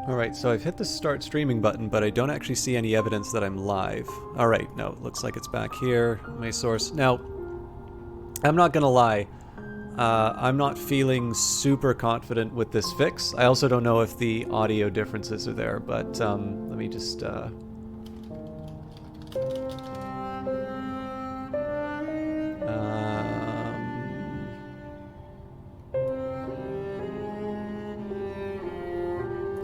Alright, so I've hit the start streaming button, but I don't actually see any evidence that I'm live. Alright, no, it looks like it's back here, my source. Now, I'm not gonna lie, I'm not feeling super confident with this fix. I also don't know if the audio differences are there, but let me just...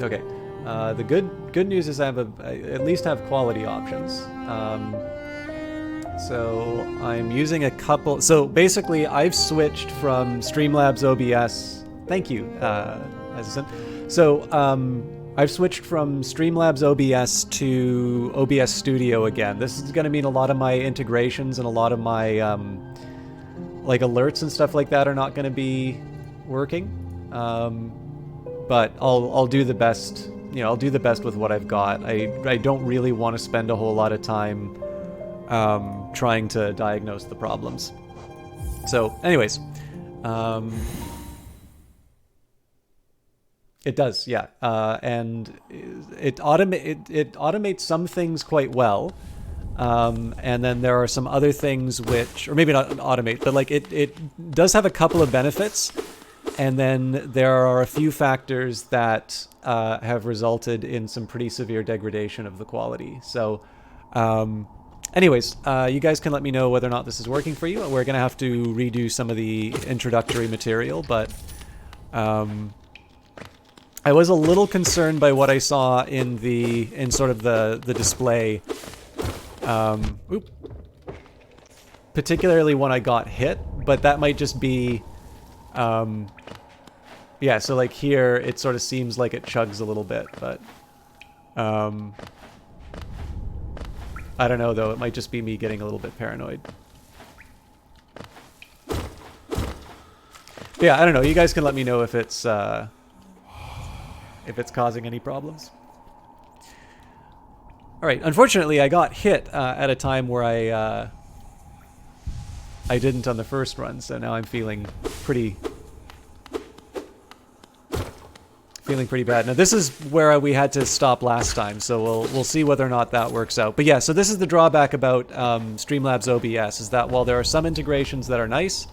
Okay. The good news is I at least have quality options. So I'm using a couple. So basically, I've switched from Streamlabs OBS. Thank you, Assistant. So I've switched from Streamlabs OBS to OBS Studio again. This is going to mean a lot of my integrations and a lot of my like alerts and stuff like that are not going to be working. But I'll do the best, you know, I'll do the best with what I've got. I don't really want to spend a whole lot of time trying to diagnose the problems. So, anyways, it does, yeah, and it automates some things quite well, and then there are some other things which, or maybe not automate, but like it does have a couple of benefits. And then there are a few factors that have resulted in some pretty severe degradation of the quality. So anyways, you guys can let me know whether or not this is working for you. We're going to have to redo some of the introductory material, but I was a little concerned by what I saw in sort of the display. Particularly when I got hit, but that might just be... yeah, so like here, it sort of seems like it chugs a little bit, but I don't know though, it might just be me getting a little bit paranoid. But yeah, I don't know, you guys can let me know if it's causing any problems. Alright, unfortunately I got hit at a time where I didn't on the first run, so now I'm feeling pretty bad. Now this is where we had to stop last time, so we'll see whether or not that works out. But yeah, so this is the drawback about Streamlabs OBS, is that while there are some integrations that are nice,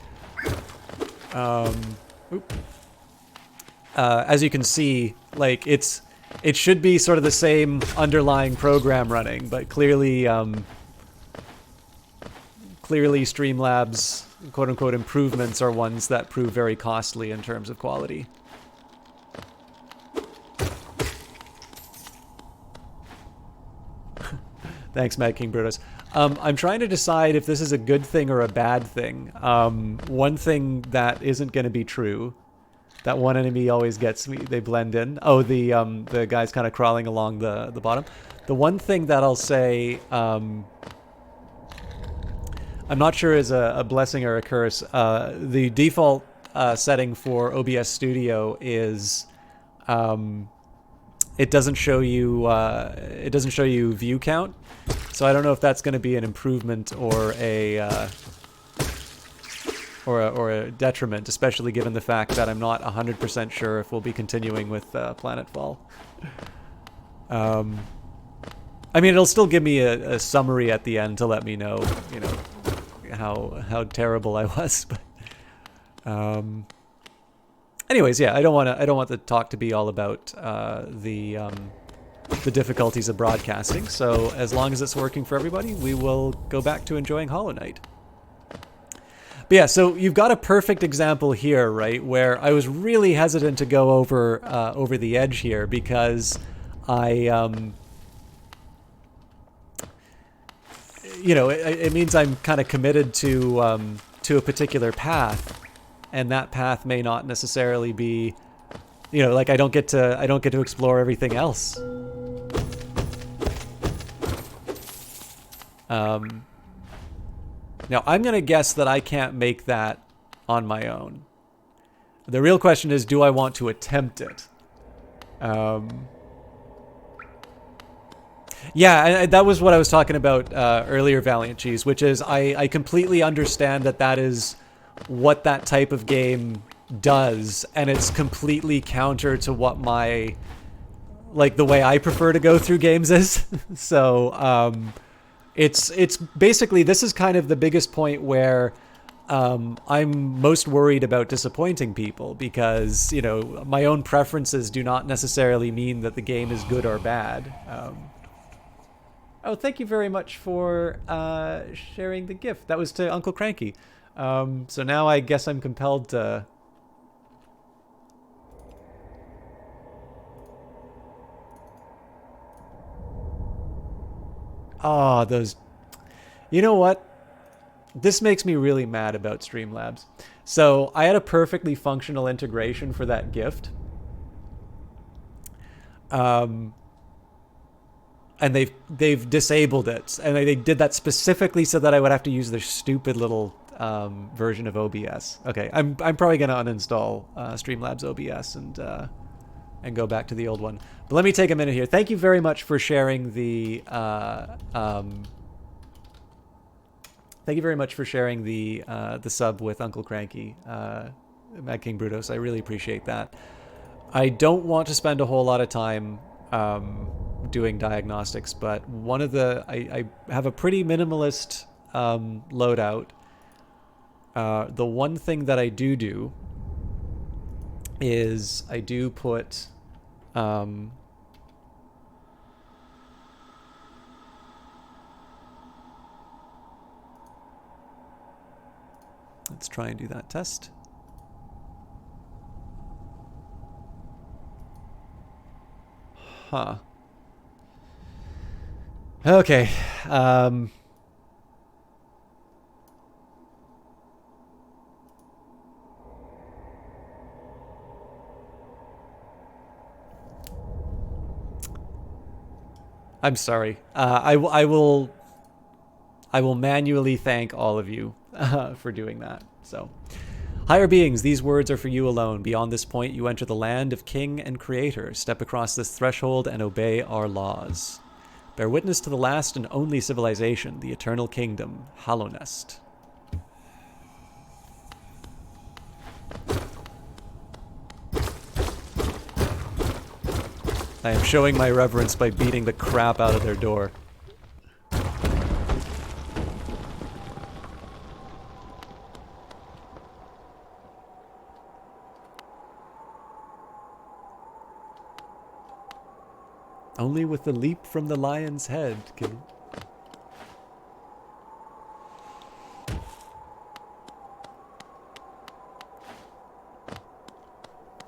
as you can see, like it should be sort of the same underlying program running, but clearly Streamlabs quote-unquote improvements are ones that prove very costly in terms of quality. Thanks, Mad King Brutus. I'm trying to decide if this is a good thing or a bad thing. One thing that isn't going to be true, that one enemy always gets me, they blend in. Oh, the guy's kind of crawling along the bottom. The one thing that I'll say, I'm not sure is a blessing or a curse. The default setting for OBS Studio is it doesn't show you view count. So I don't know if that's going to be an improvement or a detriment, especially given the fact that I'm not 100% sure if we'll be continuing with Planetfall. I mean, it'll still give me a summary at the end to let me know, you know, how terrible I was. But anyways, yeah, I don't want the talk to be all about the difficulties of broadcasting. So as long as it's working for everybody, we will go back to enjoying Hollow Knight. But yeah, so you've got a perfect example here, right, where I was really hesitant to go over the edge here because you know, it means I'm kind of committed to a particular path, and that path may not necessarily be, you know, like I don't get to explore everything else. Now I'm gonna guess that I can't make that on my own. The real question is, do I want to attempt it? Yeah, that was what I was talking about earlier, Valiant Cheese, which is I completely understand that is what that type of game does, and it's completely counter to what my like the way I prefer to go through games is. So it's basically, this is kind of the biggest point where I'm most worried about disappointing people, because, you know, my own preferences do not necessarily mean that the game is good or bad. Oh, thank you very much for sharing the gift. That was to Uncle Cranky. So now I guess I'm compelled to... Oh, those... You know what? This makes me really mad about Streamlabs. So I had a perfectly functional integration for that gift. And they've disabled it. And they did that specifically so that I would have to use their stupid little version of OBS. Okay, I'm probably going to uninstall Streamlabs OBS and go back to the old one. But let me take a minute here. Thank you very much for sharing the... Thank you very much for sharing the sub with Uncle Cranky, Mad King Brutus. I really appreciate that. I don't want to spend a whole lot of time doing diagnostics, but one of the... I have a pretty minimalist loadout. The one thing that I do is I do put... let's try and do that test. Huh. Okay. I'm sorry. I will manually thank all of you for doing that. So, higher beings, these words are for you alone. Beyond this point, you enter the land of King and Creator. Step across this threshold and obey our laws. Bear witness to the last and only civilization, the eternal kingdom, Hallownest. I am showing my reverence by beating the crap out of their door. Only with the leap from the lion's head can...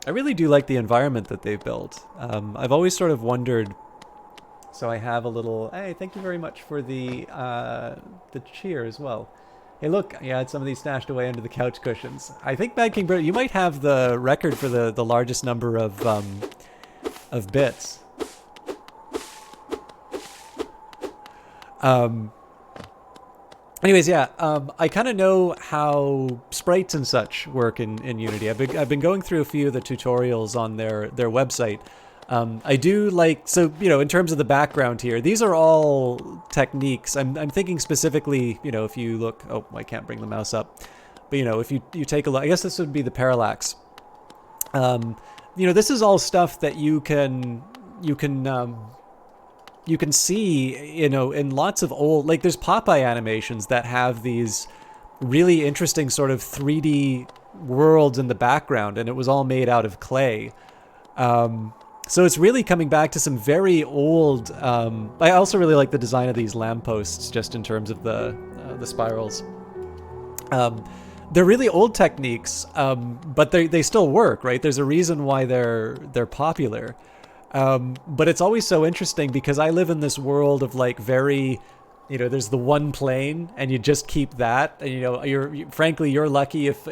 I really do like the environment that they've built. I've always sort of wondered... So I have a little... Hey, thank you very much for the cheer as well. Hey, look, I had some of these stashed away under the couch cushions. I think Bad King Bert, you might have the record for the largest number of bits. Anyways, yeah, I kind of know how sprites and such work in Unity. I've been going through a few of the tutorials on their website. I do like, so, you know, in terms of the background here, these are all techniques. I'm thinking specifically, you know, if you look, oh, I can't bring the mouse up, but, you know, if you take a look, I guess this would be the parallax. You know, this is all stuff that you can see, you know, in lots of old, like there's Popeye animations that have these really interesting sort of 3D worlds in the background, and it was all made out of clay. So it's really coming back to some very old, I also really like the design of these lampposts, just in terms of the spirals. They're really old techniques, but they still work, right? There's a reason why they're popular. But it's always so interesting because I live in this world of like very, you know, there's the one plane and you just keep that. And, you know, frankly, you're lucky if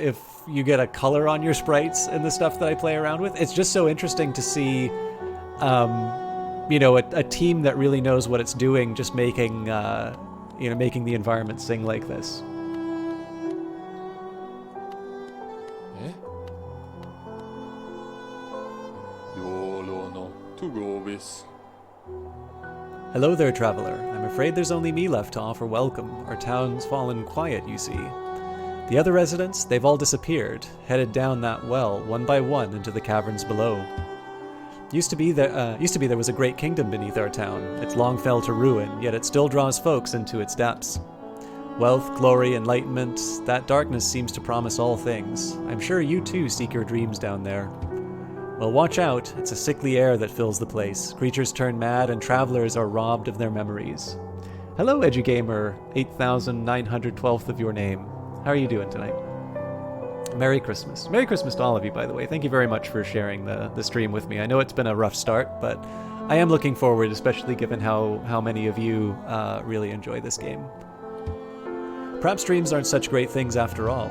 you get a color on your sprites and the stuff that I play around with. It's just so interesting to see, you know, a team that really knows what it's doing, just making, you know, making the environment sing like this. Hello there, traveler. I'm afraid there's only me left to offer welcome. Our town's fallen quiet, you see. The other residents, they've all disappeared, headed down that well, one by one, into the caverns below. Used to be there was a great kingdom beneath our town. It's long fell to ruin, yet it still draws folks into its depths. Wealth, glory, enlightenment, that darkness seems to promise all things. I'm sure you too seek your dreams down there. Well, watch out. It's a sickly air that fills the place. Creatures turn mad and travelers are robbed of their memories. Hello, EduGamer, 8,912th of your name. How are you doing tonight? Merry Christmas. Merry Christmas to all of you, by the way. Thank you very much for sharing the stream with me. I know it's been a rough start, but I am looking forward, especially given how many of you really enjoy this game. Perhaps streams aren't such great things after all.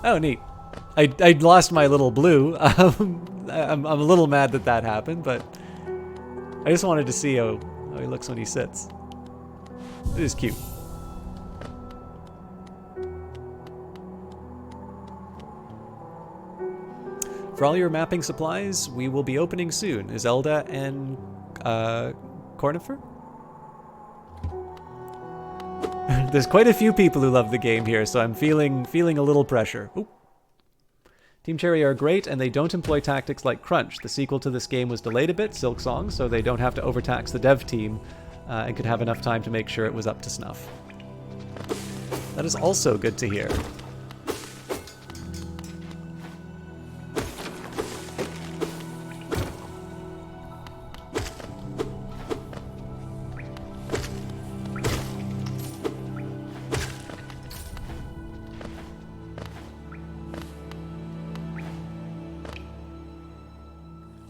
Oh, neat. I lost my little blue. I'm a little mad that happened, but I just wanted to see how he looks when he sits. It is cute. For all your mapping supplies, we will be opening soon. Zelda and Cornifer? There's quite a few people who love the game here, so I'm feeling a little pressure. Ooh. Team Cherry are great, and they don't employ tactics like Crunch. The sequel to this game was delayed a bit, Silksong, so they don't have to overtax the dev team and could have enough time to make sure it was up to snuff. That is also good to hear.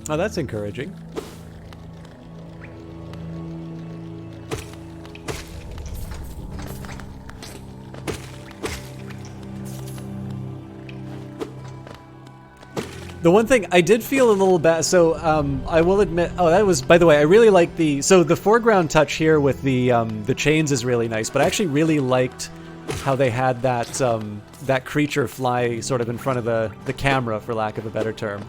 Oh, that's encouraging. The one thing I did feel a little bad, so I will admit. Oh, that was, by the way, I really liked the foreground touch here with the chains is really nice. But I actually really liked how they had that that creature fly sort of in front of the camera, for lack of a better term.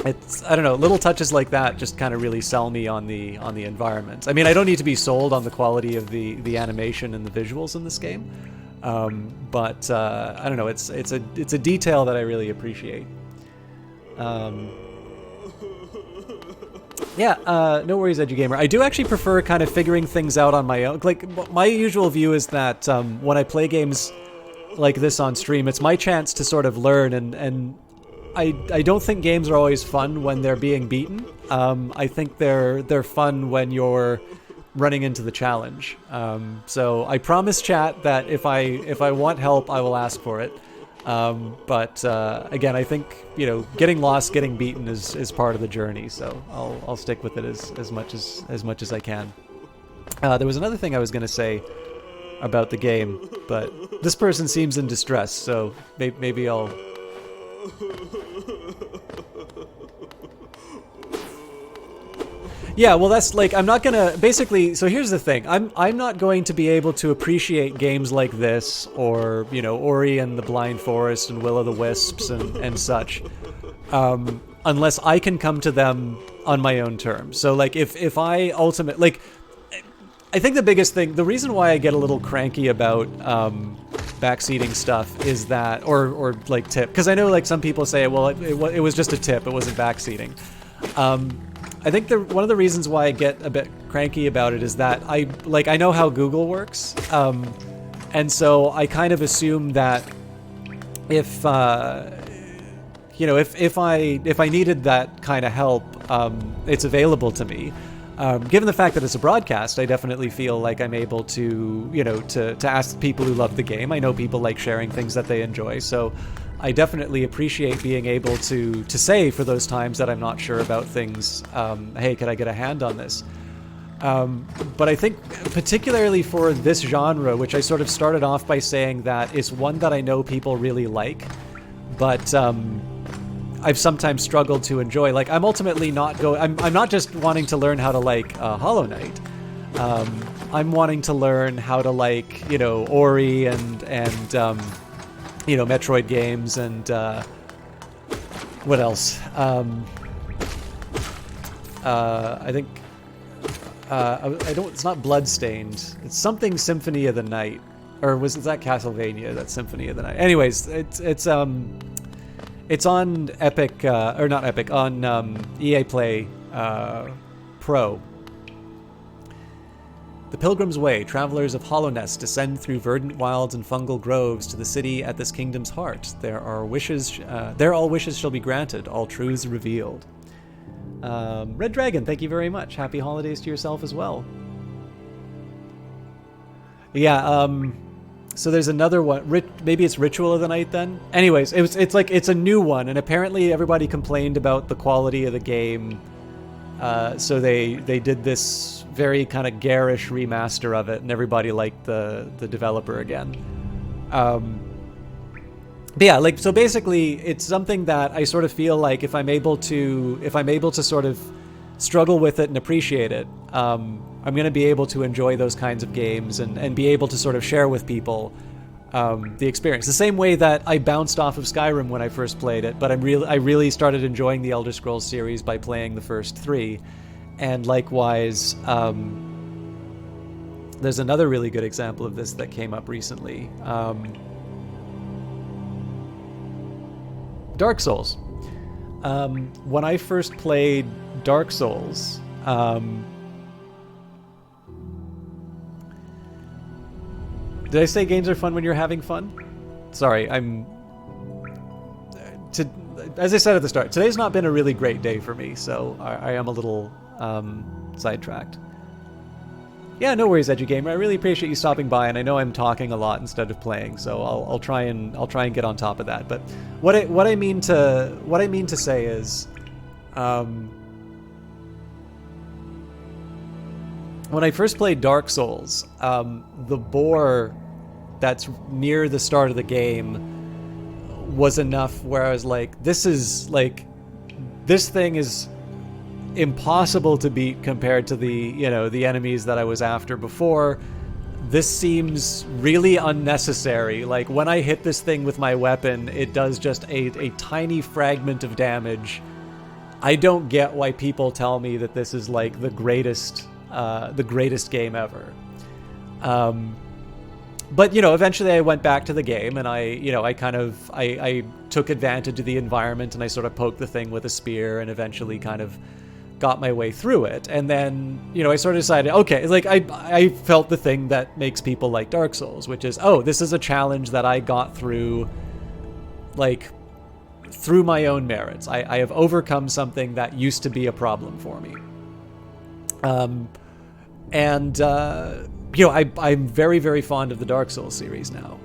It's, I don't know, little touches like that just kind of really sell me on the environment. I mean, I don't need to be sold on the quality of the animation and the visuals in this game, but I don't know, it's a detail that I really appreciate. Yeah, no worries, EduGamer. I do actually prefer kind of figuring things out on my own. Like, my usual view is that when I play games like this on stream, it's my chance to sort of learn, and I don't think games are always fun when they're being beaten. I think they're fun when you're running into the challenge. So I promise chat that if I want help, I will ask for it. But again, I think, you know, getting lost, getting beaten is part of the journey. So I'll stick with it as much as I can. There was another thing I was going to say about the game, but this person seems in distress, so maybe I'll. Yeah, well, that's like, I'm not gonna, basically, so here's the thing, I'm not going to be able to appreciate games like this, or, you know, Ori and the Blind Forest and Will-o'-the-Wisps and such, unless I can come to them on my own terms. So, like, if I ultimately, like, I think the biggest thing, the reason why I get a little cranky about backseating stuff is that, or like tip, because I know like some people say, well, it was just a tip, it wasn't backseating. I think one of the reasons why I get a bit cranky about it is that I know how Google works, and so I kind of assume that if you know, if I needed that kind of help, it's available to me. Given the fact that it's a broadcast, I definitely feel like I'm able to, you know, to ask people who love the game. I know people like sharing things that they enjoy, so I definitely appreciate being able to say for those times that I'm not sure about things, hey, could I get a hand on this? But I think particularly for this genre, which I sort of started off by saying that it's one that I know people really like, but I've sometimes struggled to enjoy. Like, I'm ultimately not I'm not just wanting to learn how to like Hollow Knight. I'm wanting to learn how to like, you know, Ori and you know, Metroid games and what else? I think I don't. It's not Bloodstained. It's something Symphony of the Night. or is that Castlevania? That Symphony of the Night. Anyways, it's on Epic or not Epic, on EA Play Pro. The Pilgrim's Way, travelers of Hollowness descend through verdant wilds and fungal groves to the city at this kingdom's heart. There all wishes shall be granted, all truths revealed. Red Dragon, thank you very much. Happy holidays to yourself as well. Yeah, so there's another one. Maybe it's Ritual of the Night then? Anyways, it's a new one, and apparently everybody complained about the quality of the game. So they did this very kind of garish remaster of it, and everybody liked the developer again. But yeah, like, so basically it's something that I sort of feel like if I'm able to sort of struggle with it and appreciate it, I'm going to be able to enjoy those kinds of games and be able to sort of share with people the experience. The same way that I bounced off of Skyrim when I first played it, but I really started enjoying the Elder Scrolls series by playing the first 3. And likewise, there's another really good example of this that came up recently. Dark Souls. When I first played Dark Souls, did I say games are fun when you're having fun? Sorry, as I said at the start, today's not been a really great day for me, so I am a little sidetracked. Yeah, no worries, EduGamer. I really appreciate you stopping by, and I know I'm talking a lot instead of playing, so I'll try and get on top of that. But what I mean to say is, when I first played Dark Souls, the boar that's near the start of the game was enough where I was like, this thing is impossible to beat compared to the enemies that I was after before. This seems really unnecessary. Like, when I hit this thing with my weapon, it does just a tiny fragment of damage. I don't get why people tell me that this is like the greatest game ever. But eventually I went back to the game, and I took advantage of the environment, and I sort of poked the thing with a spear, and eventually kind of got my way through it. And then I sort of decided, okay, like I felt the thing that makes people like Dark Souls, which is, oh, this is a challenge that I got through, like, through my own merits. I have overcome something that used to be a problem for me. I'm very, very fond of the Dark Souls series now.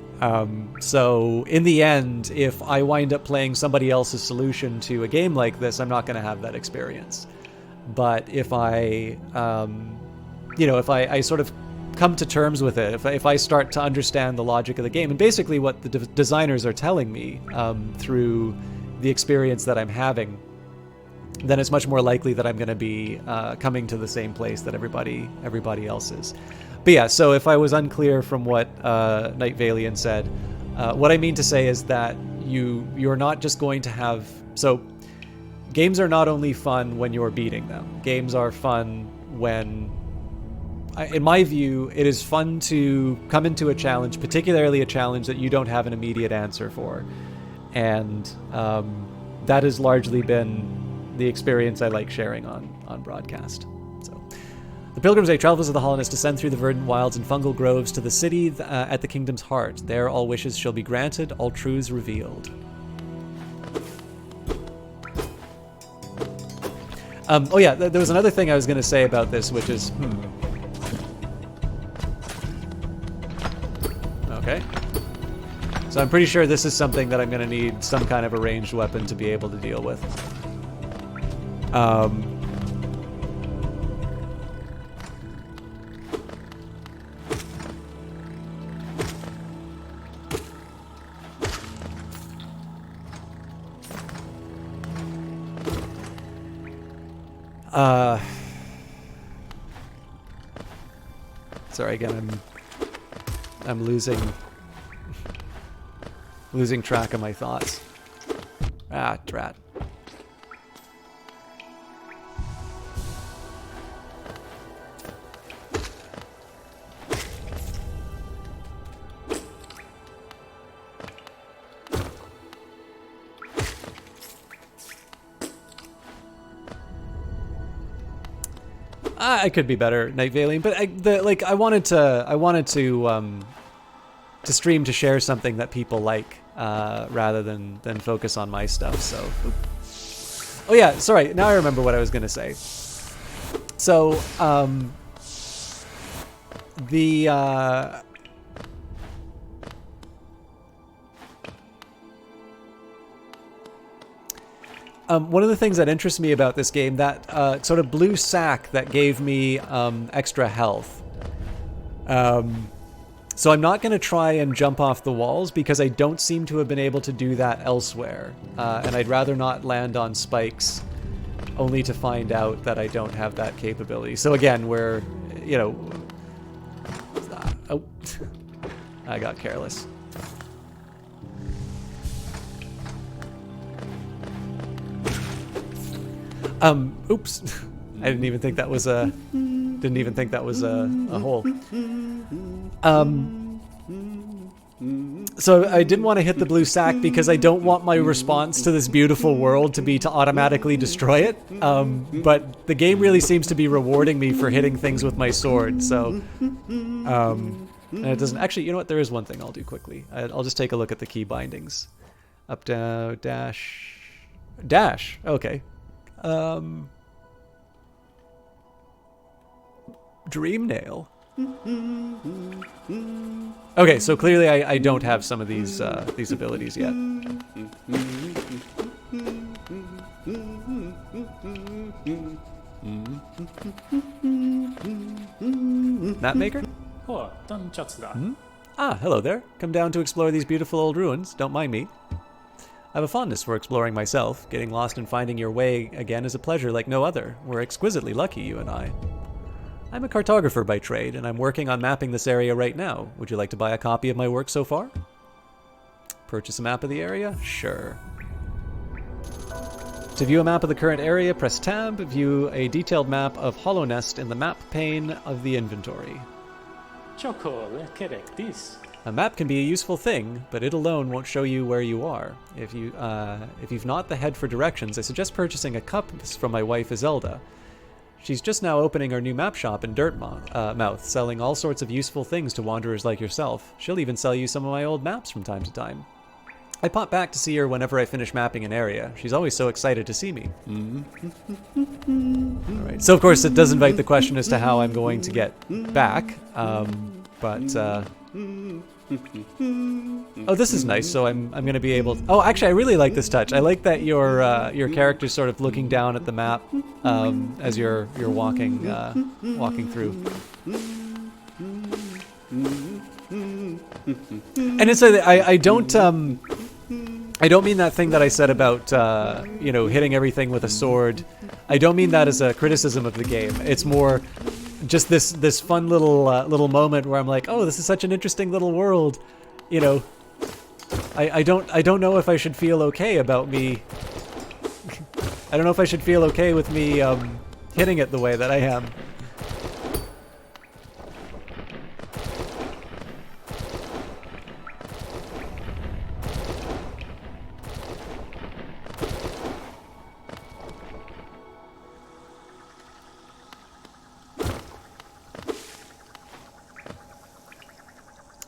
So in the end, if I wind up playing somebody else's solution to a game like this, I'm not going to have that experience. But if I sort of come to terms with it, if I start to understand the logic of the game, and basically what the designers are telling me through the experience that I'm having, then it's much more likely that I'm going to be coming to the same place that everybody else is. But yeah, so if I was unclear from what Night Valiant said, what I mean to say is that you're not just going to have... So games are not only fun when you're beating them. Games are fun when... In my view, it is fun to come into a challenge, particularly a challenge that you don't have an immediate answer for. And that has largely been the experience I like sharing on broadcast. So, the Pilgrim's Way, travelers of the Hollowness descend through the verdant wilds and fungal groves to the city at the kingdom's heart. There all wishes shall be granted, all truths revealed. Oh yeah, there was another thing I was going to say about this, which is... Okay. So I'm pretty sure this is something that I'm going to need some kind of a ranged weapon to be able to deal with. Sorry again, I'm losing track of my thoughts. Ah, drat. I could be better, Night Valiant, but I wanted to stream to share something that people like, rather than focus on my stuff. So, oh yeah, sorry. Now I remember what I was gonna say. So, one of the things that interests me about this game, that sort of blue sack that gave me extra health. So I'm not going to try and jump off the walls because I don't seem to have been able to do that elsewhere. And I'd rather not land on spikes only to find out that I don't have that capability. So again, we're, you know... oh, I got careless. Oops. I didn't even think that was a hole. So I didn't want to hit the blue sack because I don't want my response to this beautiful world to be to automatically destroy it. But the game really seems to be rewarding me for hitting things with my sword, so... and it doesn't... Actually, you know what? There is one thing I'll do quickly. I'll just take a look at the key bindings. Up, down, dash... Dash! Okay. Dream Nail. Okay, so clearly I don't have some of these abilities yet. Mapmaker? Ah, hello there. Come down to explore these beautiful old ruins. Don't mind me. I have a fondness for exploring myself. Getting lost and finding your way again is a pleasure like no other. We're exquisitely lucky, you and I. I'm a cartographer by trade, and I'm working on mapping this area right now. Would you like to buy a copy of my work so far? Purchase a map of the area? Sure. To view a map of the current area, press Tab. View a detailed map of Hollow Nest in the map pane of the inventory. A map can be a useful thing, but it alone won't show you where you are. If you've not the head for directions, I suggest purchasing a compass from my wife Izelda. She's just now opening her new map shop in Dirtmouth, selling all sorts of useful things to wanderers like yourself. She'll even sell you some of my old maps from time to time. I pop back to see her whenever I finish mapping an area. She's always so excited to see me. Alright, so of course it does invite the question as to how I'm going to get back, oh, this is nice. So I'm going to be able to... Oh, actually, I really like this touch. I like that your character's sort of looking down at the map as you're walking through. And it's I don't mean that thing that I said about hitting everything with a sword. I don't mean that as a criticism of the game. It's more just this fun little moment where I'm like, oh, this is such an interesting little world. You know, I don't know if I should feel okay about me. I don't know if I should feel okay with me hitting it the way that I am.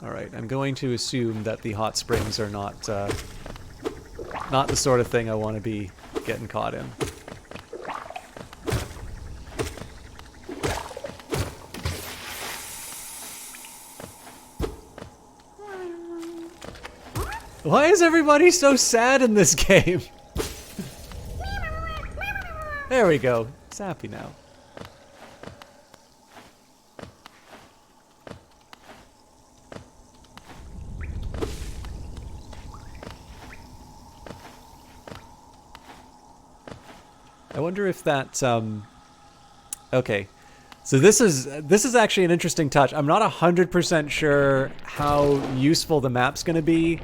Alright, I'm going to assume that the hot springs are not the sort of thing I want to be getting caught in. Why is everybody so sad in this game? There we go. It's happy now. I wonder if that, okay. So this is actually an interesting touch. I'm not 100% sure how useful the map's going to be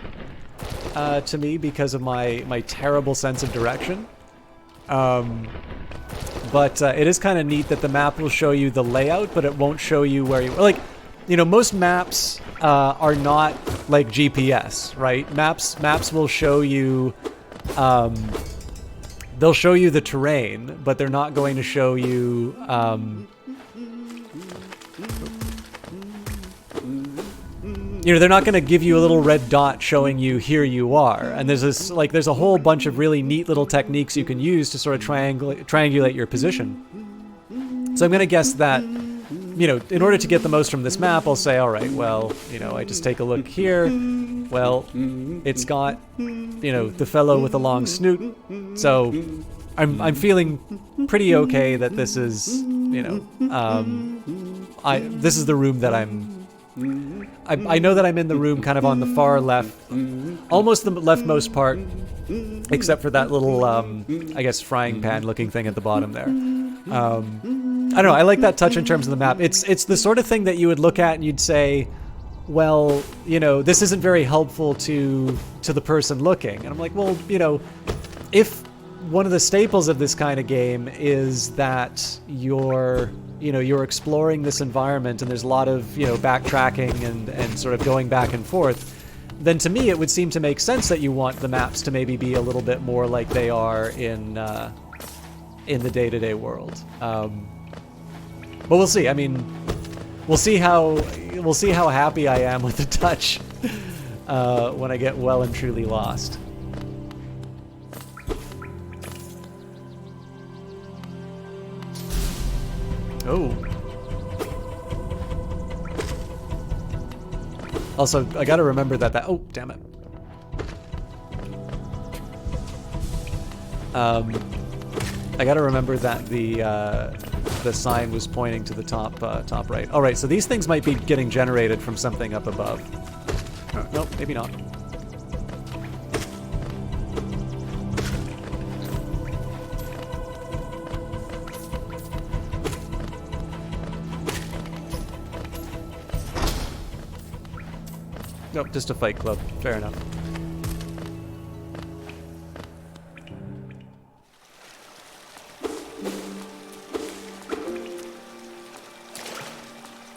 to me because of my terrible sense of direction. But it is kind of neat that the map will show you the layout, but it won't show you where you... Like, you know, most maps are not like GPS, right? Maps will show you... they'll show you the terrain, but they're not going to show you you know, they're not going to give you a little red dot showing you here you are. And there's this, like, there's a whole bunch of really neat little techniques you can use to sort of triangulate your position. So I'm going to guess that, you know, in order to get the most from this map, I'll say, all right, well, you know, I just take a look here. Well, it's got, you know, the fellow with the long snoot. So I'm feeling pretty okay that this is, you know, this is the room that I know that I'm in the room kind of on the far left, almost the leftmost part, except for that little, I guess, frying pan looking thing at the bottom there. I don't know, I like that touch in terms of the map. It's the sort of thing that you would look at and you'd say, well, you know, this isn't very helpful to the person looking. And I'm like, well, you know, if one of the staples of this kind of game is that you're exploring this environment and there's a lot of, you know, backtracking and sort of going back and forth, then to me it would seem to make sense that you want the maps to maybe be a little bit more like they are in the day-to-day world. But we'll see. I mean, we'll see how happy I am with the touch when I get well and truly lost. Oh. Also, I gotta remember that oh, damn it. I gotta remember that the sign was pointing to the top right. All right, so these things might be getting generated from something up above. Nope, maybe not. Nope, just a fight club. Fair enough.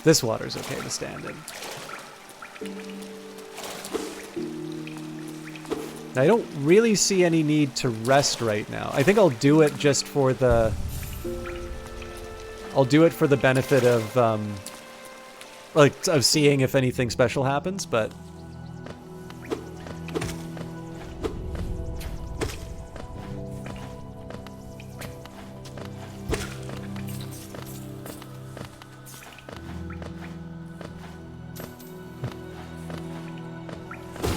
This water's okay to stand in. Now, I don't really see any need to rest right now. I think I'll do it just for the... I'll do it for the benefit of, of seeing if anything special happens, but...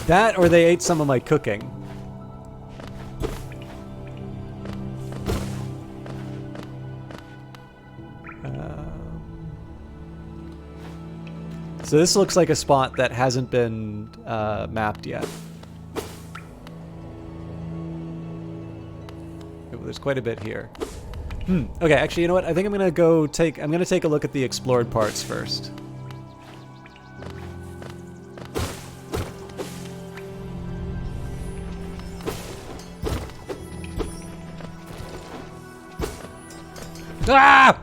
That, or they ate some of my cooking. So this looks like a spot that hasn't been mapped yet. Oh, there's quite a bit here. Okay, actually, you know what? I think I'm gonna take a look at the explored parts first. Ah!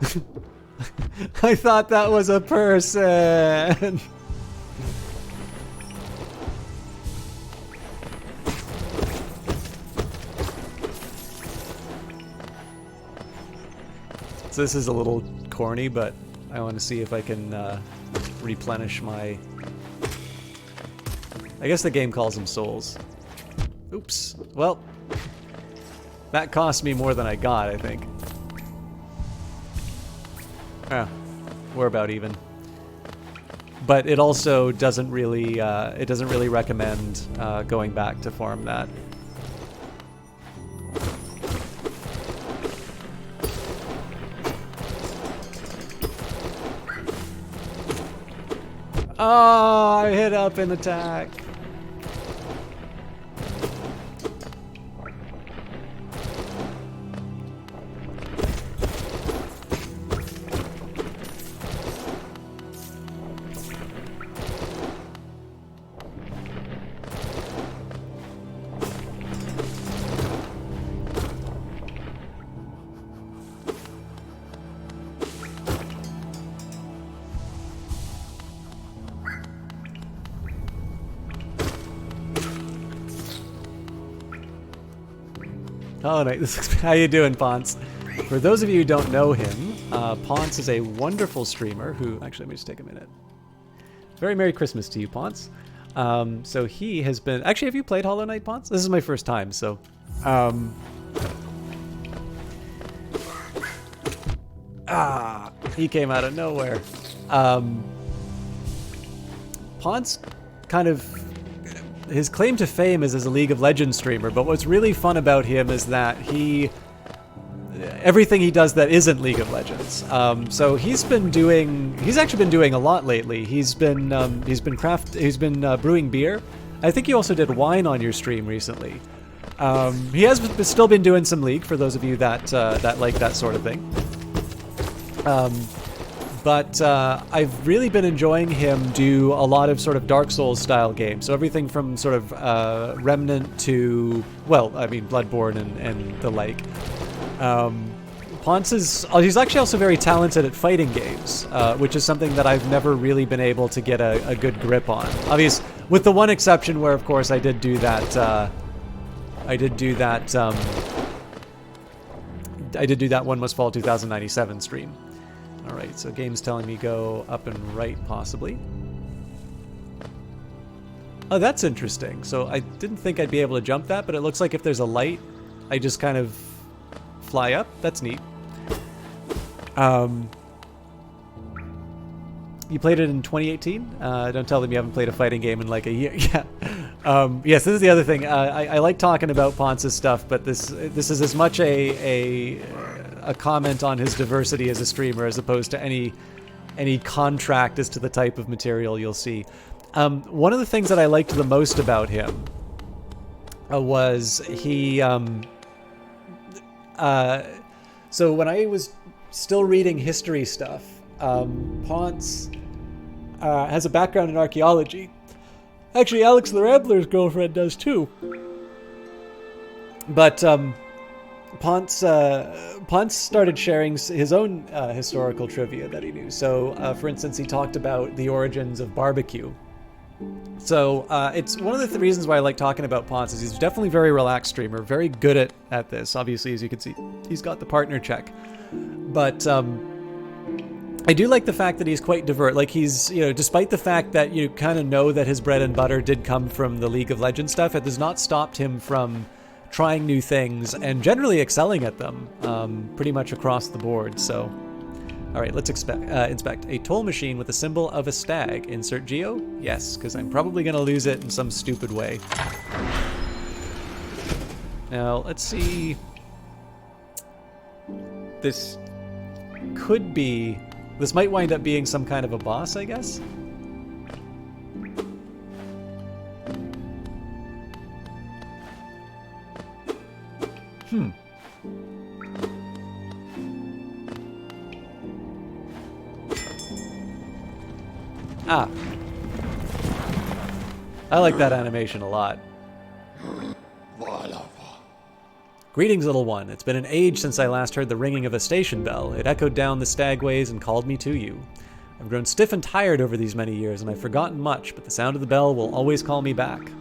I thought that was a person. So this is a little corny, but I want to see if I can replenish my... I guess the game calls them souls. Oops. Well, that cost me more than I got, I think. We're about even. But it also doesn't really recommend going back to farm that. Oh, I hit up in attack. Oh, nice. How you doing, Ponce? For those of you who don't know him, Ponce is a wonderful streamer who... Actually, let me just take a minute. very Merry Christmas to you, Ponce. So he has been... Actually, have you played Hollow Knight, Ponce? This is my first time, so... He came out of nowhere. Ponce kind of... His claim to fame is as a League of Legends streamer, but what's really fun about him is that everything he does that isn't League of Legends. So he's actually been doing a lot lately. He's been brewing beer. I think you also did wine on your stream recently. He has still been doing some League for those of you that like that sort of thing. But I've really been enjoying him do a lot of sort of Dark Souls style games. So everything from sort of Remnant to, well, I mean, Bloodborne and the like. Ponce he's actually also very talented at fighting games, which is something that I've never really been able to get a good grip on. Obviously, with the one exception where, of course, I did do that 1 Must Fall 2097 stream. All right, so game's telling me go up and right, possibly. Oh, that's interesting. So I didn't think I'd be able to jump that, but it looks like if there's a light, I just kind of fly up. That's neat. You played it in 2018? Don't tell them you haven't played a fighting game in like a year. Yeah. Yes, this is the other thing. I like talking about Ponce's stuff, but this is as much a comment on his diversity as a streamer as opposed to any contract as to the type of material you'll see. One of the things that I liked the most about him was he... so when I was still reading history stuff, Ponce has a background in archaeology. Actually, Alex the Rambler's girlfriend does too. But Ponce started sharing his own historical trivia that he knew. So, for instance, he talked about the origins of barbecue. So it's one of the reasons why I like talking about Ponce is he's definitely a very relaxed streamer, very good at this. Obviously, as you can see, he's got the partner check. But I do like the fact that he's quite divert. Like he's, despite the fact that you kind of know that his bread and butter did come from the League of Legends stuff, it has not stopped him from trying new things and generally excelling at them pretty much across the board. So, all right, let's inspect. A toll machine with a symbol of a stag. Insert geo? Yes, because I'm probably going to lose it in some stupid way. Now, let's see. This might wind up being some kind of a boss, I guess. Ah. I like that animation a lot. Greetings, little one. It's been an age since I last heard the ringing of a station bell. It echoed down the stagways and called me to you. I've grown stiff and tired over these many years, and I've forgotten much, but the sound of the bell will always call me back.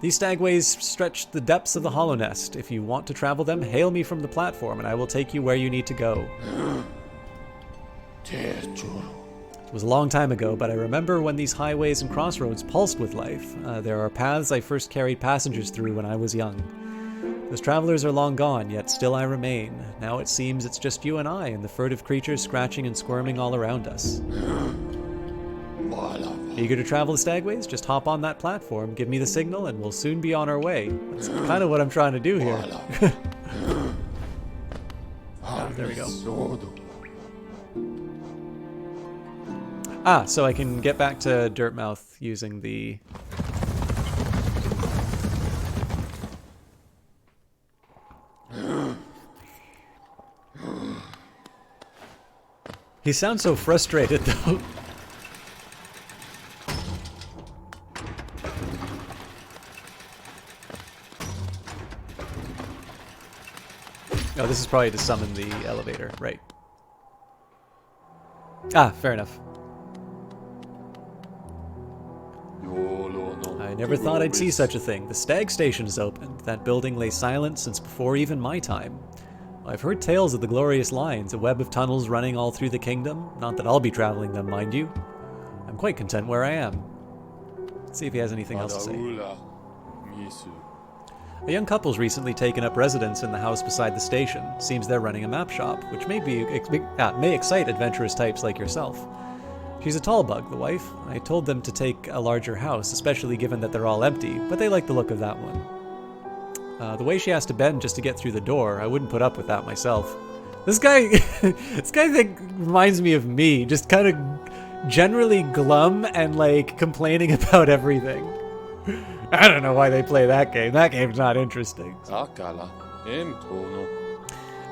These stagways stretch the depths of the Hollow Nest. If you want to travel them, hail me from the platform, and I will take you where you need to go. It was a long time ago, but I remember when these highways and crossroads pulsed with life. There are paths I first carried passengers through when I was young. Those travelers are long gone, yet still I remain. Now it seems it's just you and I and the furtive creatures scratching and squirming all around us. Eager to travel the stagways? Just hop on that platform, give me the signal, and we'll soon be on our way. That's kind of what I'm trying to do here. Oh, there we go. Ah, so I can get back to Dirtmouth using the... He sounds so frustrated, though. Oh, this is probably to summon the elevator, right. Ah, fair enough. I never thought I'd see such a thing. The Stag Station is opened. That building lay silent since before even my time. I've heard tales of the glorious lines, a web of tunnels running all through the kingdom. Not that I'll be traveling them, mind you. I'm quite content where I am. Let's see if he has anything else to say. A young couple's recently taken up residence in the house beside the station. Seems they're running a map shop, which may excite adventurous types like yourself. She's a tall bug, the wife. I told them to take a larger house, especially given that they're all empty, but they like the look of that one. The way she has to bend just to get through the door, I wouldn't put up with that myself. This guy, reminds me of me, just kind of generally glum and like complaining about everything. I don't know why they play that game. That game's not interesting.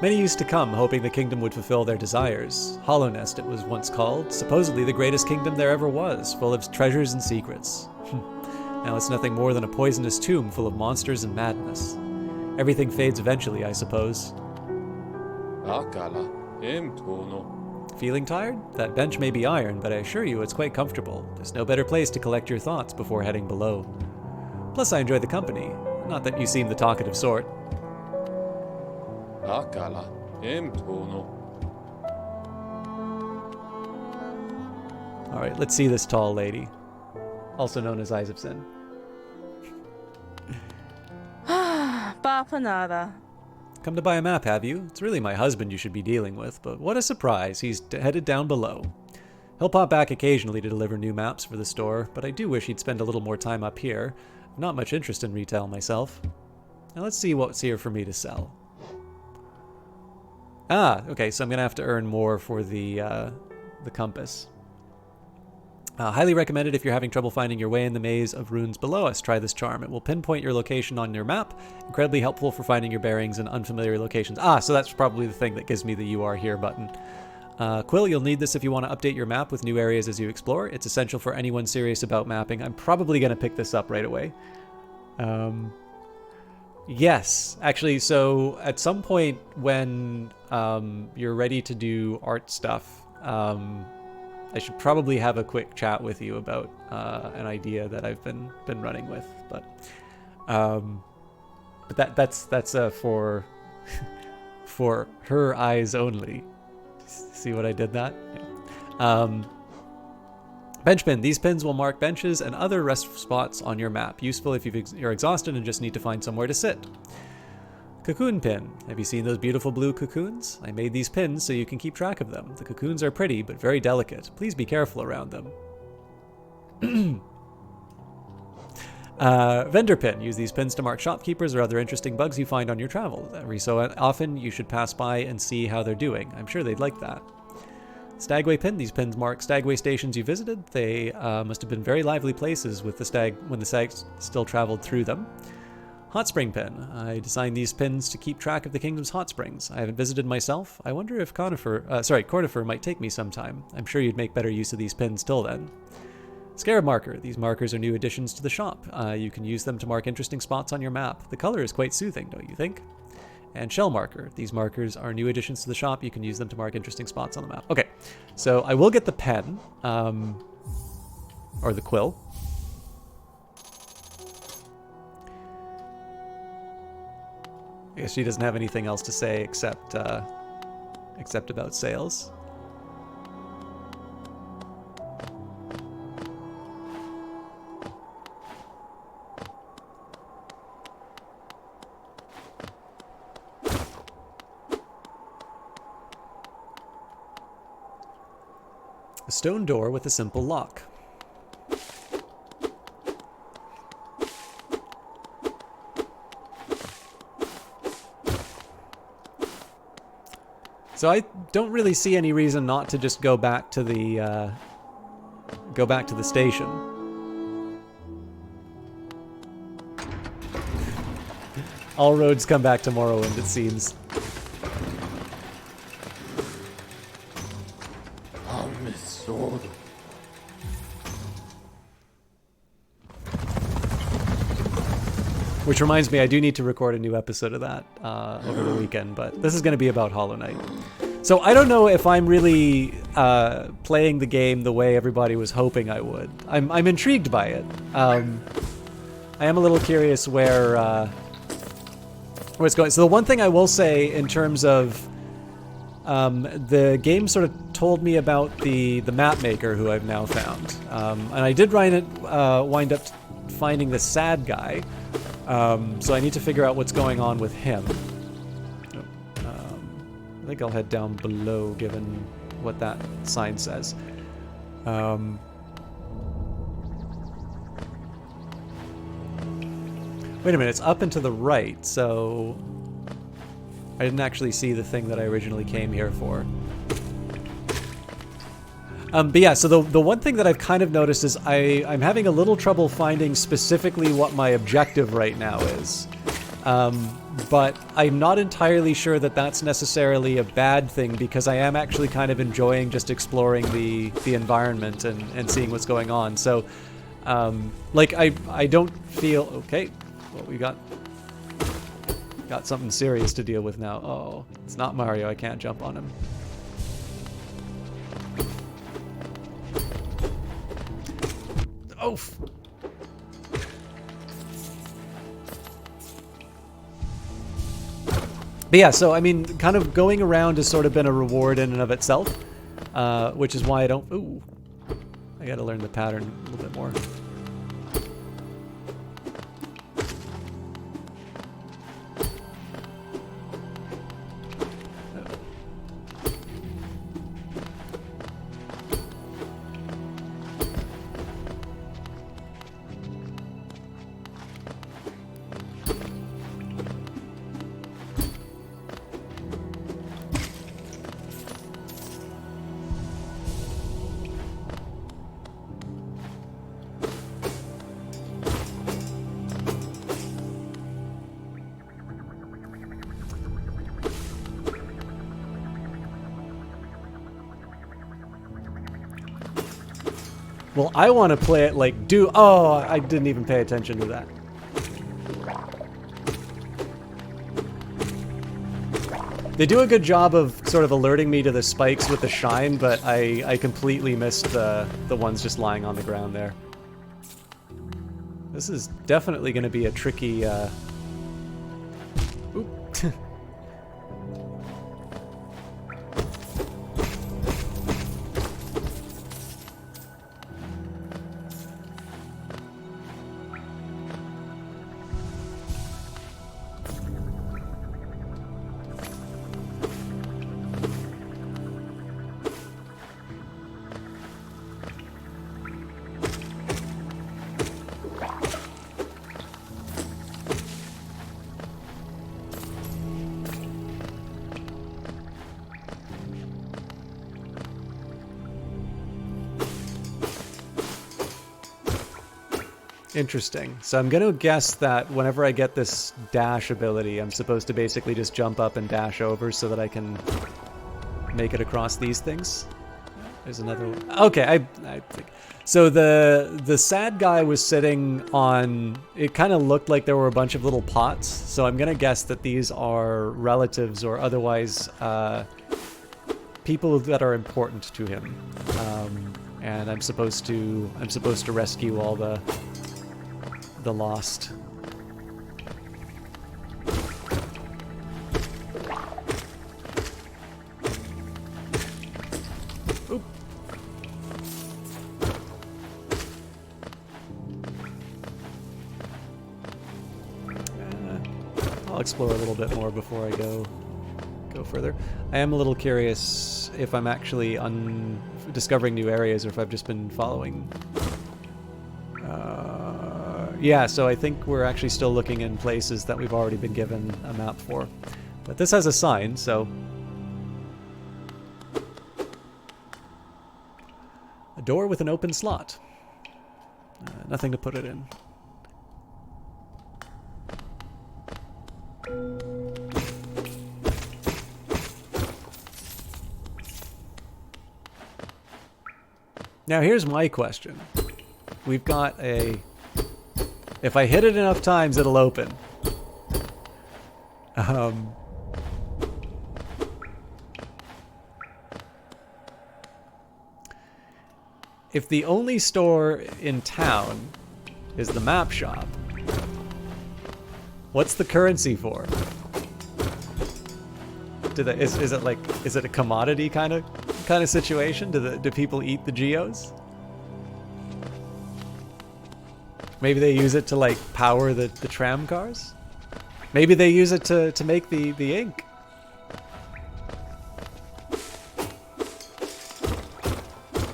Many used to come, hoping the kingdom would fulfill their desires. Hollow Nest it was once called, supposedly the greatest kingdom there ever was, full of treasures and secrets. Now it's nothing more than a poisonous tomb full of monsters and madness. Everything fades eventually, I suppose. Feeling tired? That bench may be iron, but I assure you it's quite comfortable. There's no better place to collect your thoughts before heading below. Plus I enjoy the company. Not that you seem the talkative sort. Alright, let's see this tall lady. Also known as Eyes of Sin. Bapanada. Come to buy a map, have you? It's really my husband you should be dealing with, but what a surprise, he's headed down below. He'll pop back occasionally to deliver new maps for the store, but I do wish he'd spend a little more time up here. I've not much interest in retail myself. Now let's see what's here for me to sell. Okay, so I'm gonna have to earn more for the compass. Highly recommended if you're having trouble finding your way in the maze of runes below us. Try this charm. It will pinpoint your location on your map. Incredibly helpful for finding your bearings in unfamiliar locations. So that's probably the thing that gives me the You Are Here button. Quill, you'll need this if you want to update your map with new areas as you explore. It's essential for anyone serious about mapping. I'm probably going to pick this up right away. Yes, actually, so at some point when you're ready to do art stuff, I should probably have a quick chat with you about an idea that I've been running with, but that's for for her eyes only. See what I did that? Yeah. Bench pin. These pins will mark benches and other rest spots on your map. Useful if you're exhausted and just need to find somewhere to sit. Cocoon pin. Have you seen those beautiful blue cocoons? I made these pins so you can keep track of them. The cocoons are pretty, but very delicate. Please be careful around them. Vendor pin. Use these pins to mark shopkeepers or other interesting bugs you find on your travels. Every so often, you should pass by and see how they're doing. I'm sure they'd like that. Stagway pin. These pins mark stagway stations you visited. They must have been very lively places with the stag when the stags still traveled through them. Hot spring pin. I designed these pins to keep track of the kingdom's hot springs. I haven't visited myself. I wonder if Cornifer might take me sometime. I'm sure you'd make better use of these pins till then. Scarab marker. These markers are new additions to the shop. You can use them to mark interesting spots on your map. The color is quite soothing, don't you think? And shell marker. These markers are new additions to the shop. You can use them to mark interesting spots on the map. Okay, so I will get the pen, or the quill. I guess she doesn't have anything else to say except about sales. A stone door with a simple lock. So I don't really see any reason not to just go back to the station. All roads come back to Morrowind, it seems. Which reminds me, I do need to record a new episode of that over the weekend, but this is going to be about Hollow Knight. So I don't know if I'm really playing the game the way everybody was hoping I would. I'm intrigued by it. I am a little curious where it's going. So the one thing I will say in terms of the game sort of told me about the map maker who I've now found. And I did wind up finding the sad guy. So I need to figure out what's going on with him. I think I'll head down below, given what that sign says. Wait a minute, it's up and to the right, so I didn't actually see the thing that I originally came here for. But yeah, so the one thing that I've kind of noticed is I'm having a little trouble finding specifically what my objective right now is. But I'm not entirely sure that that's necessarily a bad thing, because I am actually kind of enjoying just exploring the environment and seeing what's going on. So, like, I don't feel... Okay, well, we got something serious to deal with now. Oh, it's not Mario. I can't jump on him. Oh! But yeah, so I mean, kind of going around has sort of been a reward in and of itself, which is why I don't... Ooh, I gotta learn the pattern a little bit more. Well, I want to play it like Oh, I didn't even pay attention to that. They do a good job of sort of alerting me to the spikes with the shine, but I completely missed the ones just lying on the ground there. This is definitely going to be a tricky... Oop. Interesting. So I'm going to guess that whenever I get this dash ability, I'm supposed to basically just jump up and dash over so that I can make it across these things. There's another one. Okay, I think... So the sad guy was sitting on... It kind of looked like there were a bunch of little pots, so I'm going to guess that these are relatives or otherwise people that are important to him. And I'm supposed to rescue all the lost. Oop. I'll explore a little bit more before I go further. I am a little curious if I'm actually discovering new areas or if I've just been following. Yeah, so I think we're actually still looking in places that we've already been given a map for. But this has a sign, so... A door with an open slot. Nothing to put it in. Now here's my question. We've got a... If I hit it enough times, it'll open. If the only store in town is the map shop, what's the currency for? Is it like, is it a commodity kind of situation? Do people eat the geos? Maybe they use it to like power the tram cars? Maybe they use it to make the ink.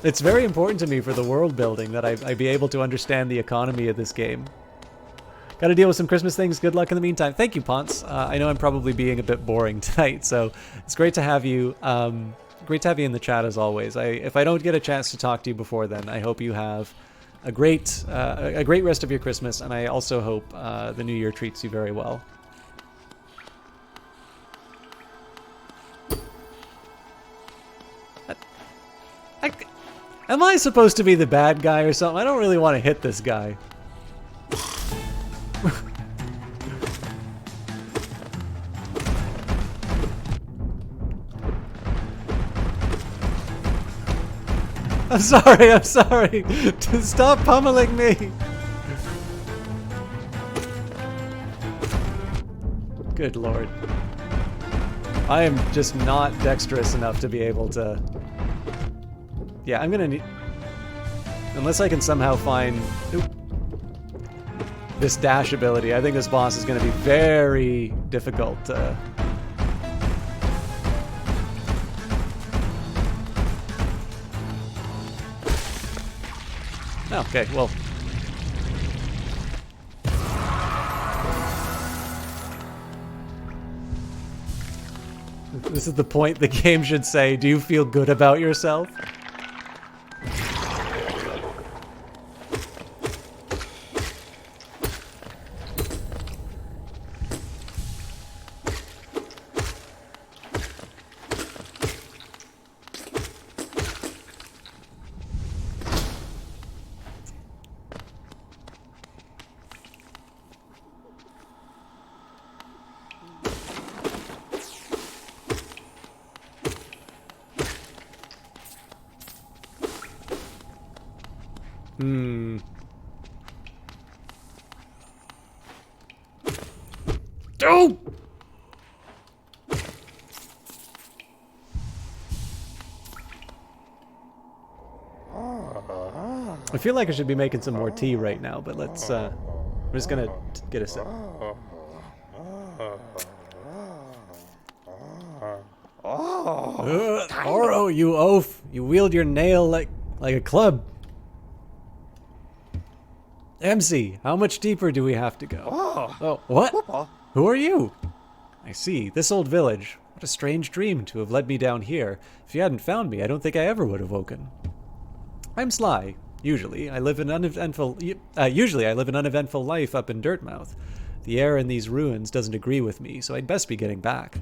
It's very important to me for the world building that I be able to understand the economy of this game. Gotta deal with some Christmas things. Good luck in the meantime. Thank you, Ponce. I know I'm probably being a bit boring tonight, so it's great to have you. Great to have you in the chat as always. If I don't get a chance to talk to you before then, I hope you have a great rest of your Christmas, and I also hope the New Year treats you very well. Am I supposed to be the bad guy or something? I don't really want to hit this guy. I'm sorry. Stop pummeling me. Good lord. I am just not dexterous enough to be able to... Yeah, I'm gonna need... Unless I can somehow find... Oop. This dash ability, I think this boss is gonna be very difficult to... Okay, well... This is the point the game should say, do you feel good about yourself? Oh! I feel like I should be making some more tea right now, but let's, I'm just gonna get a sip. Oro, you oaf! You wield your nail like a club. MC, how much deeper do we have to go? Oh, what? Who are you? I see. This old village. What a strange dream to have led me down here. If you hadn't found me, I don't think I ever would have woken. I'm Sly. Usually, I live an uneventful life up in Dirtmouth. The air in these ruins doesn't agree with me, so I'd best be getting back.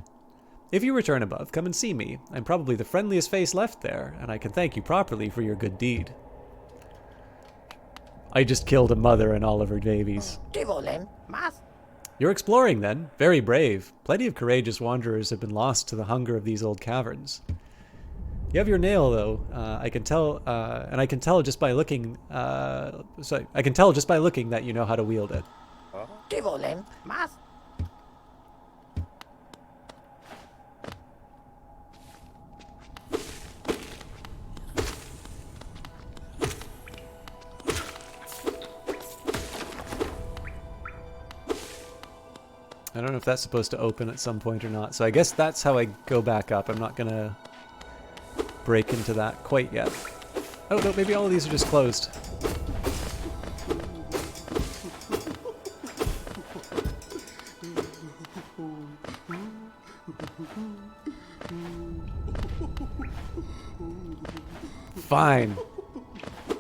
If you return above, come and see me. I'm probably the friendliest face left there, and I can thank you properly for your good deed. I just killed a mother and all of her babies. You're exploring, then. Very brave. Plenty of courageous wanderers have been lost to the hunger of these old caverns. You have your nail, though. I can tell, and I can tell just by looking. I can tell just by looking that you know how to wield it. I don't know if that's supposed to open at some point or not, so I guess that's how I go back up. I'm not gonna break into that quite yet. Oh no, maybe all of these are just closed. Fine.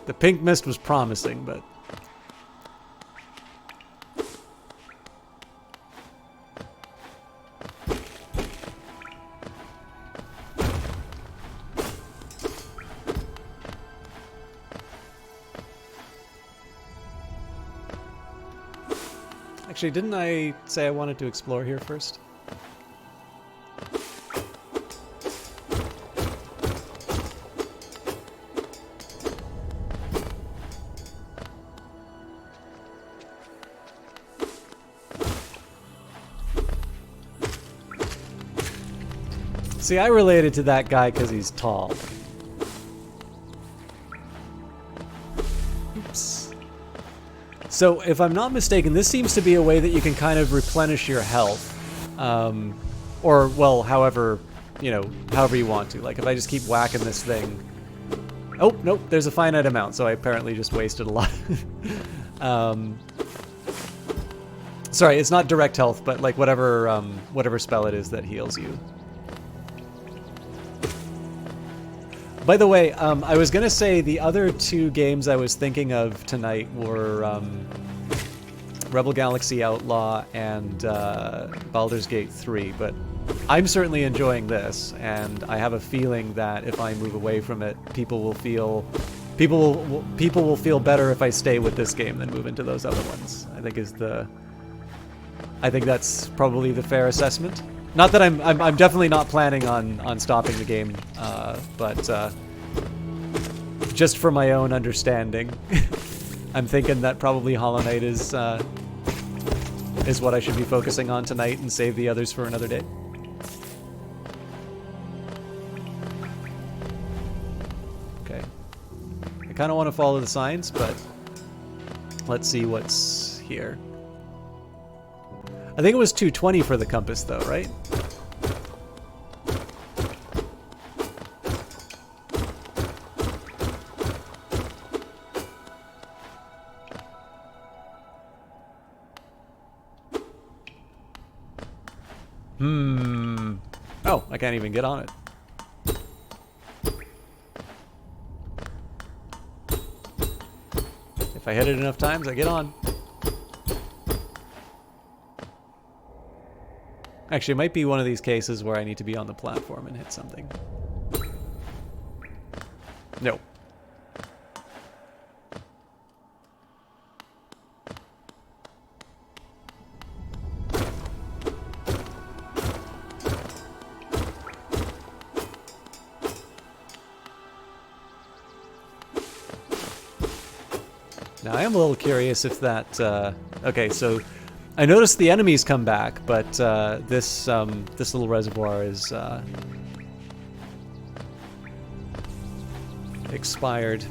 The pink mist was promising, but... Actually, didn't I say I wanted to explore here first? See, I related to that guy because he's tall. Oops. So, if I'm not mistaken, this seems to be a way that you can kind of replenish your health. Or, well, however, you know, however you want to. Like, if I just keep whacking this thing... Oh, nope, there's a finite amount, so I apparently just wasted a lot. Sorry, it's not direct health, but like whatever whatever spell it is that heals you. By the way, I was gonna say the other two games I was thinking of tonight were Rebel Galaxy Outlaw and Baldur's Gate 3, but I'm certainly enjoying this, and I have a feeling that if I move away from it, people will feel better if I stay with this game than move into those other ones. I think that's probably the fair assessment. Not that I'm definitely not planning on stopping the game, but just for my own understanding, I'm thinking that probably Hollow Knight is what I should be focusing on tonight and save the others for another day. Okay. I kind of want to follow the signs, but let's see what's here. I think it was 220 for the compass, though, right? Oh, I can't even get on it. If I hit it enough times, I get on. Actually, it might be one of these cases where I need to be on the platform and hit something. No. Now, I am a little curious if that... okay, so... I noticed the enemies come back, but this little reservoir is expired.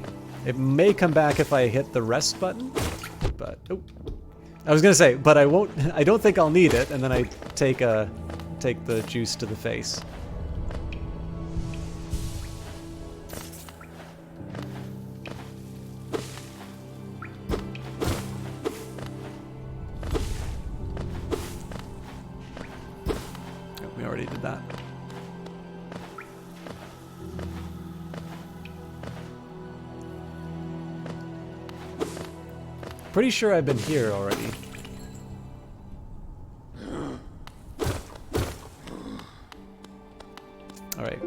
It may come back if I hit the rest button, but oh, I was gonna say, but I won't. I don't think I'll need it, and then I take the juice to the face. Did that. Pretty sure I've been here already. All right.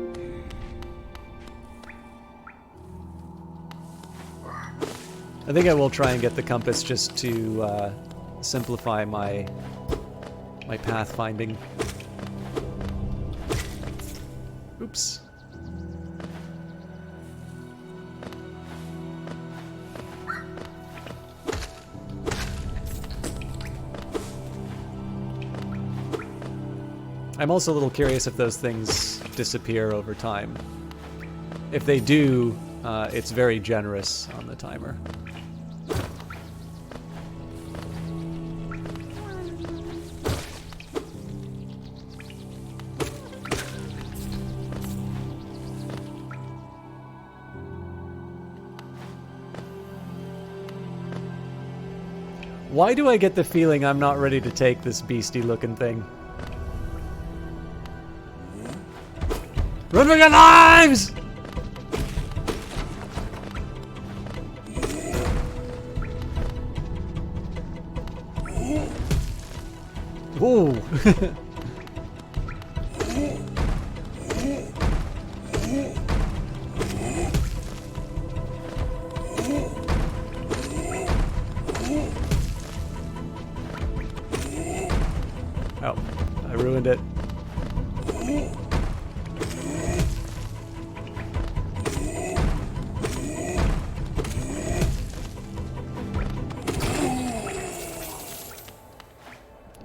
I think I will try and get the compass just to simplify my path finding. Oops. I'm also a little curious if those things disappear over time. If they do, it's very generous on the timer. Why do I get the feeling I'm not ready to take this beastie-looking thing? Run for your lives! Ooh. Oh, I ruined it.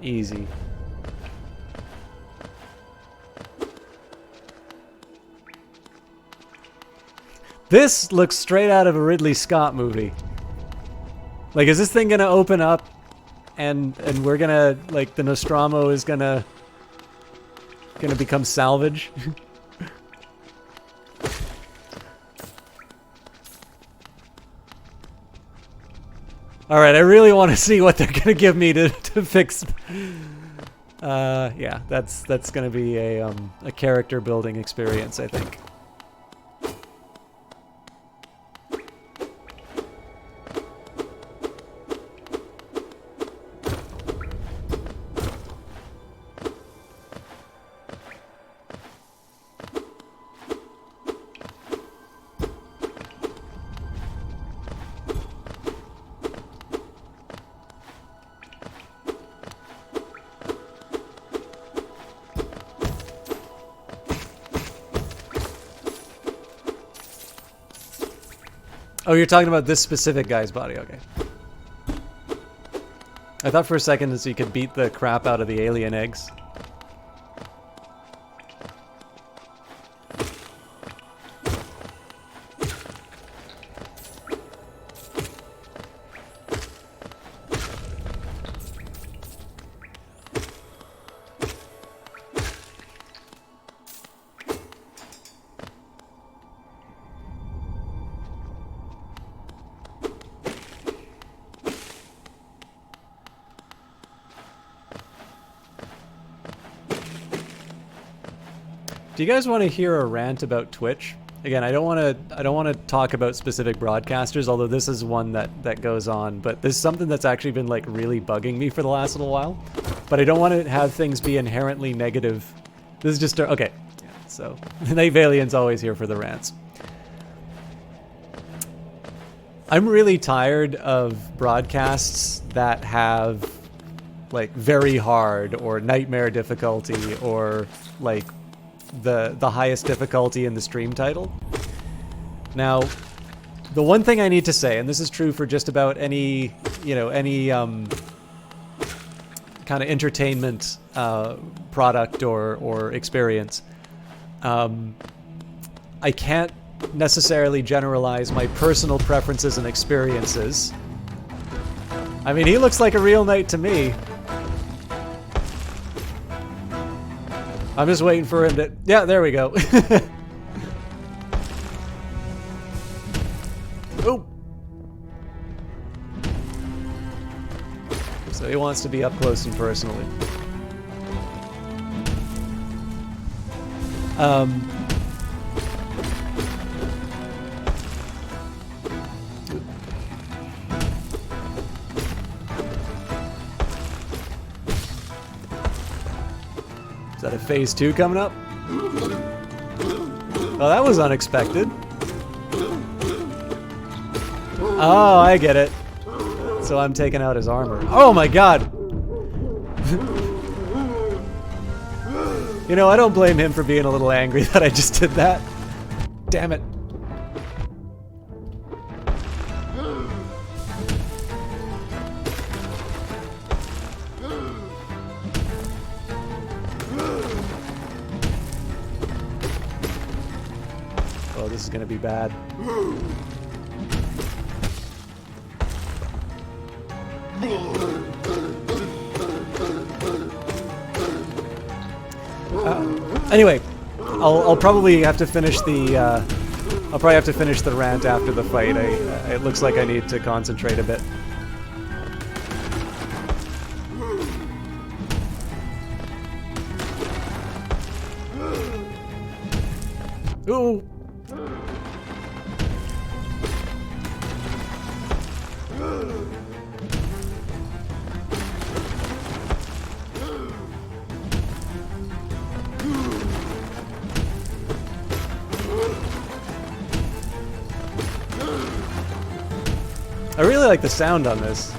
Easy. This looks straight out of a Ridley Scott movie. Like, is this thing gonna open up and we're gonna, like, the Nostromo is gonna become salvage? Alright, I really want to see what they're gonna give me to fix. Yeah, that's gonna be a character building experience, I think. Oh, you're talking about this specific guy's body, okay. I thought for a second that you could beat the crap out of the alien eggs. Do you guys want to hear a rant about Twitch? Again, I don't want to talk about specific broadcasters, although this is one that goes on, but this is something that's actually been like really bugging me for the last little while. But I don't want to have things be inherently negative. This is just okay. Yeah, so Nave Alien's always here for the rants. I'm really tired of broadcasts that have like very hard or nightmare difficulty or like the highest difficulty in the stream title. Now, the one thing I need to say, and this is true for just about any, any kind of entertainment product or experience, I can't necessarily generalize my personal preferences and experiences. I mean, he looks like a real knight to me. I'm just waiting for him to... Yeah, there we go. Oh! So he wants to be up close and personally. Is that a phase 2 coming up? Oh, that was unexpected. Oh, I get it. So I'm taking out his armor. Oh my god! You know, I don't blame him for being a little angry that I just did that. Damn it. Oh, this is gonna be bad. Anyway, I'll probably have to finish the rant after the fight. It looks like I need to concentrate a bit. Ooh. I really like the sound on this.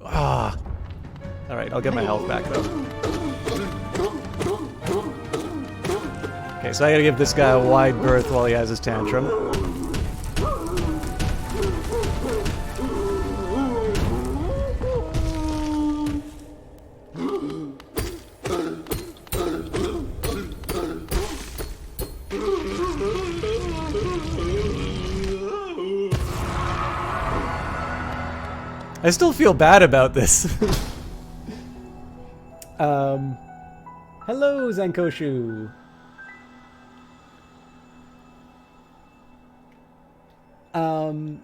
Ah. Alright, I'll get my health back though. Okay, so I gotta give this guy a wide berth while he has his tantrum. I still feel bad about this. Hello, Zankoshu.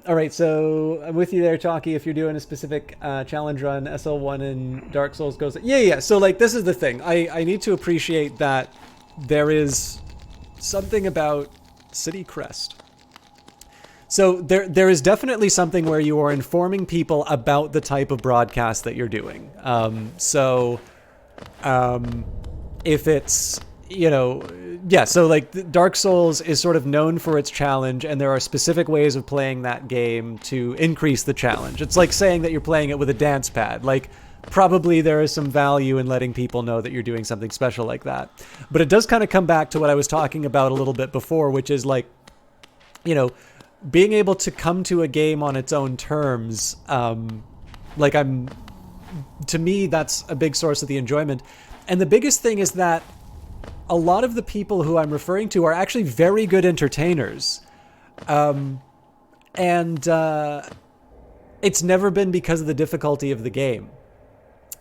All right, so I'm with you there, Chalky. If you're doing a specific challenge run, SL1 and Dark Souls goes. Yeah. So like, this is the thing. I need to appreciate that there is something about City Crest. So there is definitely something where you are informing people about the type of broadcast that you're doing. If it's, so like Dark Souls is sort of known for its challenge, and there are specific ways of playing that game to increase the challenge. It's like saying that you're playing it with a dance pad. Like, probably there is some value in letting people know that you're doing something special like that. But it does kind of come back to what I was talking about a little bit before, which is like, being able to come to a game on its own terms. To me, that's a big source of the enjoyment. And the biggest thing is that a lot of the people who I'm referring to are actually very good entertainers. It's never been because of the difficulty of the game.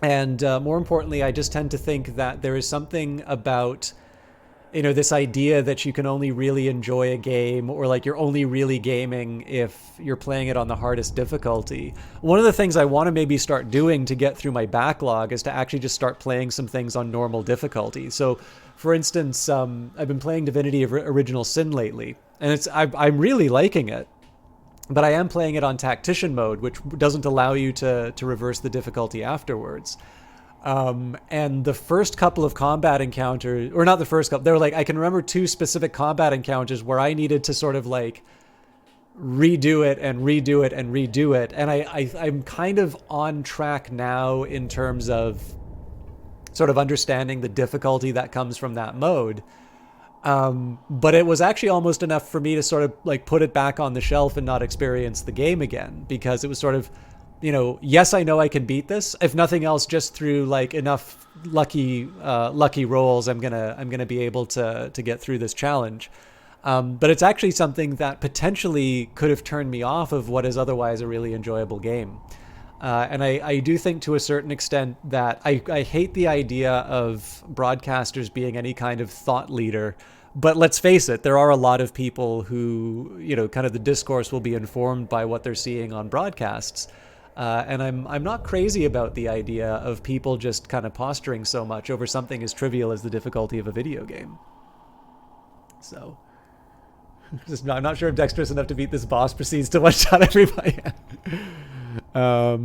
And more importantly, I just tend to think that there is something about, this idea that you can only really enjoy a game, or like you're only really gaming if you're playing it on the hardest difficulty. One of the things I want to maybe start doing to get through my backlog is to actually just start playing some things on normal difficulty. So, for instance, I've been playing Divinity of Original Sin lately, and I'm really liking it. But I am playing it on Tactician mode, which doesn't allow you to reverse the difficulty afterwards. And the first couple of combat encounters, or not the first couple, they were like, I can remember 2 specific combat encounters where I needed to sort of like redo it and redo it and redo it. And I'm kind of on track now in terms of sort of understanding the difficulty that comes from that mode. But it was actually almost enough for me to sort of like put it back on the shelf and not experience the game again, because it was sort of, yes, I know I can beat this. If nothing else, just through like enough lucky rolls, I'm gonna be able to get through this challenge. But it's actually something that potentially could have turned me off of what is otherwise a really enjoyable game. And I do think to a certain extent that I hate the idea of broadcasters being any kind of thought leader. But let's face it, there are a lot of people who, kind of the discourse will be informed by what they're seeing on broadcasts. And I'm not crazy about the idea of people just kind of posturing so much over something as trivial as the difficulty of a video game. So, I'm not sure if dexterous enough to beat this boss proceeds to one-shot everybody. I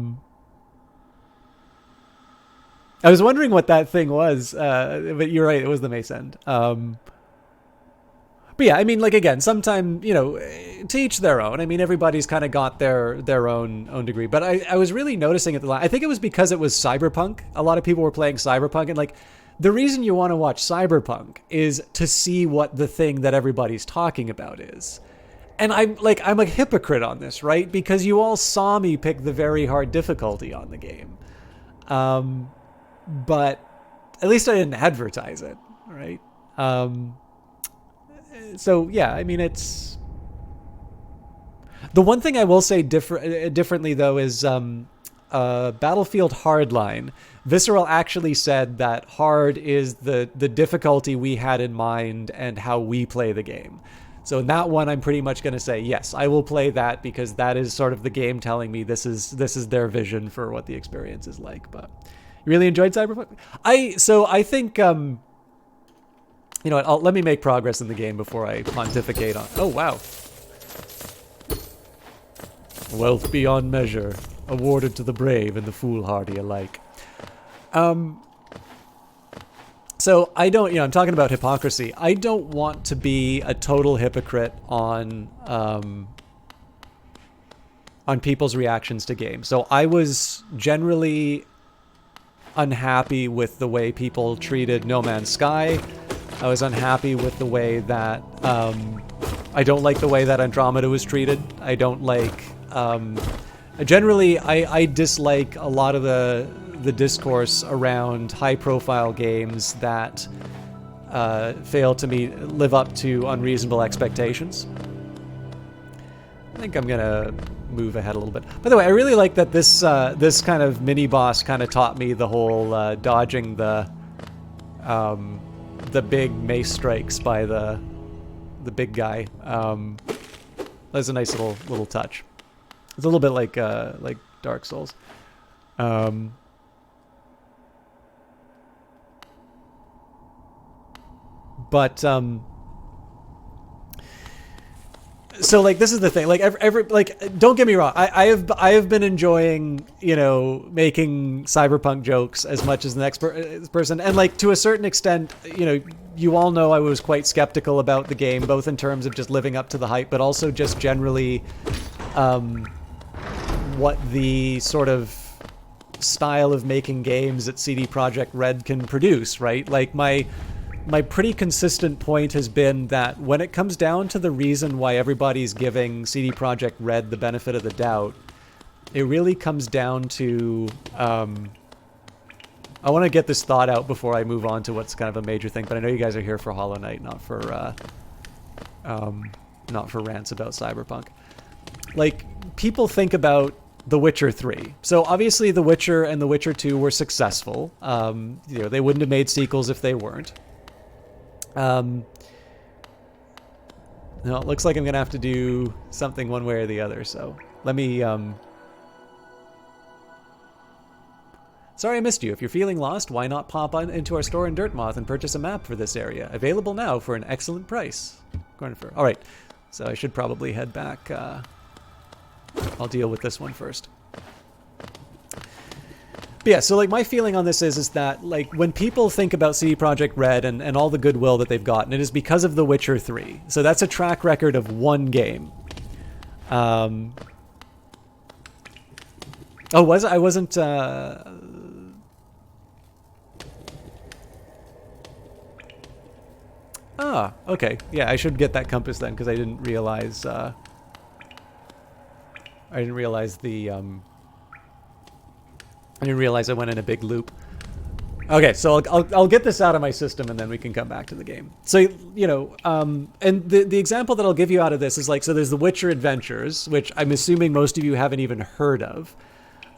was wondering what that thing was, but you're right, it was the Mace End. But yeah, I mean, like, again, sometime, to each their own. I mean, everybody's kind of got their own degree. But I was really noticing at the line, I think it was because it was Cyberpunk. A lot of people were playing Cyberpunk, and like, the reason you want to watch Cyberpunk is to see what the thing that everybody's talking about is. And I'm a hypocrite on this, right? Because you all saw me pick the very hard difficulty on the game. But at least I didn't advertise it, right? So yeah, I mean, it's the one thing I will say differently though is Battlefield Hardline. Visceral actually said that hard is the difficulty we had in mind and how we play the game. So in that one, I'm pretty much going to say yes, I will play that, because that is sort of the game telling me this is their vision for what the experience is like. But you really enjoyed Cyberpunk? I think. You know what, let me make progress in the game before I pontificate on... Oh, wow. Wealth beyond measure, awarded to the brave and the foolhardy alike. So I don't, I'm talking about hypocrisy. I don't want to be a total hypocrite on people's reactions to games. So I was generally unhappy with the way people treated No Man's Sky. I was unhappy with the way that, I don't like the way that Andromeda was treated. I don't like, generally, I dislike a lot of the discourse around high-profile games that fail to live up to unreasonable expectations. I think I'm gonna move ahead a little bit. By the way, I really like that this kind of mini boss kind of taught me the whole dodging the big mace strikes by the big guy. That's a nice little touch. It's a little bit like Dark Souls. But so like this is the thing, like every like don't get me wrong, I have been enjoying, you know, making cyberpunk jokes as much as the next person, and like to a certain extent, you know, you all know I was quite skeptical about the game, both in terms of just living up to the hype, but also just generally what the sort of style of making games that CD Projekt Red can produce, right? Like my pretty consistent point has been that when it comes down to the reason why everybody's giving CD Projekt Red the benefit of the doubt, it really comes down to... I want to get this thought out before I move on to what's kind of a major thing, but I know you guys are here for Hollow Knight, not for rants about Cyberpunk. Like, people think about The Witcher 3. So obviously The Witcher and The Witcher 2 were successful. You know, they wouldn't have made sequels if they weren't. No, it looks like I'm gonna have to do something one way or the other, so let me Sorry I missed you. If you're feeling lost, why not pop on into our store in Dirtmoth and purchase a map for this area? Available now for an excellent price. Alright, so I should probably head back. I'll deal with this one first. But yeah, so like my feeling on this is that like when people think about CD Projekt Red and all the goodwill that they've gotten, it is because of The Witcher 3. So that's a track record of one game. Oh, was I wasn't okay. Yeah, I should get that compass then, because I didn't realize the I didn't realize I went in a big loop. Okay, so I'll get this out of my system and then we can come back to the game. So, you know, and the example that I'll give you out of this is like, so there's The Witcher Adventures, which I'm assuming most of you haven't even heard of.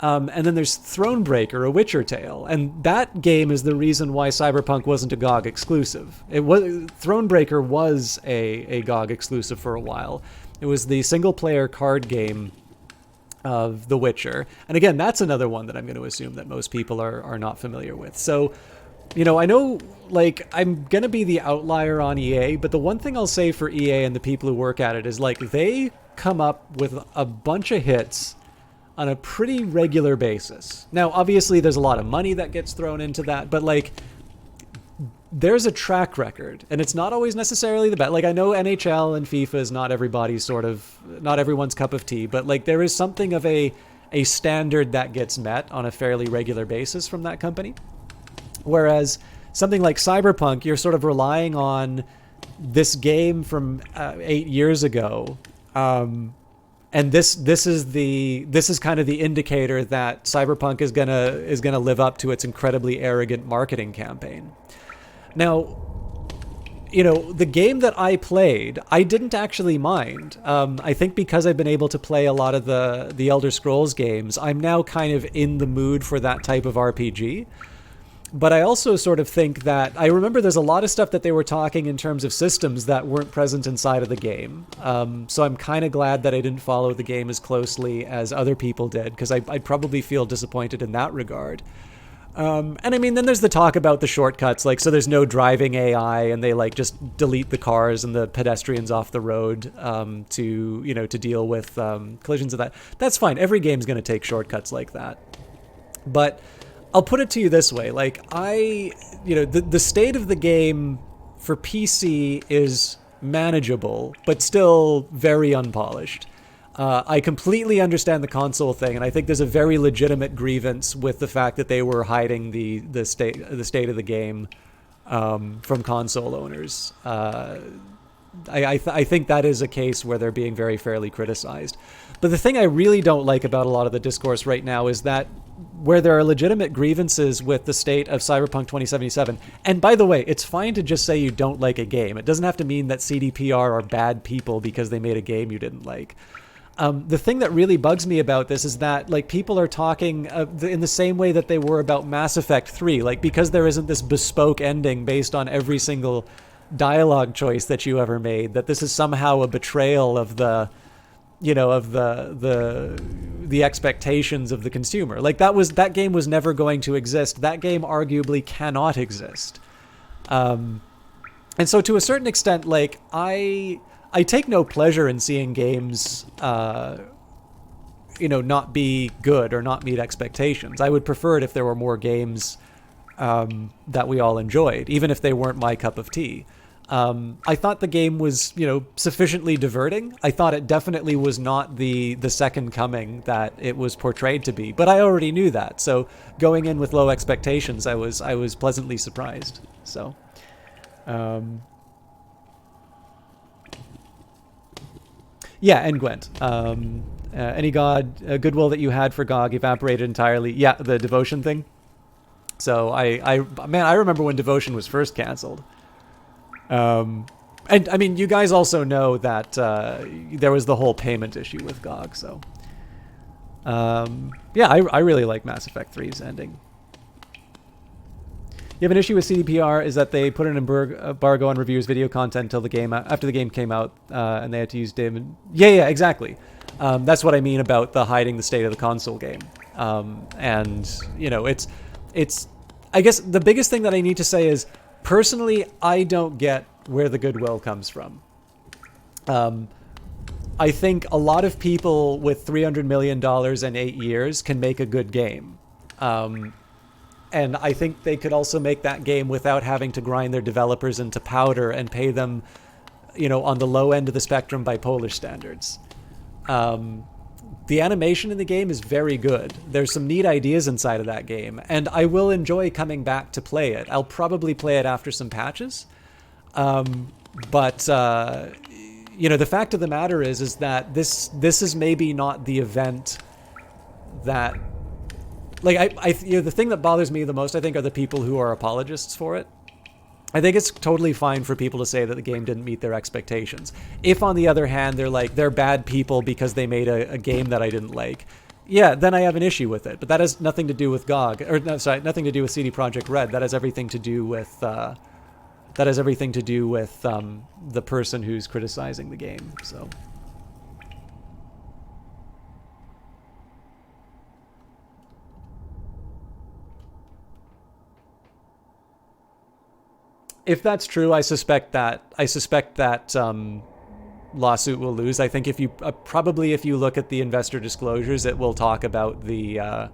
And then there's Thronebreaker, A Witcher Tale. And that game is the reason why Cyberpunk wasn't a GOG exclusive. Thronebreaker was a GOG exclusive for a while. It was the single-player card game of The Witcher. And again, that's another one that I'm going to assume that most people are not familiar with. So, you know, I know, like, I'm going to be the outlier on EA, but the one thing I'll say for EA and the people who work at it is, like, they come up with a bunch of hits on a pretty regular basis. Now, obviously, there's a lot of money that gets thrown into that, but, like, there's a track record, and it's not always necessarily the best. Like, I know NHL and FIFA is not everybody's not everyone's cup of tea, but, like, there is something of a standard that gets met on a fairly regular basis from that company. Whereas something like Cyberpunk, you're sort of relying on this game from 8 years ago, and this is kind of the indicator that Cyberpunk is gonna live up to its incredibly arrogant marketing campaign. Now, you know, the game that I played, I didn't actually mind. I think because I've been able to play a lot of the Elder Scrolls games, I'm now kind of in the mood for that type of RPG. But I also sort of think that, I remember there's a lot of stuff that they were talking in terms of systems that weren't present inside of the game. So I'm kind of glad that I didn't follow the game as closely as other people did, because I'd probably feel disappointed in that regard. And I mean, then there's the talk about the shortcuts, like, so there's no driving AI, and they like just delete the cars and the pedestrians off the road to deal with collisions of that. That's fine. Every game's going to take shortcuts like that. But I'll put it to you this way, like, the state of the game for PC is manageable, but still very unpolished. I completely understand the console thing, and I think there's a very legitimate grievance with the fact that they were hiding the state of the game from console owners. I think that is a case where they're being very fairly criticized. But the thing I really don't like about a lot of the discourse right now is that where there are legitimate grievances with the state of Cyberpunk 2077, and by the way, it's fine to just say you don't like a game. It doesn't have to mean that CDPR are bad people because they made a game you didn't like. The thing that really bugs me about this is that like people are talking in the same way that they were about Mass Effect 3, like because there isn't this bespoke ending based on every single dialogue choice that you ever made, that this is somehow a betrayal of the, you know, of the expectations of the consumer. Like that game was never going to exist. That game arguably cannot exist. And so to a certain extent, like I take no pleasure in seeing games, you know, not be good or not meet expectations. I would prefer it if there were more games that we all enjoyed, even if they weren't my cup of tea. I thought the game was, you know, sufficiently diverting. I thought it definitely was not the second coming that it was portrayed to be, but I already knew that. So going in with low expectations, I was pleasantly surprised. So. Yeah, and Gwent. Any goodwill that you had for GOG evaporated entirely. Yeah, the Devotion thing. So I remember when Devotion was first canceled. And I mean, you guys also know that there was the whole payment issue with GOG. So yeah, I really like Mass Effect 3's ending. You have an issue with CDPR is that they put an embargo on reviewers' video content until the game after the game came out, and they had to use David. Yeah, exactly. That's what I mean about the hiding the state of the console game. And you know, it's. I guess the biggest thing that I need to say is, personally, I don't get where the goodwill comes from. I think a lot of people with $300 million and 8 years can make a good game. And I think they could also make that game without having to grind their developers into powder and pay them, you know, on the low end of the spectrum by Polish standards. The animation in the game is very good. There's some neat ideas inside of that game, and I will enjoy coming back to play it. I'll probably play it after some patches. But you know, the fact of the matter is that this is maybe not the event that... Like, you know, the thing that bothers me the most, I think, are the people who are apologists for it. I think it's totally fine for people to say that the game didn't meet their expectations. If, on the other hand, they're bad people because they made a game that I didn't like, yeah, then I have an issue with it. But that has nothing to do with GOG, or no, sorry, nothing to do with CD Projekt Red. That has everything to do with the person who's criticizing the game. So. If that's true, I suspect that lawsuit will lose. I think if you look at the investor disclosures, it will talk about the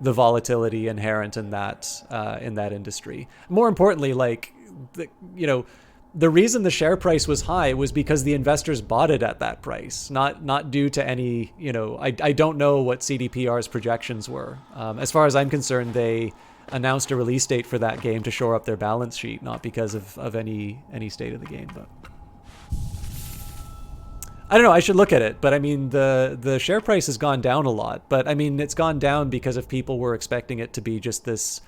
volatility inherent in that industry. More importantly, the reason the share price was high was because the investors bought it at that price, not due to any, you know, I don't know what CDPR's projections were. As far as I'm concerned, they announced a release date for that game to shore up their balance sheet, not because of any state of the game. But I don't know, I should look at it, but I mean the share price has gone down a lot, but I mean it's gone down because of people were expecting it to be just this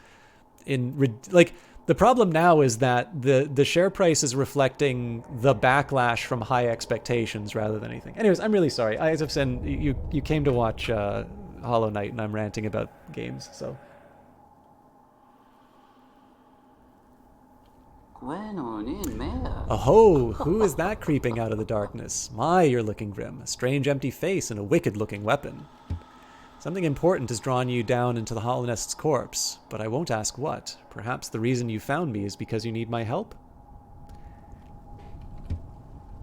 the problem now is that the share price is reflecting the backlash from high expectations rather than anything. Anyways, I'm really sorry. As I've said, you came to watch Hollow Knight and I'm ranting about games, so oh, who is that creeping out of the darkness? My, you're looking grim. A strange empty face and a wicked-looking weapon. Something important has drawn you down into the Holonest's corpse, but I won't ask what. Perhaps the reason you found me is because you need my help?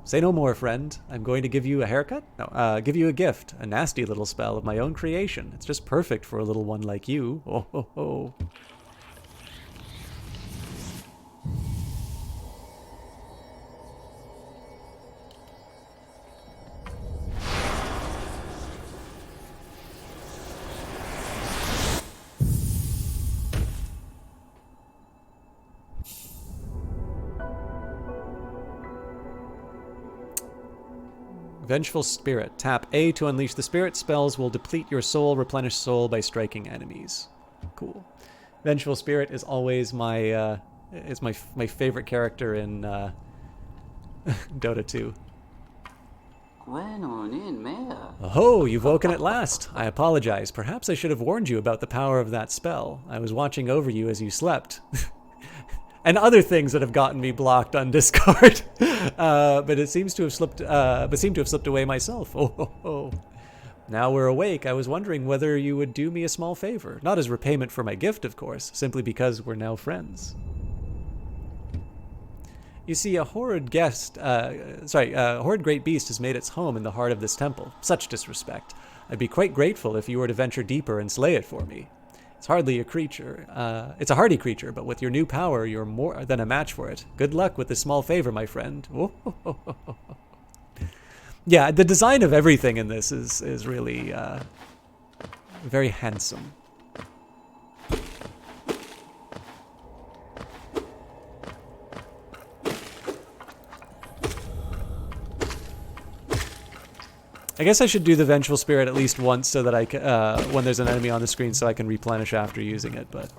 Say no more, friend. I'm going to give you a haircut? No, give you a gift. A nasty little spell of my own creation. It's just perfect for a little one like you. Oh, ho, ho. Vengeful Spirit. Tap A to unleash the spirit. Spells will deplete your soul, replenish soul by striking enemies. Cool. Vengeful Spirit is always my favorite character in Dota 2. Oh, you've woken at last. I apologize. Perhaps I should have warned you about the power of that spell. I was watching over you as you slept. And other things that have gotten me blocked on Discord. But it seems to have slipped away myself. Oh. Now we're awake. I was wondering whether you would do me a small favor. Not as repayment for my gift, of course, simply because we're now friends. You see, a horrid great beast has made its home in the heart of this temple. Such disrespect. I'd be quite grateful if you were to venture deeper and slay it for me. It's hardly a creature. It's a hardy creature, but with your new power, you're more than a match for it. Good luck with this small favor, my friend. Yeah, the design of everything in this is really very handsome. I guess I should do the Vengeful Spirit at least once so that I can, when there's an enemy on the screen, so I can replenish after using it, but...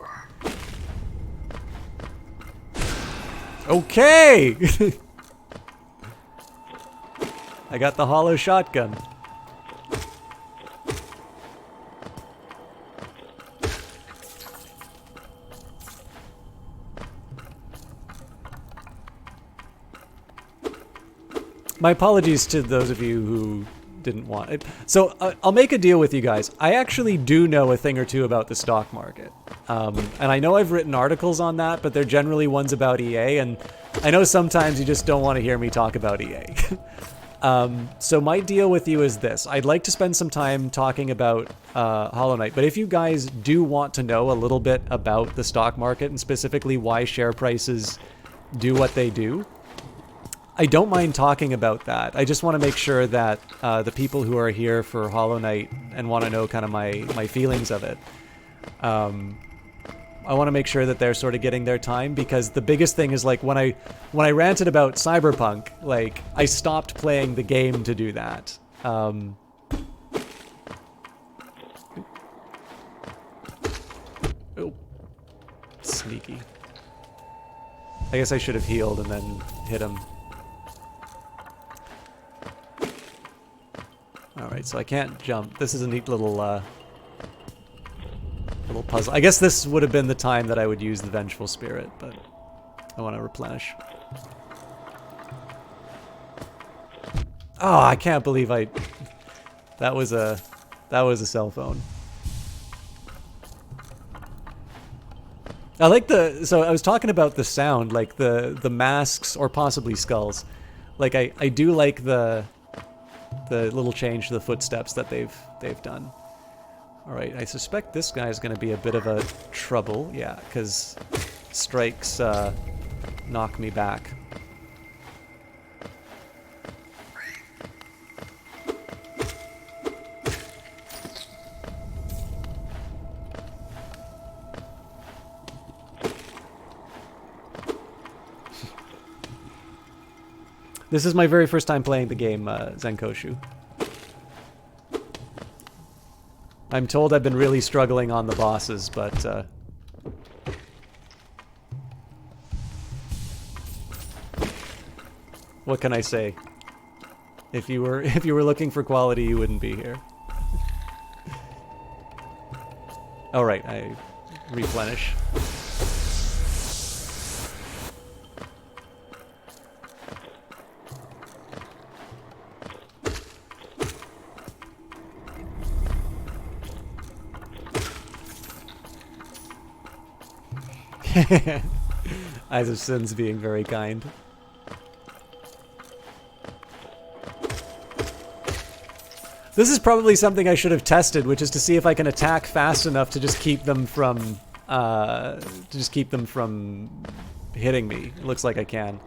Okay! I got the hollow shotgun. My apologies to those of you who didn't want it. So I'll make a deal with you guys. I actually do know a thing or two about the stock market. And I know I've written articles on that, but they're generally ones about EA, and I know sometimes you just don't want to hear me talk about EA. So my deal with you is this. I'd like to spend some time talking about Hollow Knight, but if you guys do want to know a little bit about the stock market and specifically why share prices do what they do, I don't mind talking about that. I just want to make sure that the people who are here for Hollow Knight and want to know kind of my feelings of it, I want to make sure that they're sort of getting their time, because the biggest thing is, like, when I ranted about Cyberpunk, like, I stopped playing the game to do that. Oh, sneaky. I guess I should have healed and then hit him. Alright, so I can't jump. This is a neat little puzzle. I guess this would have been the time that I would use the Vengeful Spirit, but I want to replenish. Oh, I can't believe that was a cell phone. I like so I was talking about the sound, like the masks or possibly skulls. Like I do like the little change to the footsteps that they've done. All right, I suspect this guy is going to be a bit of a trouble, yeah, because strikes knock me back. This is my very first time playing the game, Zenkoshu. I'm told I've been really struggling on the bosses, but what can I say? If you were looking for quality, you wouldn't be here. All right, I replenish. Eyes of Sins being very kind. This is probably something I should have tested, which is to see if I can attack fast enough to just keep them from hitting me. It looks like I can.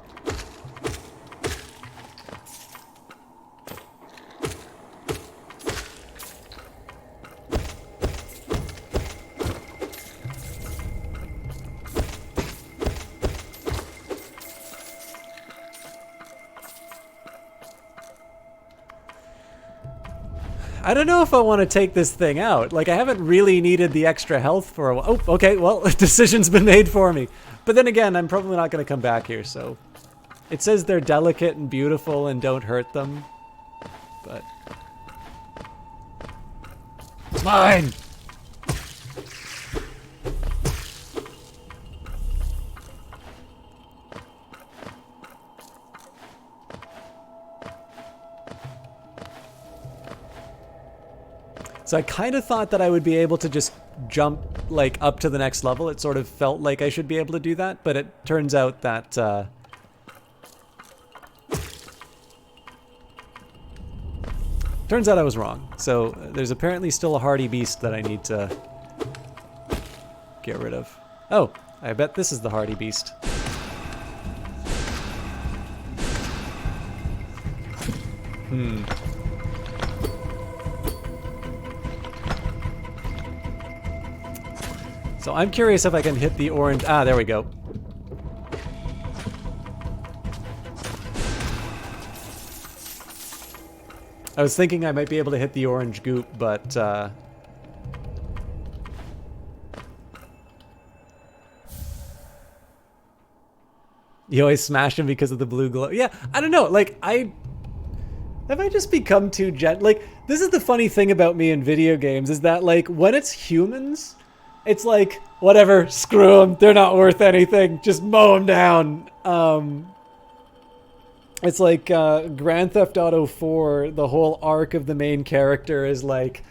I don't know if I want to take this thing out. Like, I haven't really needed the extra health for a while. Oh, okay, well, decision's been made for me. But then again, I'm probably not going to come back here, so... It says they're delicate and beautiful and don't hurt them. but it's mine. So I kind of thought that I would be able to just jump like up to the next level. It sort of felt like I should be able to do that, but it turns out that turns out I was wrong. So there's apparently still a hardy beast that I need to get rid of. Oh, I bet this is the hardy beast. Hmm. So I'm curious if I can hit the orange... Ah, there we go. I was thinking I might be able to hit the orange goop, but... You always smash him because of the blue glow. Yeah, I don't know. Like, have I just become too like, this is the funny thing about me in video games, is that, like, when it's humans... It's like, whatever, screw them, they're not worth anything, just mow them down. It's like Grand Theft Auto 4, the whole arc of the main character is like,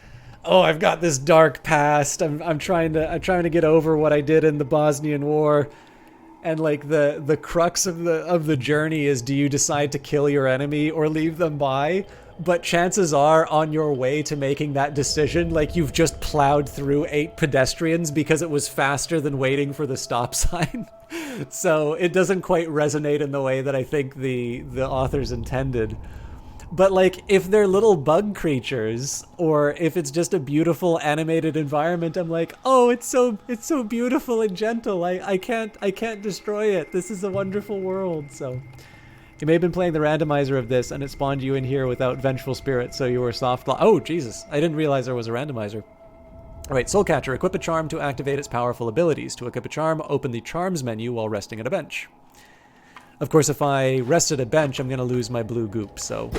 oh, I've got this dark past, I'm trying to get over what I did in the Bosnian War. And like the crux of the journey is, do you decide to kill your enemy or leave them by? But chances are, on your way to making that decision, like, you've just plowed through 8 pedestrians because it was faster than waiting for the stop sign. So it doesn't quite resonate in the way that I think the authors intended. But like, if they're little bug creatures, or if it's just a beautiful animated environment, I'm like, oh, it's so beautiful and gentle. I can't destroy it. This is a wonderful world. So you may have been playing the randomizer of this, and it spawned you in here without Vengeful Spirit, so you were soft lock. Oh, Jesus. I didn't realize there was a randomizer. All right, Soul Catcher. Equip a charm to activate its powerful abilities. To equip a charm, open the charms menu while resting at a bench. Of course, if I rest at a bench, I'm going to lose my blue goop, so...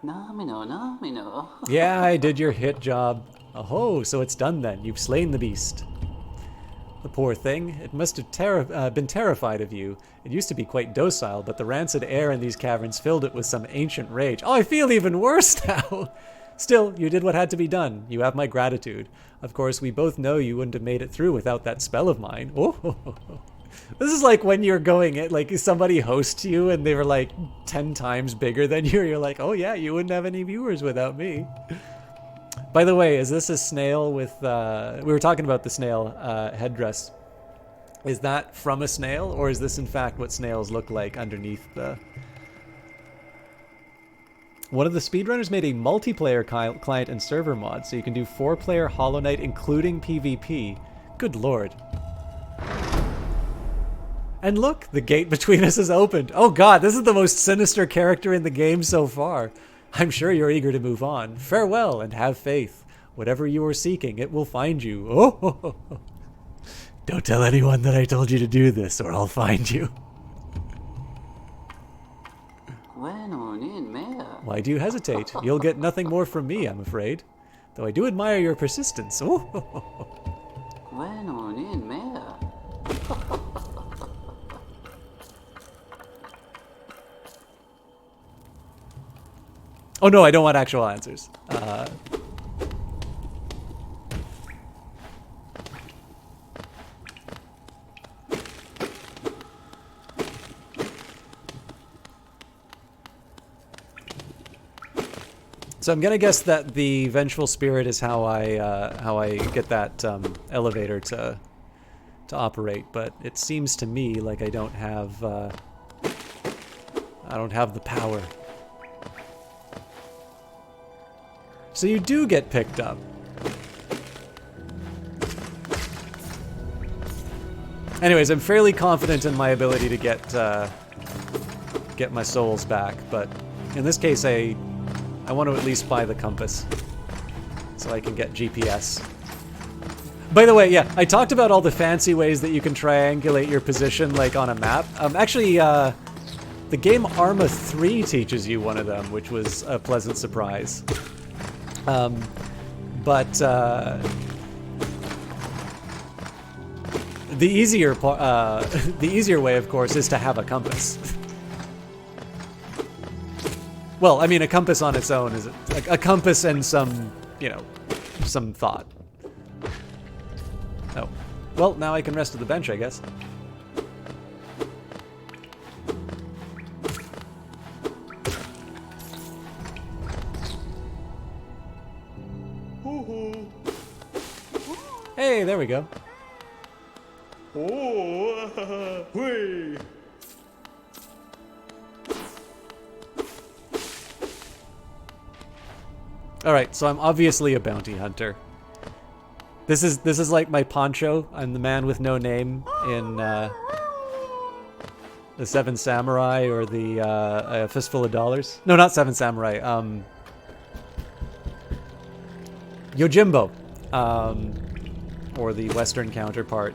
No. Yeah, I did your hit job. Oh, so it's done then. You've slain the beast. The poor thing. It must have been terrified of you. It used to be quite docile, but the rancid air in these caverns filled it with some ancient rage. Oh, I feel even worse now. Still, you did what had to be done. You have my gratitude. Of course, we both know you wouldn't have made it through without that spell of mine. Oh, this is like when you're going it, like somebody hosts you and they were like 10 times bigger than you. You're like, oh yeah, you wouldn't have any viewers without me. By the way, is this a snail with, we were talking about the snail headdress. Is that from a snail, or is this in fact what snails look like underneath the... One of the speedrunners made a multiplayer client and server mod, so you can do 4-player Hollow Knight, including PvP. Good lord. And look, the gate between us is opened. Oh god, this is the most sinister character in the game so far. I'm sure you're eager to move on. Farewell and have faith. Whatever you are seeking, it will find you. Oh, don't tell anyone that I told you to do this, or I'll find you. Why do you hesitate? You'll get nothing more from me, I'm afraid. Though I do admire your persistence. Oh no, I don't want actual answers. So I'm gonna guess that the Vengeful Spirit is how I get that elevator to operate, but it seems to me like I don't have the power. So you do get picked up. Anyways, I'm fairly confident in my ability to get my souls back, but in this case I want to at least buy the compass so I can get GPS. By the way, yeah, I talked about all the fancy ways that you can triangulate your position, like on a map. Actually, the game Arma 3 teaches you one of them, which was a pleasant surprise. But the easier way, of course, is to have a compass. Well, I mean, a compass on its own is a compass and some, some thought. Oh, well, now I can rest at the bench, I guess. Hey, there we go. All right, so I'm obviously a bounty hunter. This is like my poncho. I'm the man with no name in the Seven Samurai or the Fistful of Dollars. No, not Seven Samurai. Yojimbo, or the Western counterpart,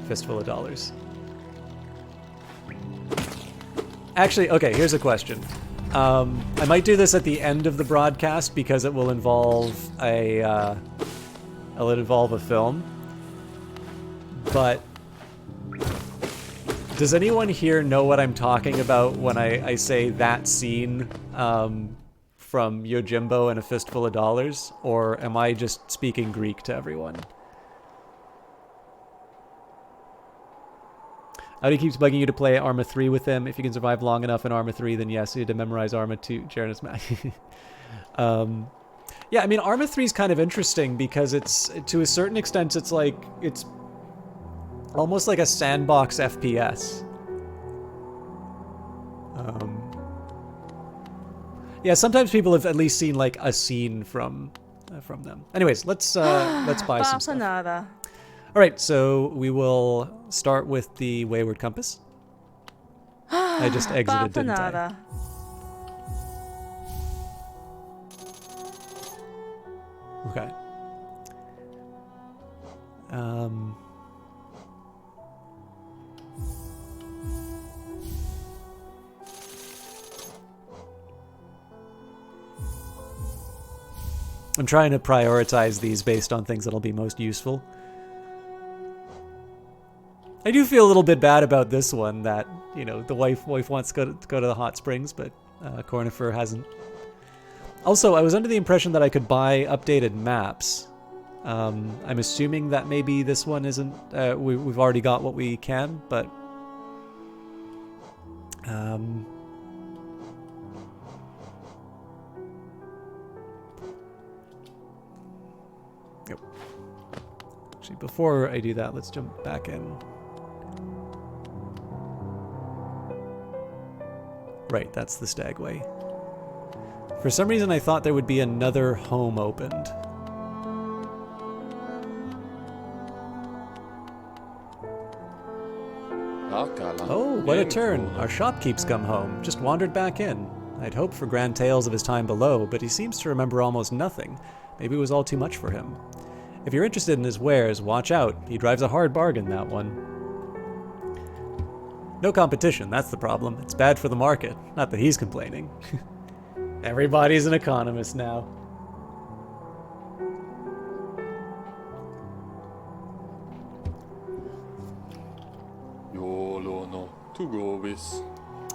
Fistful of Dollars. Actually, okay, here's a question. I might do this at the end of the broadcast because it will involve a film. But does anyone here know what I'm talking about when I say that scene from Yojimbo and A Fistful of Dollars? Or am I just speaking Greek to everyone? Audi keeps bugging you to play Arma 3 with him. If you can survive long enough in Arma 3, then yes, you had to memorize Arma 2. Jarenus Yeah, I mean, Arma 3 is kind of interesting because it's, to a certain extent, it's almost like a sandbox FPS. Yeah, sometimes people have at least seen like a scene from them. Anyways, let's buy some stuff. All right, so we will start with the Wayward Compass. I just exited, didn't I? Okay. I'm trying to prioritize these based on things that'll be most useful. I do feel a little bit bad about this one that, the wife wants to go to the hot springs, but Cornifer hasn't. Also, I was under the impression that I could buy updated maps. I'm assuming that maybe this one isn't. We've already got what we can, but yep. Actually, before I do that, let's jump back in. Right, that's the Stagway. For some reason, I thought there would be another home opened. Oh, what a turn. Our shopkeep's come home. Just wandered back in. I'd hoped for grand tales of his time below, but he seems to remember almost nothing. Maybe it was all too much for him. If you're interested in his wares, watch out. He drives a hard bargain, that one. No competition, that's the problem. It's bad for the market. Not that he's complaining. Everybody's an economist now.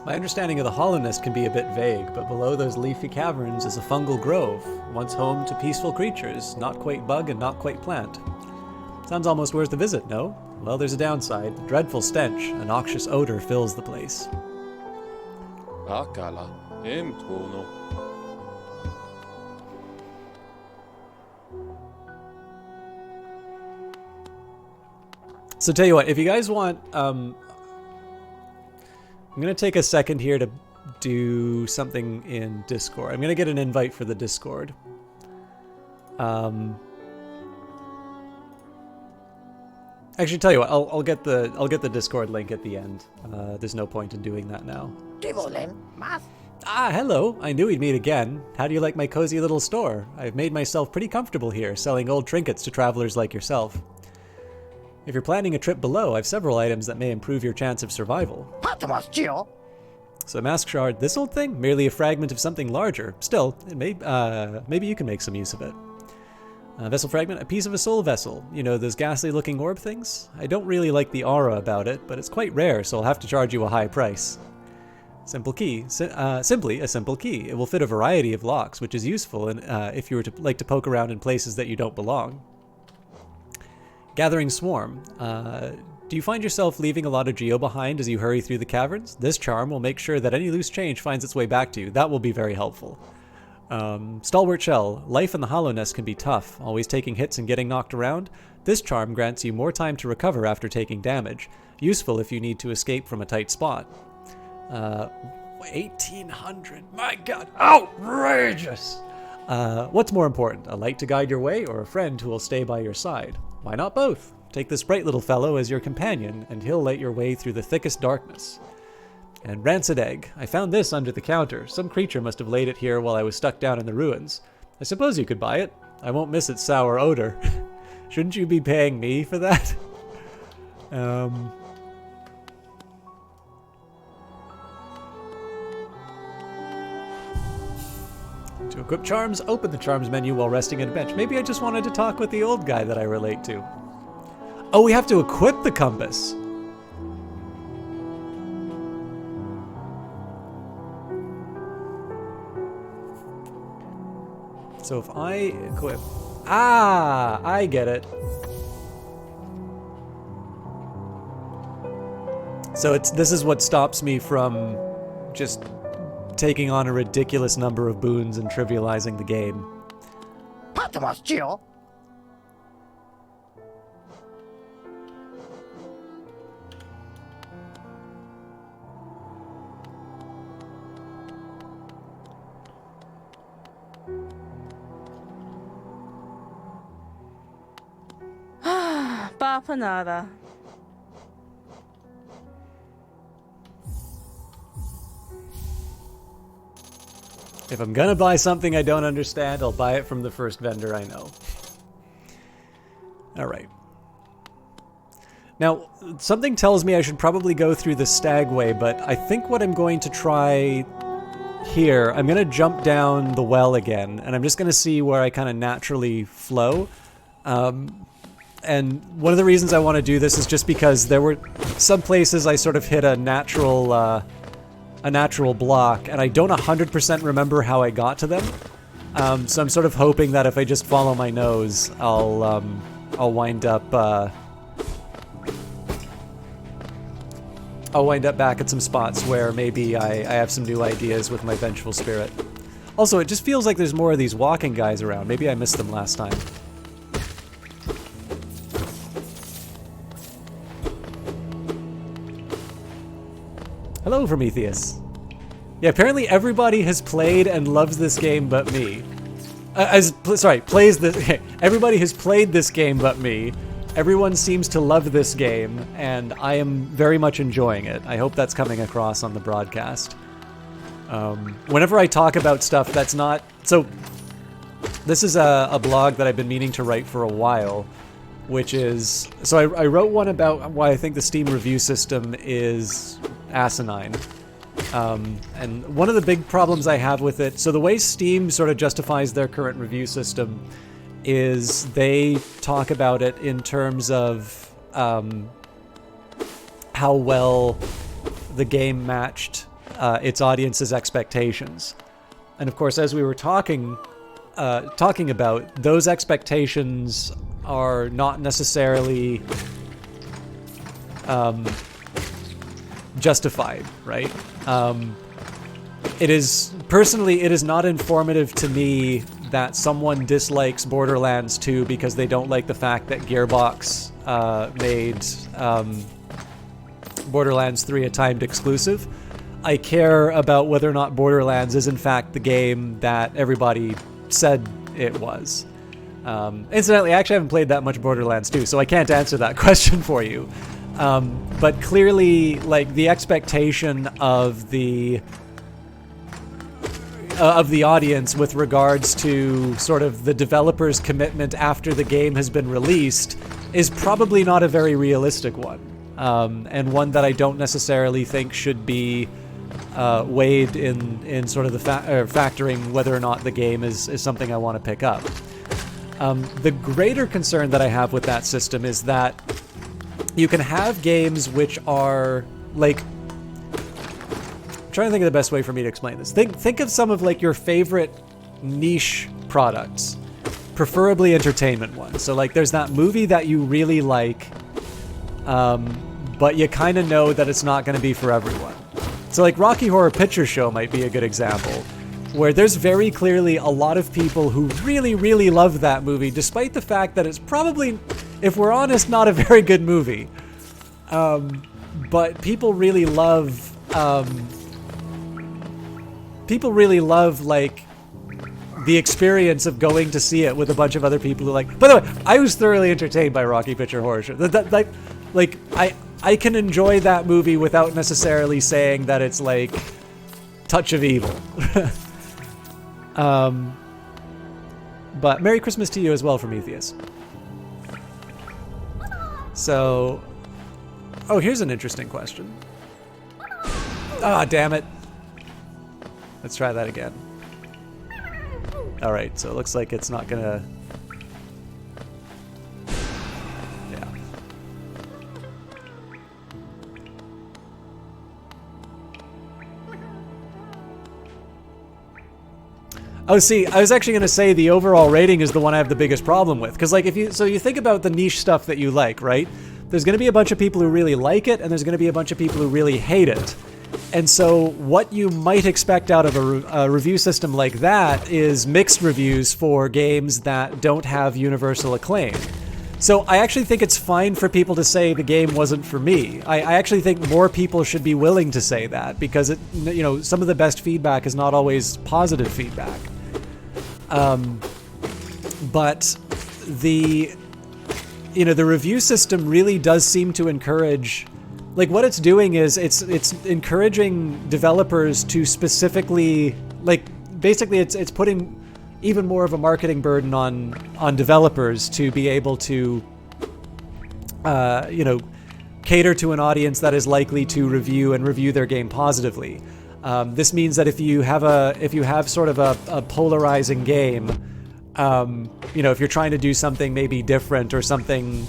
My understanding of the hollowness can be a bit vague, but below those leafy caverns is a fungal grove, once home to peaceful creatures, not quite bug and not quite plant. Sounds almost worth the visit, no? Well, there's a downside. A dreadful stench. A noxious odor fills the place. So tell you what, if you guys want, I'm going to take a second here to do something in Discord. I'm going to get an invite for the Discord. Actually, tell you what, I'll get the Discord link at the end. There's no point in doing that now. Ah, hello. I knew we'd meet again. How do you like my cozy little store? I've made myself pretty comfortable here, selling old trinkets to travelers like yourself. If you're planning a trip below, I've several items that may improve your chance of survival. So mask shard, this old thing? Merely a fragment of something larger. Still, maybe you can make some use of it. Vessel fragment, a piece of a soul vessel. You know, those ghastly looking orb things? I don't really like the aura about it, but it's quite rare, so I'll have to charge you a high price. Simple key. Simply a simple key. It will fit a variety of locks, which is useful if you were to like to poke around in places that you don't belong. Gathering Swarm. Do you find yourself leaving a lot of geo behind as you hurry through the caverns? This charm will make sure that any loose change finds its way back to you. That will be very helpful. Stalwart Shell. Life in the Hollowness can be tough, always taking hits and getting knocked around. This charm grants you more time to recover after taking damage. Useful if you need to escape from a tight spot. 1800. My god. Outrageous! What's more important, a light to guide your way or a friend who will stay by your side? Why not both? Take this bright little fellow as your companion, and he'll light your way through the thickest darkness. And Rancid Egg. I found this under the counter. Some creature must have laid it here while I was stuck down in the ruins. I suppose you could buy it. I won't miss its sour odor. Shouldn't you be paying me for that? To equip charms, open the charms menu while resting at a bench. Maybe I just wanted to talk with the old guy that I relate to. Oh, we have to equip the compass. So if I equip... Ah, I get it. So this is what stops me from just taking on a ridiculous number of boons and trivializing the game. Bapanada. If I'm gonna buy something I don't understand, I'll buy it from the first vendor I know. Alright. Now, something tells me I should probably go through the Stagway, but I think what I'm going to try here, I'm gonna jump down the well again, and I'm just gonna see where I kind of naturally flow. And one of the reasons I want to do this is just because there were some places I sort of hit a natural block, and I don't 100% remember how I got to them. So I'm sort of hoping that if I just follow my nose, I'll wind up back at some spots where maybe I have some new ideas with my Vengeful Spirit. Also, it just feels like there's more of these walking guys around. Maybe I missed them last time. Hello, Prometheus. Yeah, apparently everybody has played and loves this game but me. Everybody has played this game but me. Everyone seems to love this game, and I am very much enjoying it. I hope that's coming across on the broadcast. Whenever I talk about stuff that's not... So, this is a blog that I've been meaning to write for a while, which is... So I wrote one about why I think the Steam review system is asinine. And one of the big problems I have with it... So the way Steam sort of justifies their current review system is they talk about it in terms of how well the game matched its audience's expectations. And of course, as we were talking about, those expectations are not necessarily justified, right? It is not informative to me that someone dislikes Borderlands 2 because they don't like the fact that Gearbox made Borderlands 3 a timed exclusive. I care about whether or not Borderlands is in fact the game that everybody said it was. Incidentally, I actually haven't played that much Borderlands 2, so I can't answer that question for you. But clearly, like, the expectation of the of the audience with regards to sort of the developer's commitment after the game has been released is probably not a very realistic one, and one that I don't necessarily think should be weighed in sort of the factoring whether or not the game is something I want to pick up. The greater concern that I have with that system is that you can have games which are like, I'm trying to think of the best way for me to explain this. Think of some of like your favorite niche products, preferably entertainment ones. So like there's that movie that you really like, but you kind of know that it's not going to be for everyone. So like Rocky Horror Picture Show might be a good example, where there's very clearly a lot of people who really, really love that movie, despite the fact that it's probably, if we're honest, not a very good movie. But people really love like the experience of going to see it with a bunch of other people who like. By the way, I was thoroughly entertained by Rocky Picture Horror Show. I can enjoy that movie without necessarily saying that it's like touch of evil. But Merry Christmas to you as well from Etheus. So, oh, here's an interesting question. Ah, damn it. Let's try that again. All right, so it looks like it's not gonna. Yeah. Oh, see, I was actually going to say the overall rating is the one I have the biggest problem with. Because, like, you think about the niche stuff that you like, right? There's going to be a bunch of people who really like it, and there's going to be a bunch of people who really hate it. And so what you might expect out of a review system like that is mixed reviews for games that don't have universal acclaim. So I actually think it's fine for people to say the game wasn't for me. I actually think more people should be willing to say that, because some of the best feedback is not always positive feedback. But the review system really does seem to encourage, like, what it's doing is it's encouraging developers to specifically, like, basically it's putting even more of a marketing burden on developers to be able to cater to an audience that is likely to review their game positively. This means that if you have sort of a polarizing game, if you're trying to do something maybe different or something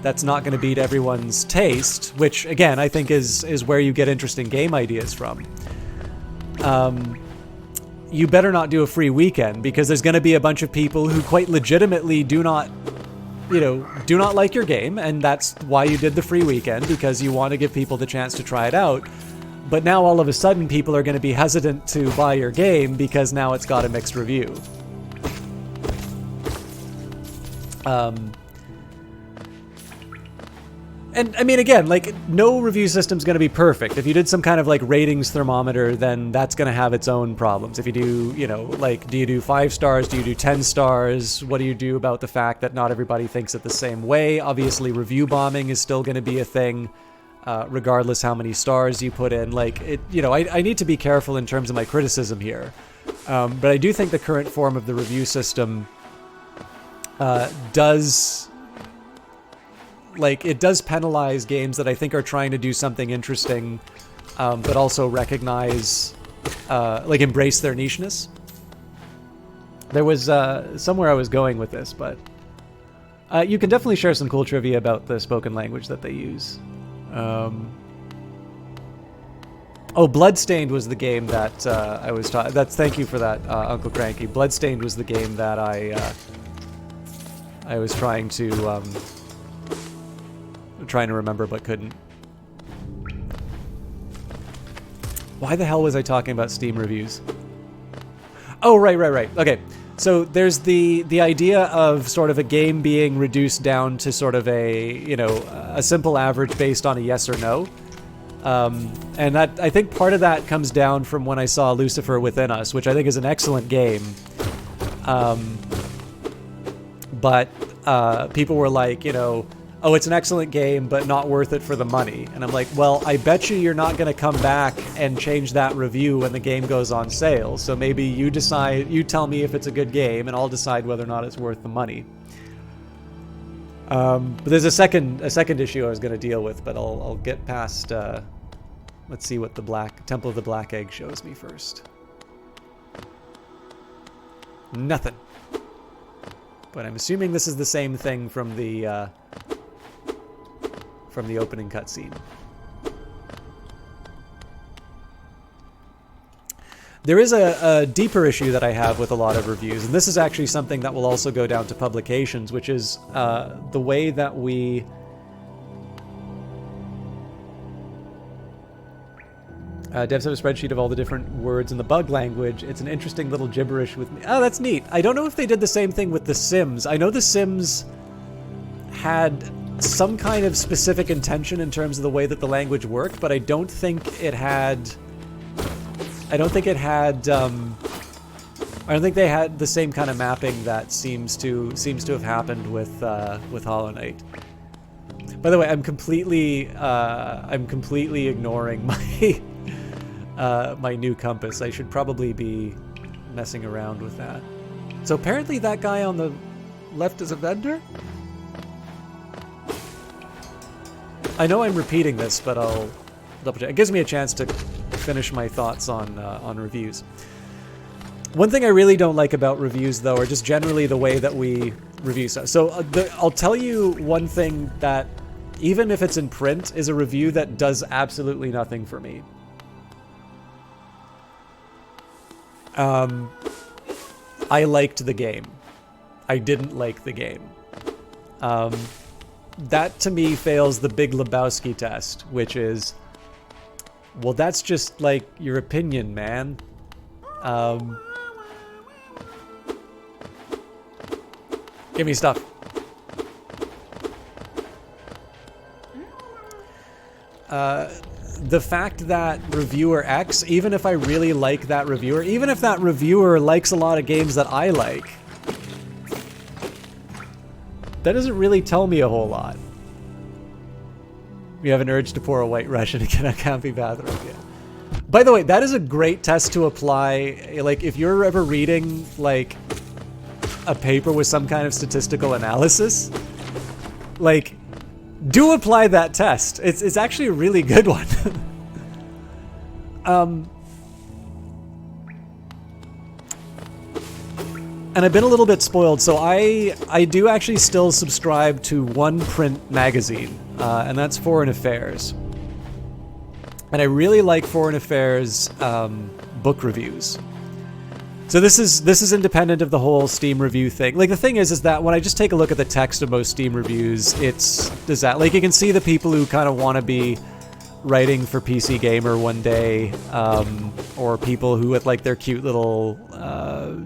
that's not going to beat everyone's taste, which again I think is where you get interesting game ideas from. You better not do a free weekend, because there's going to be a bunch of people who quite legitimately do not like your game, and that's why you did the free weekend, because you want to give people the chance to try it out. But now all of a sudden people are going to be hesitant to buy your game because now it's got a mixed review. And I mean, again, like, no review system's going to be perfect. If you did some kind of like ratings thermometer, then that's going to have its own problems. If you do, do you do 5 stars? Do you do 10 stars? What do you do about the fact that not everybody thinks it the same way? Obviously, review bombing is still going to be a thing, regardless how many stars you put in. Like, I need to be careful in terms of my criticism here. But I do think the current form of the review system does penalize games that I think are trying to do something interesting, but also recognize, embrace their nicheness. There was somewhere I was going with this, but you can definitely share some cool trivia about the spoken language that they use. Bloodstained was the game that I was taught. Thank you for that, Uncle Cranky. Bloodstained was the game that I was trying to remember but couldn't. Why the hell was I talking about Steam reviews? Oh, right. Okay. So there's the idea of sort of a game being reduced down to sort of a simple average based on a yes or no. And that, I think part of that comes down from when I saw Lucifer Within Us, which I think is an excellent game. But people were like, oh, it's an excellent game, but not worth it for the money. And I'm like, well, I bet you're not going to come back and change that review when the game goes on sale. So maybe you tell me if it's a good game, and I'll decide whether or not it's worth the money. But there's a second issue I was going to deal with, but I'll get past. Let's see what the Temple of the Black Egg shows me first. Nothing. But I'm assuming this is the same thing from the opening cutscene. There is a deeper issue that I have with a lot of reviews, and this is actually something that will also go down to publications, which is the way that we... devs have a spreadsheet of all the different words in the bug language. It's an interesting little gibberish with me. Oh, that's neat. I don't know if they did the same thing with The Sims. I know The Sims had some kind of specific intention in terms of the way that the language worked, but I don't think it had... I don't think they had the same kind of mapping that seems to have happened with Hollow Knight. By the way, I'm completely ignoring my my new compass. I should probably be messing around with that. So apparently that guy on the left is a vendor? I know I'm repeating this, but I'll double check. It gives me a chance to finish my thoughts on reviews. One thing I really don't like about reviews, though, are just generally the way that we review stuff. So I'll tell you one thing that, even if it's in print, is a review that does absolutely nothing for me. I liked the game. I didn't like the game. That, to me, fails the Big Lebowski test, which is... well, that's just, like, your opinion, man. Give me stuff. The fact that reviewer X, even if I really like that reviewer, even if that reviewer likes a lot of games that I like, that doesn't really tell me a whole lot. You have an urge to pour a White Russian in a comfy bathroom. Yeah. By the way, that is a great test to apply. Like, if you're ever reading, like, a paper with some kind of statistical analysis, like, do apply that test. It's actually a really good one. And I've been a little bit spoiled, so I do actually still subscribe to one print magazine, and that's Foreign Affairs. And I really like Foreign Affairs book reviews. So this is independent of the whole Steam review thing. Like, the thing is that when I just take a look at the text of most Steam reviews, like, you can see the people who kind of want to be writing for PC Gamer one day, or people who with, like, their cute little,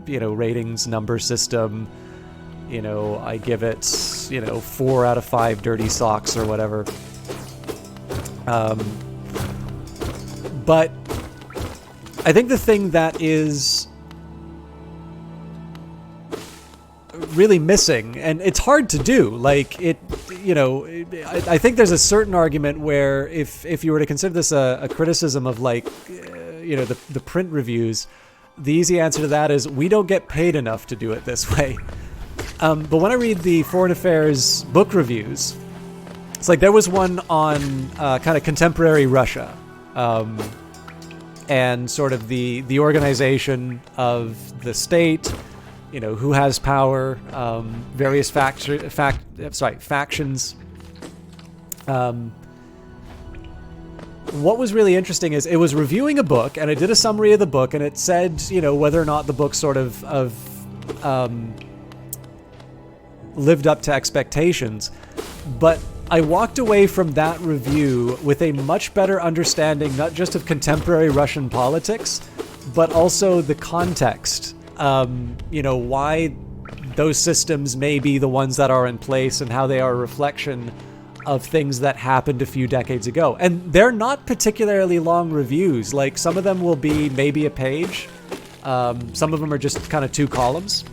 ratings number system, I give it, 4 out of 5 dirty socks or whatever. But I think the thing that is really missing, and it's hard to do, like, I think there's a certain argument where if you were to consider this a criticism of, like, the print reviews, the easy answer to that is we don't get paid enough to do it this way. But when I read the Foreign Affairs book reviews, it's like there was one on kind of contemporary Russia, and sort of the organization of the state, who has power, various factions. What was really interesting is it was reviewing a book, and it did a summary of the book, and it said, whether or not the book sort of lived up to expectations. But I walked away from that review with a much better understanding, not just of contemporary Russian politics, but also the context. Why those systems may be the ones that are in place and how they are a reflection of things that happened a few decades ago. And they're not particularly long reviews. Like, some of them will be maybe a page. Some of them are just kind of 2 columns.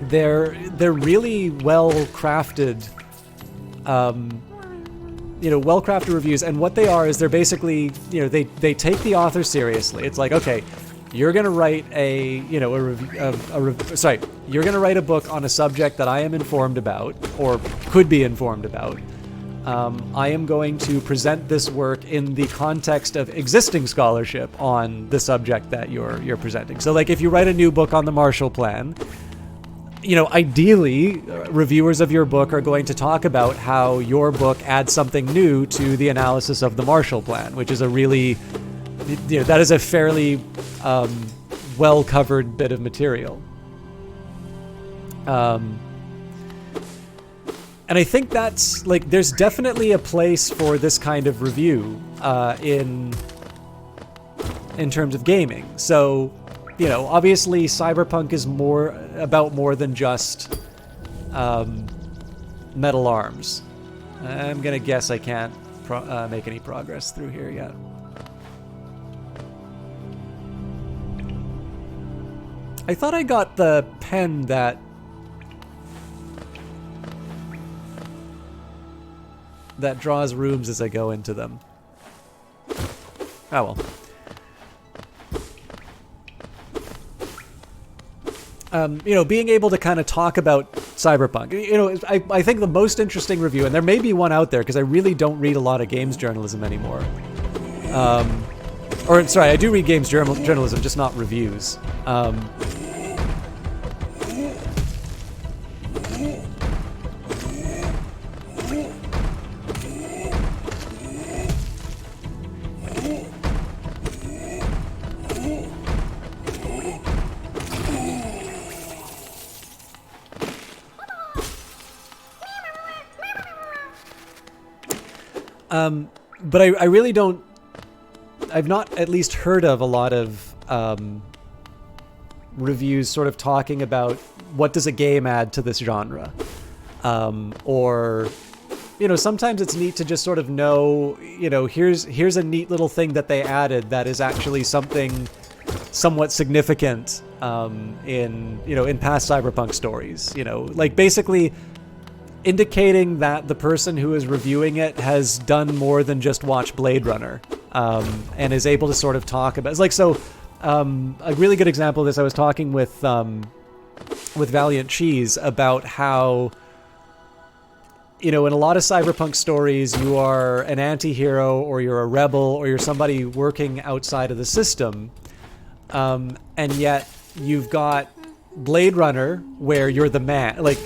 They're really well crafted well-crafted reviews, and what they are is they're basically, they take the author seriously. It's like, okay, you're gonna write you're gonna write a book on a subject that I am informed about, or could be informed about. I am going to present this work in the context of existing scholarship on the subject that you're presenting. So, like, if you write a new book on the Marshall Plan, ideally, reviewers of your book are going to talk about how your book adds something new to the analysis of the Marshall Plan, which is a really, that is a fairly well-covered bit of material. And I think that's, like, there's definitely a place for this kind of review in terms of gaming. So, obviously Cyberpunk is more than just metal arms. I'm gonna guess I can't make any progress through here yet. I thought I got the pen that draws rooms as I go into them. Oh well. Being able to kind of talk about Cyberpunk. I think the most interesting review, and there may be one out there because I really don't read a lot of games journalism anymore. I do read games journalism, just not reviews. But I really don't... I've not at least heard of a lot of reviews sort of talking about what does a game add to this genre. Or, sometimes it's neat to just sort of know, here's a neat little thing that they added that is actually something somewhat significant in past Cyberpunk stories. Like basically indicating that the person who is reviewing it has done more than just watch Blade Runner, and is able to sort of talk about. It's like, so a really good example of this, I was talking with Valiant Cheese about how, in a lot of Cyberpunk stories, you are an anti-hero, or you're a rebel, or you're somebody working outside of the system, and yet you've got Blade Runner, where you're the man, like,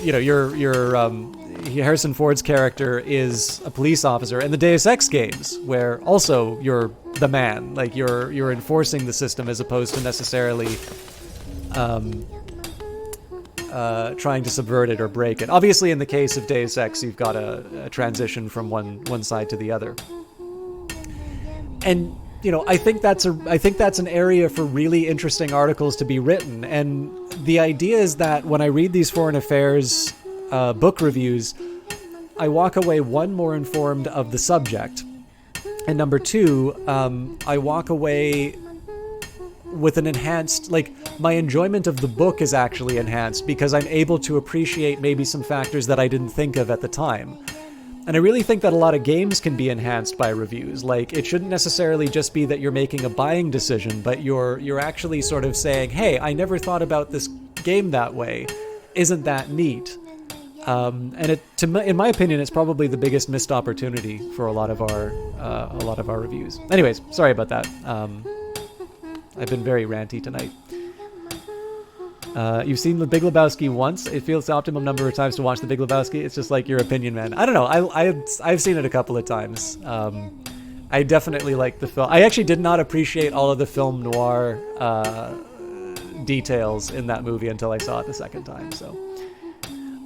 Harrison Ford's character is a police officer, and the Deus Ex games, where also you're the man, like you're enforcing the system as opposed to necessarily trying to subvert it or break it. Obviously, in the case of Deus Ex, you've got a transition from one side to the other, and I think that's an area for really interesting articles to be written. And the idea is that when I read these Foreign Affairs book reviews, I walk away, one, more informed of the subject, and number two, I walk away with an enhanced, like, my enjoyment of the book is actually enhanced because I'm able to appreciate maybe some factors that I didn't think of at the time. And I really think that a lot of games can be enhanced by reviews. Like, it shouldn't necessarily just be that you're making a buying decision, but you're actually sort of saying, hey, I never thought about this game that way. Isn't that neat? And in my opinion, it's probably the biggest missed opportunity for a lot of our reviews. Anyways, sorry about that. I've been very ranty tonight. You've seen The Big Lebowski once. It feels the optimum number of times to watch The Big Lebowski. It's just like your opinion, man. I don't know. I've seen it a couple of times. I definitely like the film. I actually did not appreciate all of the film noir details in that movie until I saw it the second time. So,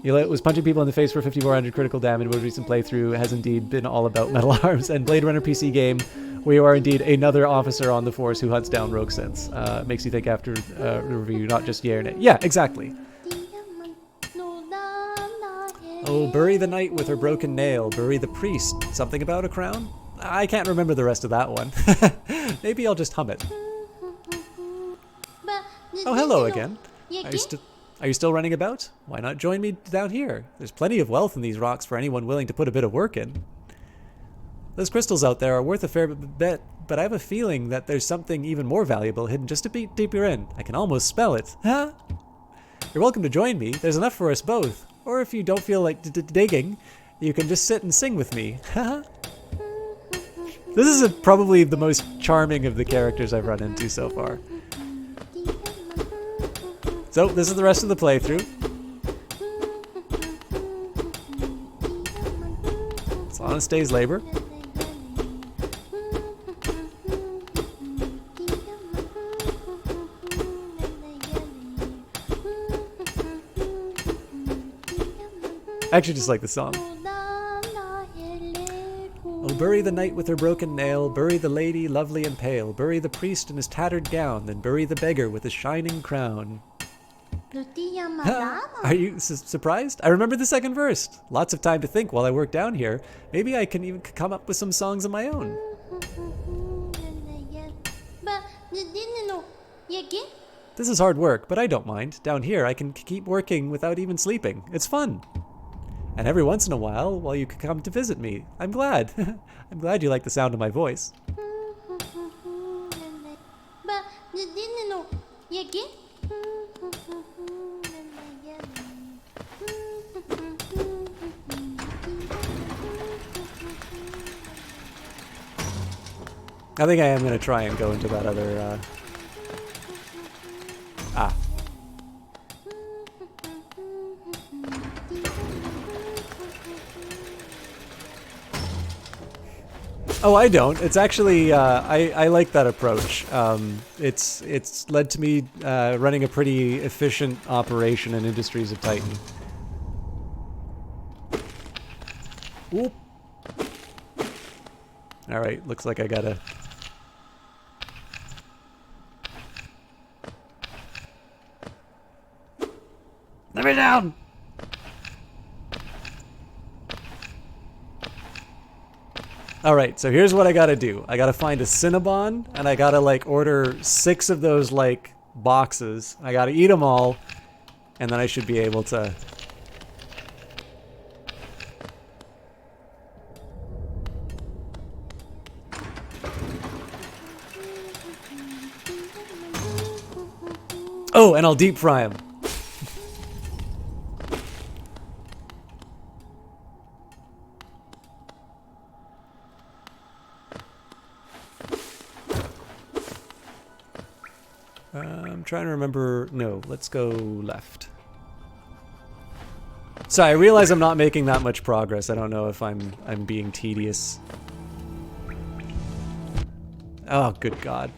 was punching people in the face for 5,400 critical damage. Most recent playthrough has indeed been all about metal arms and Blade Runner PC game, where you are indeed another officer on the force who hunts down rogue synths. Makes you think after review, not just yay or nay. Yeah, exactly. Oh, bury the knight with her broken nail. Bury the priest. Something about a crown? I can't remember the rest of that one. Maybe I'll just hum it. Oh, hello again. Are you still running about? Why not join me down here? There's plenty of wealth in these rocks for anyone willing to put a bit of work in. Those crystals out there are worth a fair bit, but I have a feeling that there's something even more valuable hidden just a bit deeper in. I can almost smell it. Huh? You're welcome to join me. There's enough for us both. Or if you don't feel like digging, you can just sit and sing with me. This is probably the most charming of the characters I've run into so far. So, this is the rest of the playthrough. It's honest day's labor. I actually just like the song. Oh, bury the knight with her broken nail, bury the lady lovely and pale, bury the priest in his tattered gown, then bury the beggar with his shining crown. Are you surprised? I remember the second verse. Lots of time to think while I work down here. Maybe I can even come up with some songs of my own. This is hard work, but I don't mind. Down here, I can keep working without even sleeping. It's fun. And every once in a while you can come to visit me. I'm glad. I'm glad you like the sound of my voice. I think I am going to try and go into that other... Oh, I don't. It's actually, I like that approach. It's led to me running a pretty efficient operation in Industries of Titan. Whoop. All right, looks like I gotta... Let me down! Alright, so here's what I gotta do. I gotta find a Cinnabon, and I gotta, like, order 6 of those, like, boxes. I gotta eat them all, and then I should be able to... Oh, and I'll deep fry them. I'm trying to remember... No, let's go left. So I realize I'm not making that much progress. I don't know if I'm being tedious. Oh, good God.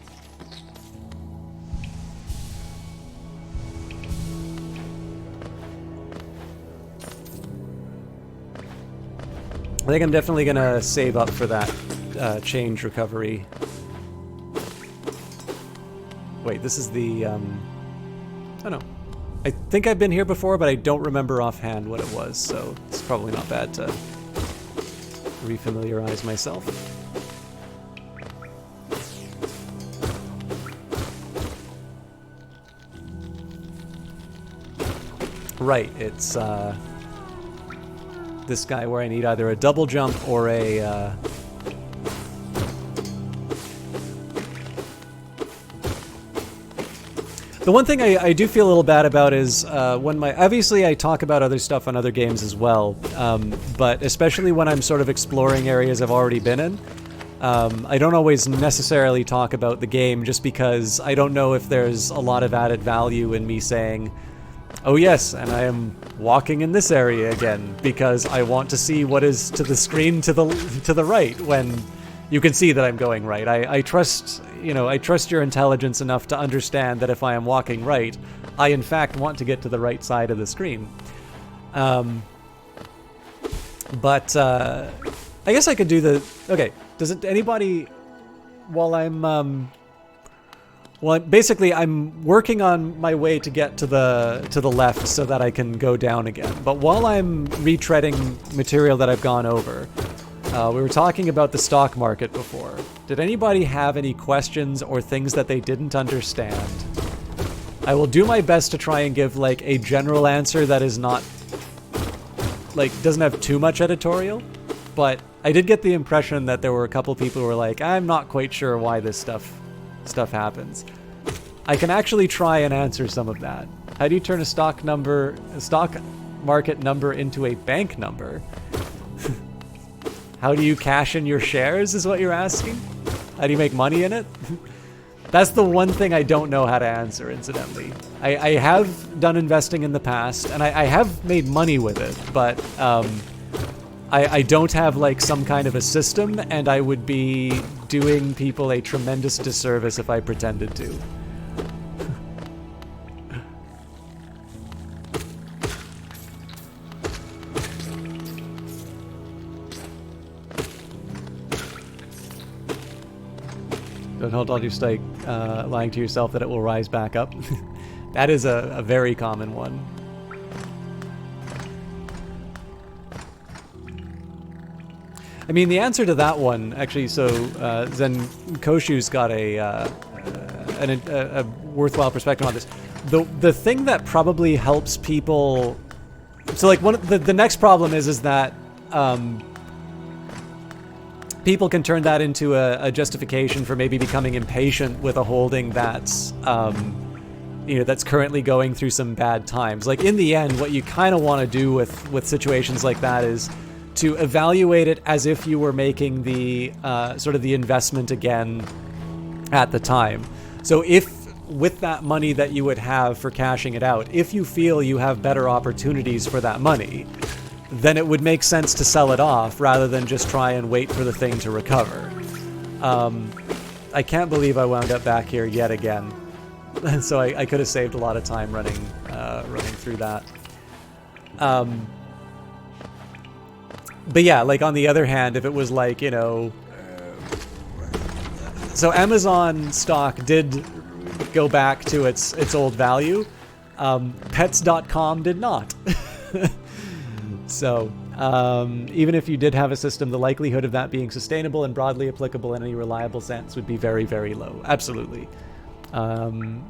I think I'm definitely gonna save up for that change recovery. Wait, this is the, oh no. I think I've been here before, but I don't remember offhand what it was, so it's probably not bad to refamiliarize myself. Right, it's, this guy where I need either a double jump or a, The one thing I do feel a little bad about is when obviously I talk about other stuff on other games as well, but especially when I'm sort of exploring areas I've already been in, I don't always necessarily talk about the game just because I don't know if there's a lot of added value in me saying, oh yes, and I am walking in this area again because I want to see what is to the screen to the right when you can see that I'm going right. I trust, I trust your intelligence enough to understand that if I am walking right, I in fact want to get to the right side of the screen. But I guess I could do the... Okay, does it anybody... While I'm... Well, basically, I'm working on my way to get to the left so that I can go down again. But while I'm retreading material that I've gone over, we were talking about the stock market before. Did anybody have any questions or things that they didn't understand? I will do my best to try and give like a general answer that is not like doesn't have too much editorial, but I did get the impression that there were a couple people who were like, I'm not quite sure why this stuff happens. I can actually try and answer some of that. How do you turn a stock market number into a bank number? How do you cash in your shares is what you're asking? How do you make money in it? That's the one thing I don't know how to answer, incidentally. I have done investing in the past, and I have made money with it, but I don't have like some kind of a system, and I would be doing people a tremendous disservice if I pretended to. Don't hold on to stake, lying to yourself that it will rise back up. That is a very common one. I mean, the answer to that one, actually, so Zen Koshu's got a worthwhile perspective on this. The thing that probably helps people... So, like, the next problem is that... people can turn that into a justification for maybe becoming impatient with a holding that's, that's currently going through some bad times. Like, in the end, what you kind of want to do with situations like that is to evaluate it as if you were making the sort of the investment again at the time. So if with that money that you would have for cashing it out, if you feel you have better opportunities for that money, then it would make sense to sell it off rather than just try and wait for the thing to recover. I can't believe I wound up back here yet again. So I could have saved a lot of time running through that. But yeah, like on the other hand, if it was like, so Amazon stock did go back to its old value. Pets.com did not. So, even if you did have a system, the likelihood of that being sustainable and broadly applicable in any reliable sense would be very, very low. Absolutely.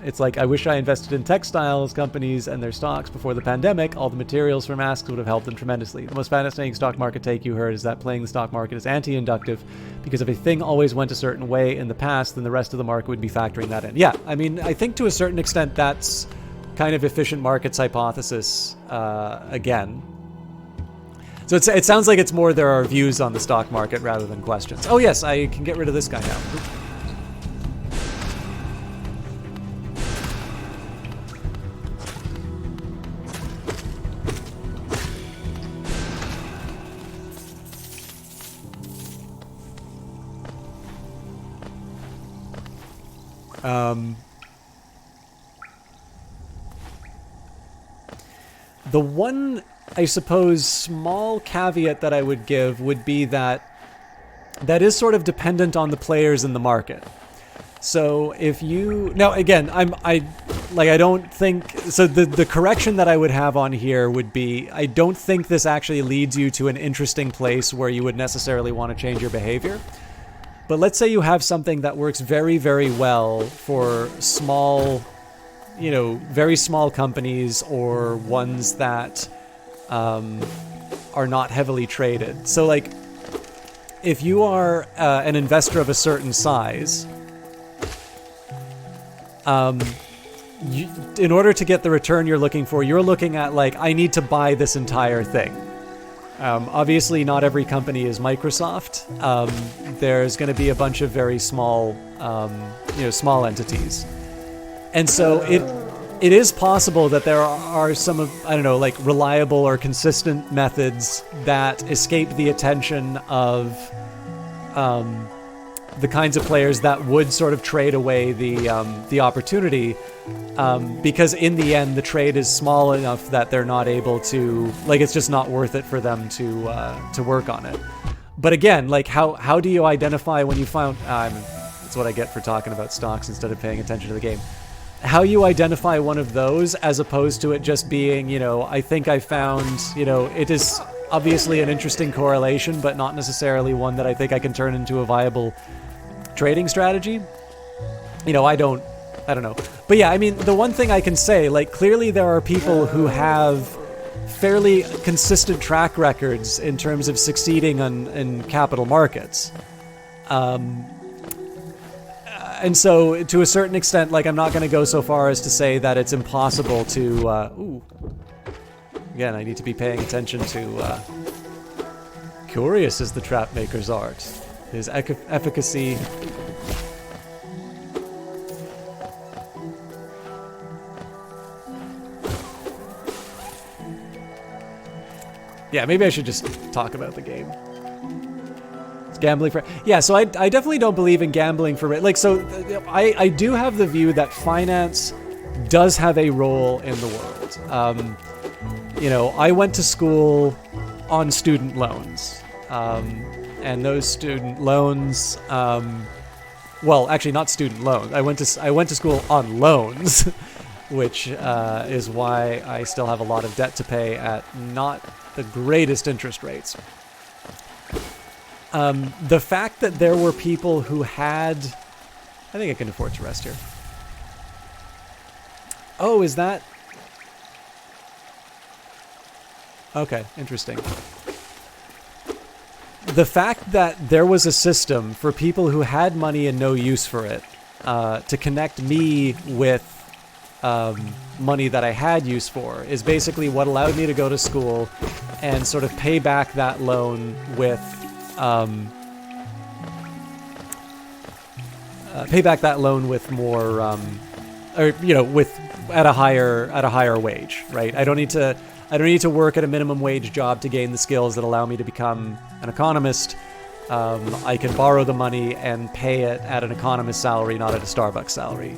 It's like, I wish I invested in textiles companies and their stocks before the pandemic. All the materials for masks would have helped them tremendously. The most fascinating stock market take you heard is that playing the stock market is anti-inductive, because if a thing always went a certain way in the past, then the rest of the market would be factoring that in. Yeah, I mean, I think to a certain extent that's kind of efficient markets hypothesis again. So it sounds like it's more there are views on the stock market rather than questions. Oh yes, I can get rid of this guy now. The one, I suppose, small caveat that I would give would be that is sort of dependent on the players in the market. So if you... Now, again, I don't think... So the correction that I would have on here would be, I don't think this actually leads you to an interesting place where you would necessarily want to change your behavior. But let's say you have something that works very, very well for small... very small companies or ones that are not heavily traded. So, like, if you are an investor of a certain size, in order to get the return you're looking for, you're looking at, like, I need to buy this entire thing. Obviously, not every company is Microsoft. There's going to be a bunch of very small, small entities. And so it is possible that there are some of, I don't know, like reliable or consistent methods that escape the attention of the kinds of players that would sort of trade away the opportunity, because in the end the trade is small enough that they're not able to, like, it's just not worth it for them to work on it. But again, like, how do you identify when you found... that's what I get for talking about stocks instead of paying attention to the game. How you identify one of those as opposed to it just being, I think I found, it is obviously an interesting correlation, but not necessarily one that I think I can turn into a viable trading strategy. I I don't know. But yeah, I mean, the one thing I can say, like, clearly there are people who have fairly consistent track records in terms of succeeding in capital markets. And so, to a certain extent, like, I'm not going to go so far as to say that it's impossible to... Again, I need to be paying attention to... Curious is the trap maker's art. His efficacy... Yeah, maybe I should just talk about the game. It's gambling for... Yeah, so I definitely don't believe in gambling for... Like, so I do have the view that finance does have a role in the world. You know, I went to school on student loans. And those student loans... well, actually, not student loans. I went to school on loans, which is why I still have a lot of debt to pay at not the greatest interest rates. The fact that there were people who had... I think I can afford to rest here. Oh, is that... Okay, interesting. The fact that there was a system for people who had money and no use for it to connect me with money that I had use for is basically what allowed me to go to school and sort of pay back that loan with more or you know, with at a higher wage, right? I don't need to work at a minimum wage job to gain the skills that allow me to become an economist. I can borrow the money and pay it at an economist salary, not at a Starbucks salary.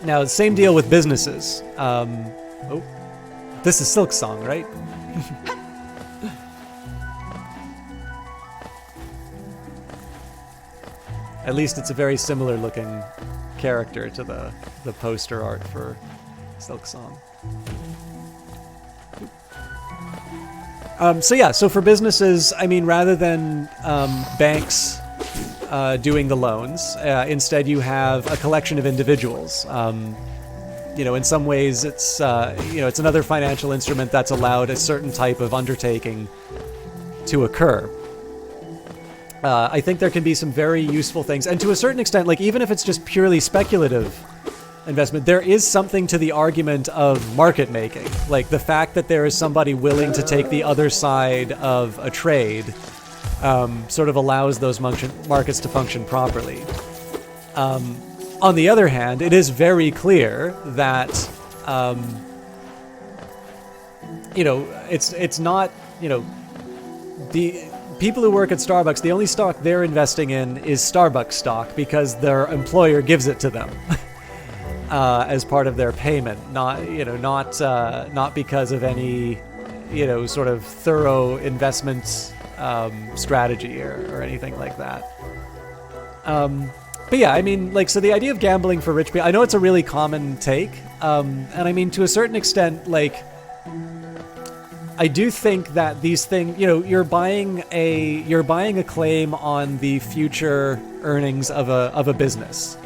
Now, the same deal with businesses. Oh, this is Silk Song, right? At least it's a very similar looking character to the poster art for Silk Song. So yeah, so for businesses, I mean, rather than banks doing the loans, instead you have a collection of individuals. You know, in some ways, it's you know, it's another financial instrument that's allowed a certain type of undertaking to occur. I think there can be some very useful things, and to a certain extent, like, even if it's just purely speculative investment, there is something to the argument of market making. Like, the fact that there is somebody willing to take the other side of a trade sort of allows those markets to function properly. On the other hand, it is very clear that you know, it's not, you know, the people who work at Starbucks, the only stock they're investing in is Starbucks stock because their employer gives it to them. As part of their payment, not because of any, you know, sort of thorough investment strategy or anything like that. But yeah, I mean, like, so the idea of gambling for rich people, I know it's a really common take, and I mean, to a certain extent, like, I do think that these things, you know, you're buying a claim on the future earnings of a business.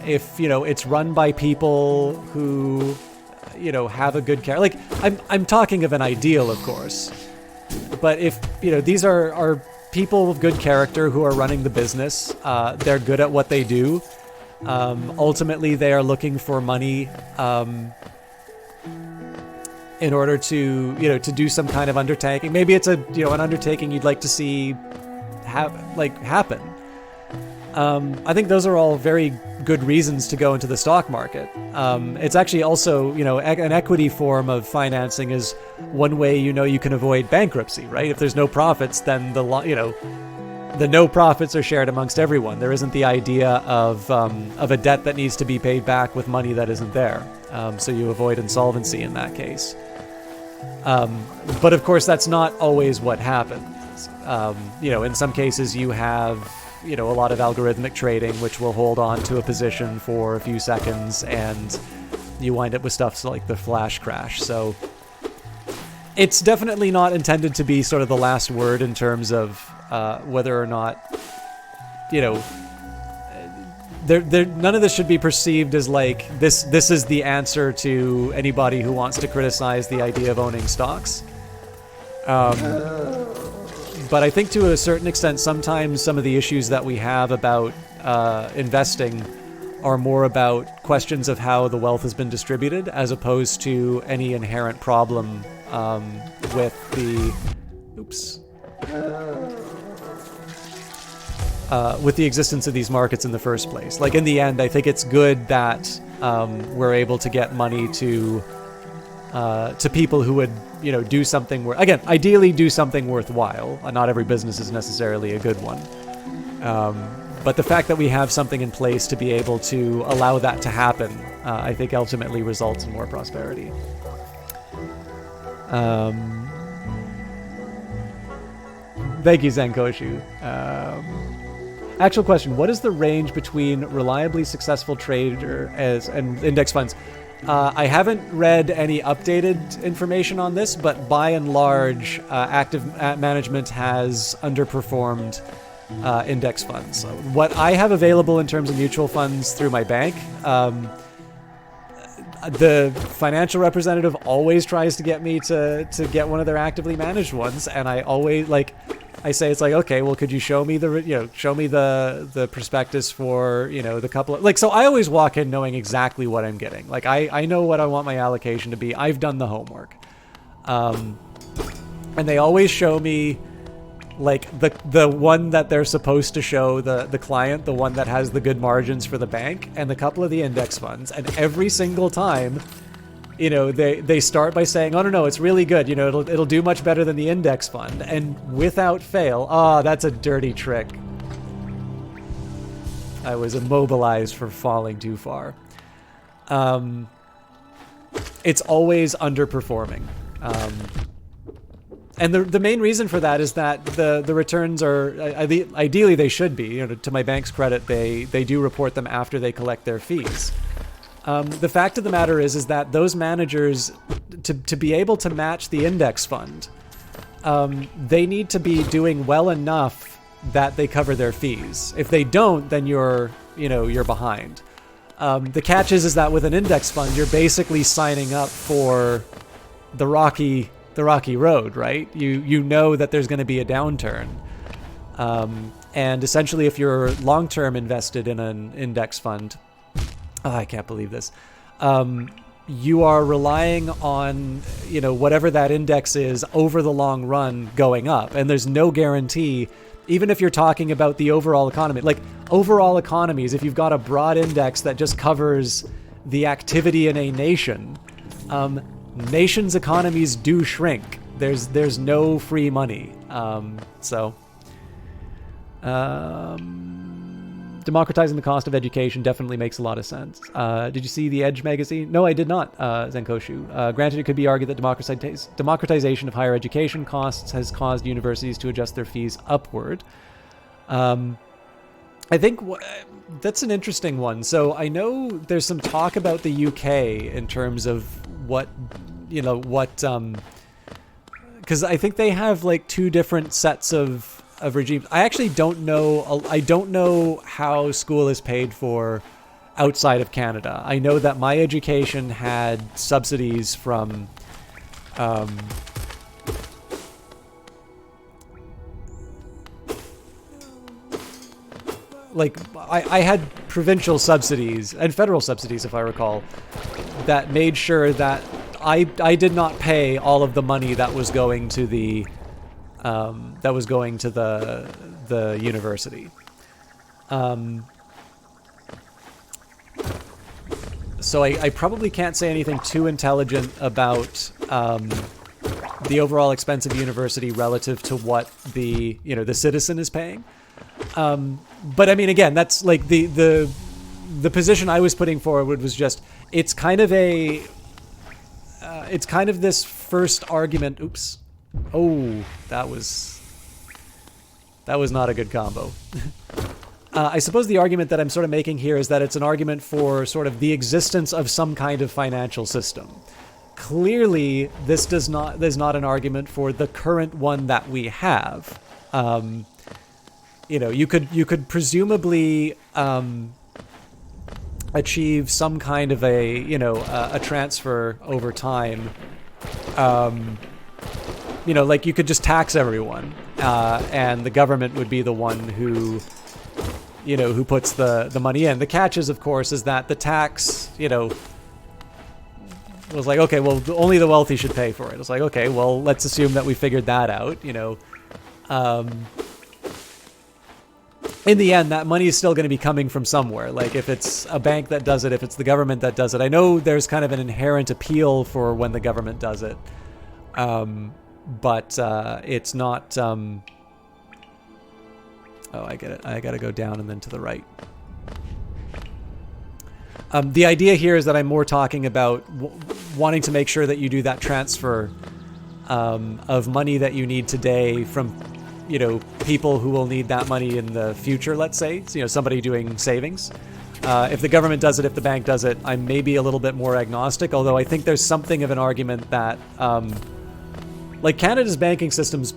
If, you know, it's run by people who, you know, have a good character. Like, I'm talking of an ideal, of course. But if, you know, these are people of good character who are running the business, they're good at what they do. Ultimately, they are looking for money in order to, you know, to do some kind of undertaking. Maybe it's an undertaking you'd like to see happen. I think those are all very good reasons to go into the stock market. It's actually also, you know, an equity form of financing is one way, you know, you can avoid bankruptcy, right? If there's no profits, then the no profits are shared amongst everyone. There isn't the idea of a debt that needs to be paid back with money that isn't there. So you avoid insolvency in that case. But of course, that's not always what happens. You know, in some cases you have, you know, a lot of algorithmic trading, which will hold on to a position for a few seconds, and you wind up with stuff like the flash crash. So it's definitely not intended to be sort of the last word in terms of whether or not none of this should be perceived as like this is the answer to anybody who wants to criticize the idea of owning stocks. But I think to a certain extent, sometimes some of the issues that we have about investing are more about questions of how the wealth has been distributed, as opposed to any inherent problem with the with the existence of these markets in the first place. Like, in the end, I think it's good that we're able to get money to people who would, do something again, ideally do something worthwhile. Not every business is necessarily a good one. But the fact that we have something in place to be able to allow that to happen, I think ultimately results in more prosperity. Thank you, Zankoshu. Actual question: what is the range between reliably successful trader and index funds? I haven't read any updated information on this, but by and large, active management has underperformed index funds. So what I have available in terms of mutual funds through my bank, the financial representative always tries to get me to get one of their actively managed ones, and I always I say, it's like, okay, well, could you show me the prospectus for, the couple of, so I always walk in knowing exactly what I'm getting. Like, I know what I want my allocation to be. I've done the homework. And they always show me, the one that they're supposed to show the client, the one that has the good margins for the bank, and the couple of the index funds. And every single time, they start by saying, oh, no, it's really good. It'll do much better than the index fund. And without fail, that's a dirty trick. I was immobilized for falling too far. It's always underperforming. And the main reason for that is that the returns are, ideally they should be, to my bank's credit, they do report them after they collect their fees. The fact of the matter is that those managers, to be able to match the index fund, they need to be doing well enough that they cover their fees. If they don't, then you're behind. The catch is that with an index fund, you're basically signing up for the rocky road, right? You know that there's going to be a downturn. And essentially, if you're long-term invested in an index fund, I can't believe this. You are relying on, whatever that index is over the long run going up. And there's no guarantee, even if you're talking about the overall economy. Like, overall economies, if you've got a broad index that just covers the activity in a nation, nations' economies do shrink. There's no free money. Democratizing the cost of education definitely makes a lot of sense. Did you see the Edge magazine? No, I did not, Zankoshu. Granted, it could be argued that democratization of higher education costs has caused universities to adjust their fees upward. I think that's an interesting one. So I know there's some talk about the UK in terms of because I think they have two different sets of regimes. I actually don't know. I don't know how school is paid for outside of Canada. I know that my education had subsidies from I had provincial subsidies and federal subsidies, if I recall, that made sure that I did not pay all of the money that was going to the university. So I probably can't say anything too intelligent about the overall expense of university relative to what the citizen is paying. But I mean, again, that's the position I was putting forward was just, it's kind of this first argument. Oops. Oh, that was not a good combo. I suppose the argument that I'm sort of making here is that it's an argument for sort of the existence of some kind of financial system. Clearly, there's not an argument for the current one that we have. you could presumably achieve some kind of a transfer over time. Like you could just tax everyone, and the government would be the one who puts the money in. The catch is, of course, is that the tax, was like, okay, well, only the wealthy should pay for it. It's like, okay, well, let's assume that we figured that out, in the end, that money is still going to be coming from somewhere. Like, if it's a bank that does it, if it's the government that does it. I know there's kind of an inherent appeal for when the government does it, but it's not... Oh, I get it. I got to go down and then to the right. The idea here is that I'm more talking about wanting to make sure that you do that transfer of money that you need today from, people who will need that money in the future, let's say. So, somebody doing savings. If the government does it, if the bank does it, I'm maybe a little bit more agnostic, although I think there's something of an argument that, like, Canada's banking system's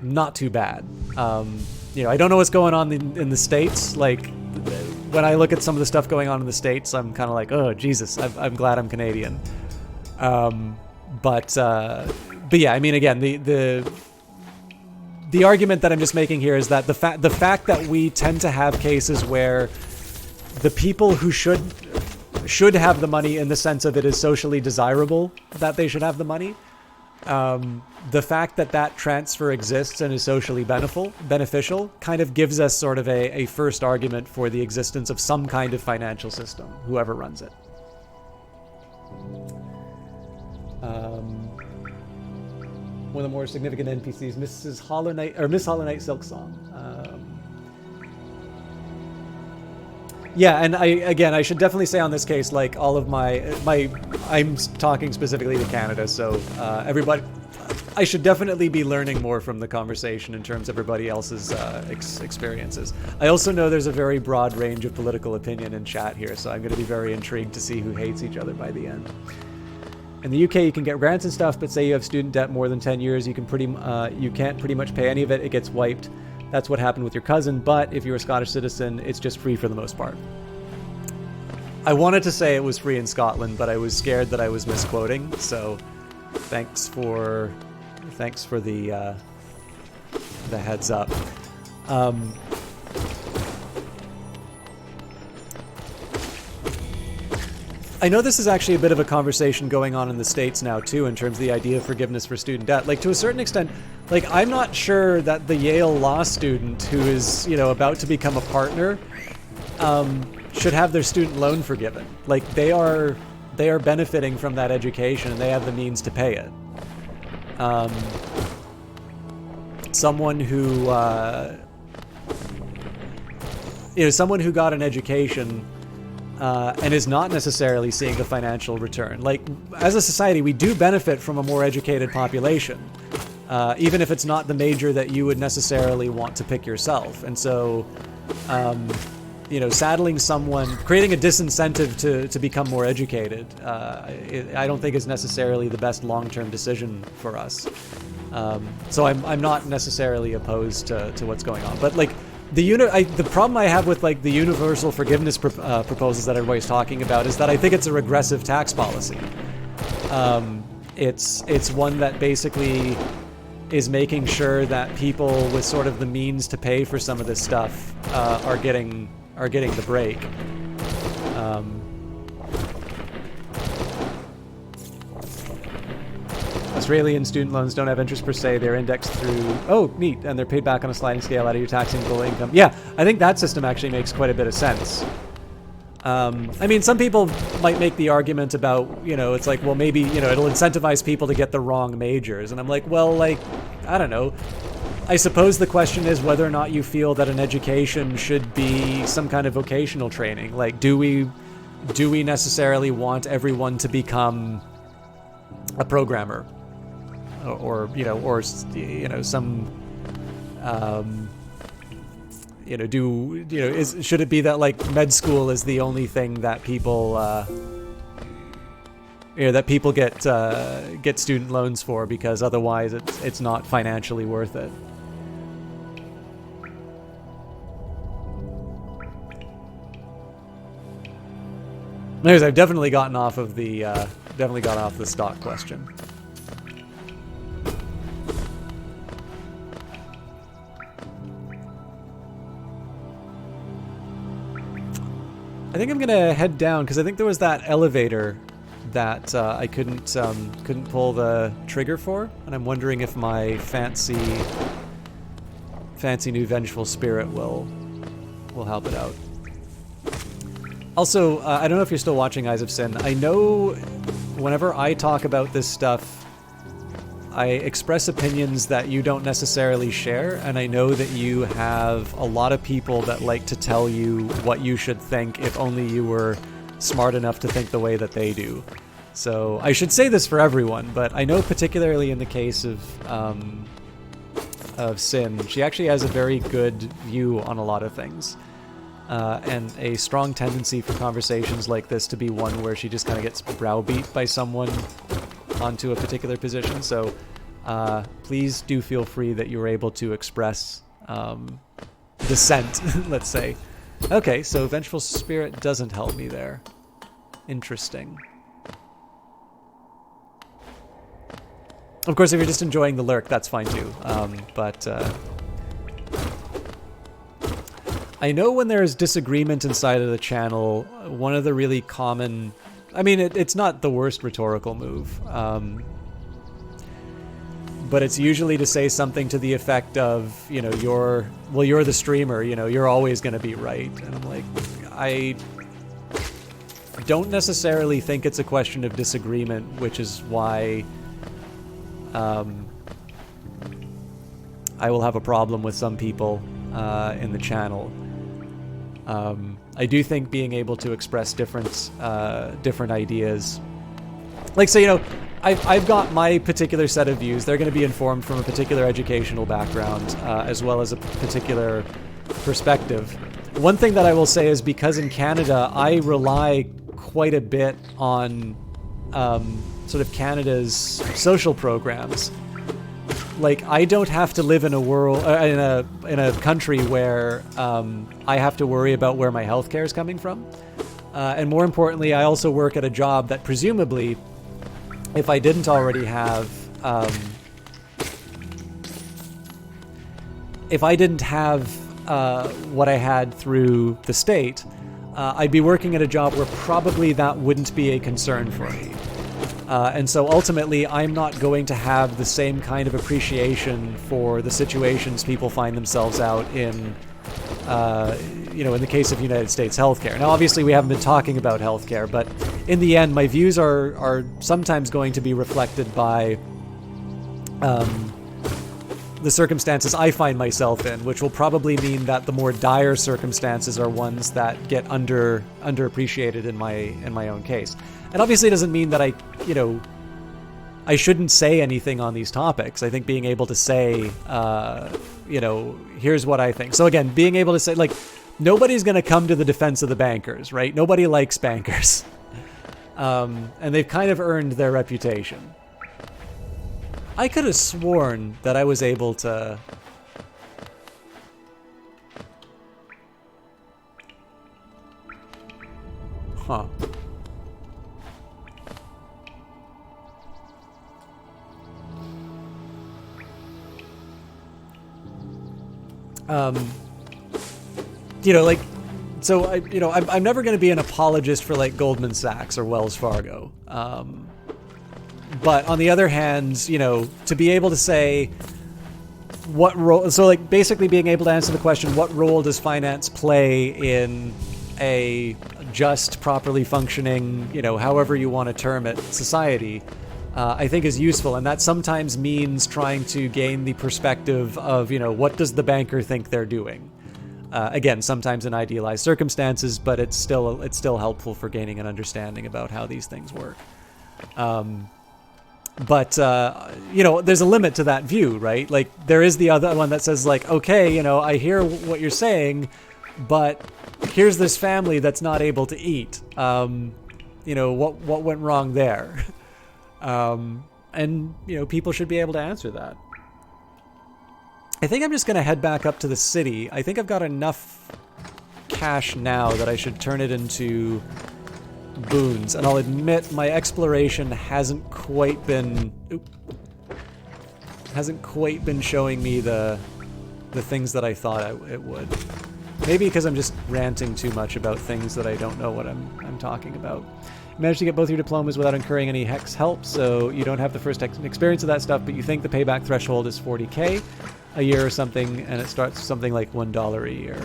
not too bad. I don't know what's going on in the States. Like, when I look at some of the stuff going on in the States, I'm kind of like, oh, Jesus, I'm glad I'm Canadian. But yeah, I mean, again, the argument that I'm just making here is that the fact that we tend to have cases where the people who should have the money, in the sense of it is socially desirable that they should have the money, the fact that transfer exists and is socially beneficial kind of gives us sort of a first argument for the existence of some kind of financial system, whoever runs it. One of the more significant NPCs, Miss Hollow Knight Silk Song. Yeah, and I should definitely say on this case, like, all of I'm talking specifically to Canada, so everybody, I should definitely be learning more from the conversation in terms of everybody else's experiences. I also know there's a very broad range of political opinion in chat here, so I'm going to be very intrigued to see who hates each other by the end. In the UK, you can get grants and stuff, but say you have student debt more than 10 years, you can't pretty much pay any of it. It gets wiped. That's what happened with your cousin, but if you're a Scottish citizen, it's just free for the most part. I wanted to say it was free in Scotland, but I was scared that I was misquoting, so thanks for the heads up. I know this is actually a bit of a conversation going on in the States now, too, in terms of the idea of forgiveness for student debt. Like, to a certain extent, like, I'm not sure that the Yale law student who is, about to become a partner should have their student loan forgiven. Like, they are benefiting from that education, and they have the means to pay it. Someone who got an education and is not necessarily seeing the financial return. Like, as a society, we do benefit from a more educated population, even if it's not the major that you would necessarily want to pick yourself. And so, saddling someone, creating a disincentive to become more educated, I don't think is necessarily the best long-term decision for us. So I'm not necessarily opposed to what's going on, but like, the problem I have with, like, the universal forgiveness proposals that everybody's talking about is that I think it's a regressive tax policy. It's one that basically is making sure that people with sort of the means to pay for some of this stuff are getting the break. Australian student loans don't have interest per se. They're indexed through... Oh, neat. And they're paid back on a sliding scale out of your taxable income. Yeah, I think that system actually makes quite a bit of sense. I mean, some people might make the argument about, it's like, well, maybe, it'll incentivize people to get the wrong majors. And I'm like, well, like, I don't know. I suppose the question is whether or not you feel that an education should be some kind of vocational training. Like, do we necessarily want everyone to become a programmer? Or some, should it be that, like, med school is the only thing that people, get student loans for, because otherwise it's not financially worth it. Anyways, I've definitely gotten off of the stock question. I think I'm gonna head down because I think there was that elevator that I couldn't pull the trigger for, and I'm wondering if my fancy new Vengeful Spirit will help it out. Also, I don't know if you're still watching Eyes of Sin. I know whenever I talk about this stuff, I express opinions that you don't necessarily share, and I know that you have a lot of people that like to tell you what you should think if only you were smart enough to think the way that they do. So I should say this for everyone, but I know particularly in the case of Sin, she actually has a very good view on a lot of things. And a strong tendency for conversations like this to be one where she just kind of gets browbeat by someone onto a particular position. So please do feel free that you're able to express dissent, let's say. Okay, so Vengeful Spirit doesn't help me there. Interesting. Of course, if you're just enjoying the lurk, that's fine too. But I know when there's disagreement inside of the channel, one of the really common... I mean, it's not the worst rhetorical move. But it's usually to say something to the effect of, you know, you're the streamer, you know, you're always going to be right. And I'm like, I don't necessarily think it's a question of disagreement, which is why I will have a problem with some people in the channel. I do think being able to express different ideas, like, so, you know, I've got my particular set of views. They're going to be informed from a particular educational background, as well as a particular perspective. One thing that I will say is because in Canada, I rely quite a bit on sort of Canada's social programs. Like, I don't have to live in a world, in a country where I have to worry about where my healthcare is coming from. And more importantly, I also work at a job that presumably, if I didn't already have, what I had through the state, I'd be working at a job where probably that wouldn't be a concern for me. And so ultimately, I'm not going to have the same kind of appreciation for the situations people find themselves out in, you know, in the case of United States healthcare. Now, obviously, we haven't been talking about healthcare, but in the end, my views are sometimes going to be reflected by the circumstances I find myself in, which will probably mean that the more dire circumstances are ones that get underappreciated in my own case. And obviously, it doesn't mean that I shouldn't say anything on these topics. I think being able to say, you know, here's what I think. So again, being able to say, like, nobody's going to come to the defense of the bankers, right? Nobody likes bankers. And they've kind of earned their reputation. I could have sworn that I was able to... Huh. You know, like, so I'm never going to be an apologist for like Goldman Sachs or Wells Fargo. But on the other hand, you know, to be able to say what role, so like basically being able to answer the question, what role does finance play in a just, properly functioning, you know, however you want to term it, society, I think is useful. And that sometimes means trying to gain the perspective of, you know, what does the banker think they're doing? Again, sometimes in idealized circumstances, but it's still helpful for gaining an understanding about how these things work. But you know, there's a limit to that view, right? Like, there is the other one that says, like, okay, you know, I hear what you're saying, but here's this family that's not able to eat. You know, what went wrong there? And, you know, people should be able to answer that. I think I'm just going to head back up to the city. I think I've got enough cash now that I should turn it into boons, and I'll admit my exploration hasn't quite been showing me the things that I thought it would. Maybe because I'm just ranting too much about things that I don't know what I'm talking about. You managed to get both your diplomas without incurring any hex help, so you don't have the first experience of that stuff, but you think the payback threshold is 40k a year or something, and it starts something like $1 a year.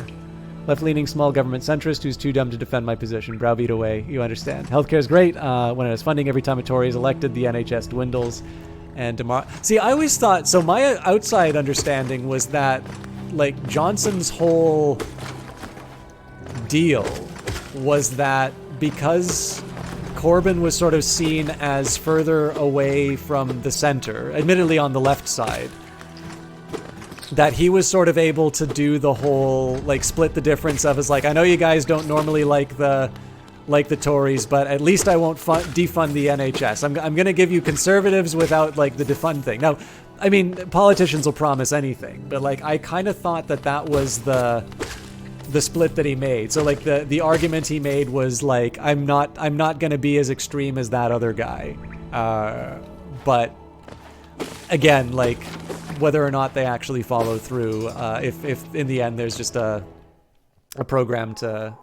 Left-leaning small government centrist who's too dumb to defend my position. Browbeat away. You understand. Healthcare is great. When it has funding, every time a Tory is elected, the NHS dwindles. And see, I always thought, so my outside understanding was that, like, Johnson's whole deal was that because Corbyn was sort of seen as further away from the center, admittedly on the left side, that he was sort of able to do the whole, like, split the difference of, is like, I know you guys don't normally like the Tories, but at least I won't defund the NHS. I'm going to give you conservatives without, like, the defund thing. Now, I mean, politicians will promise anything, but, like, I kind of thought that was the split that he made. So, like, the argument he made was, like, I'm not going to be as extreme as that other guy. But again, like, whether or not they actually follow through, if in the end there's just a program to,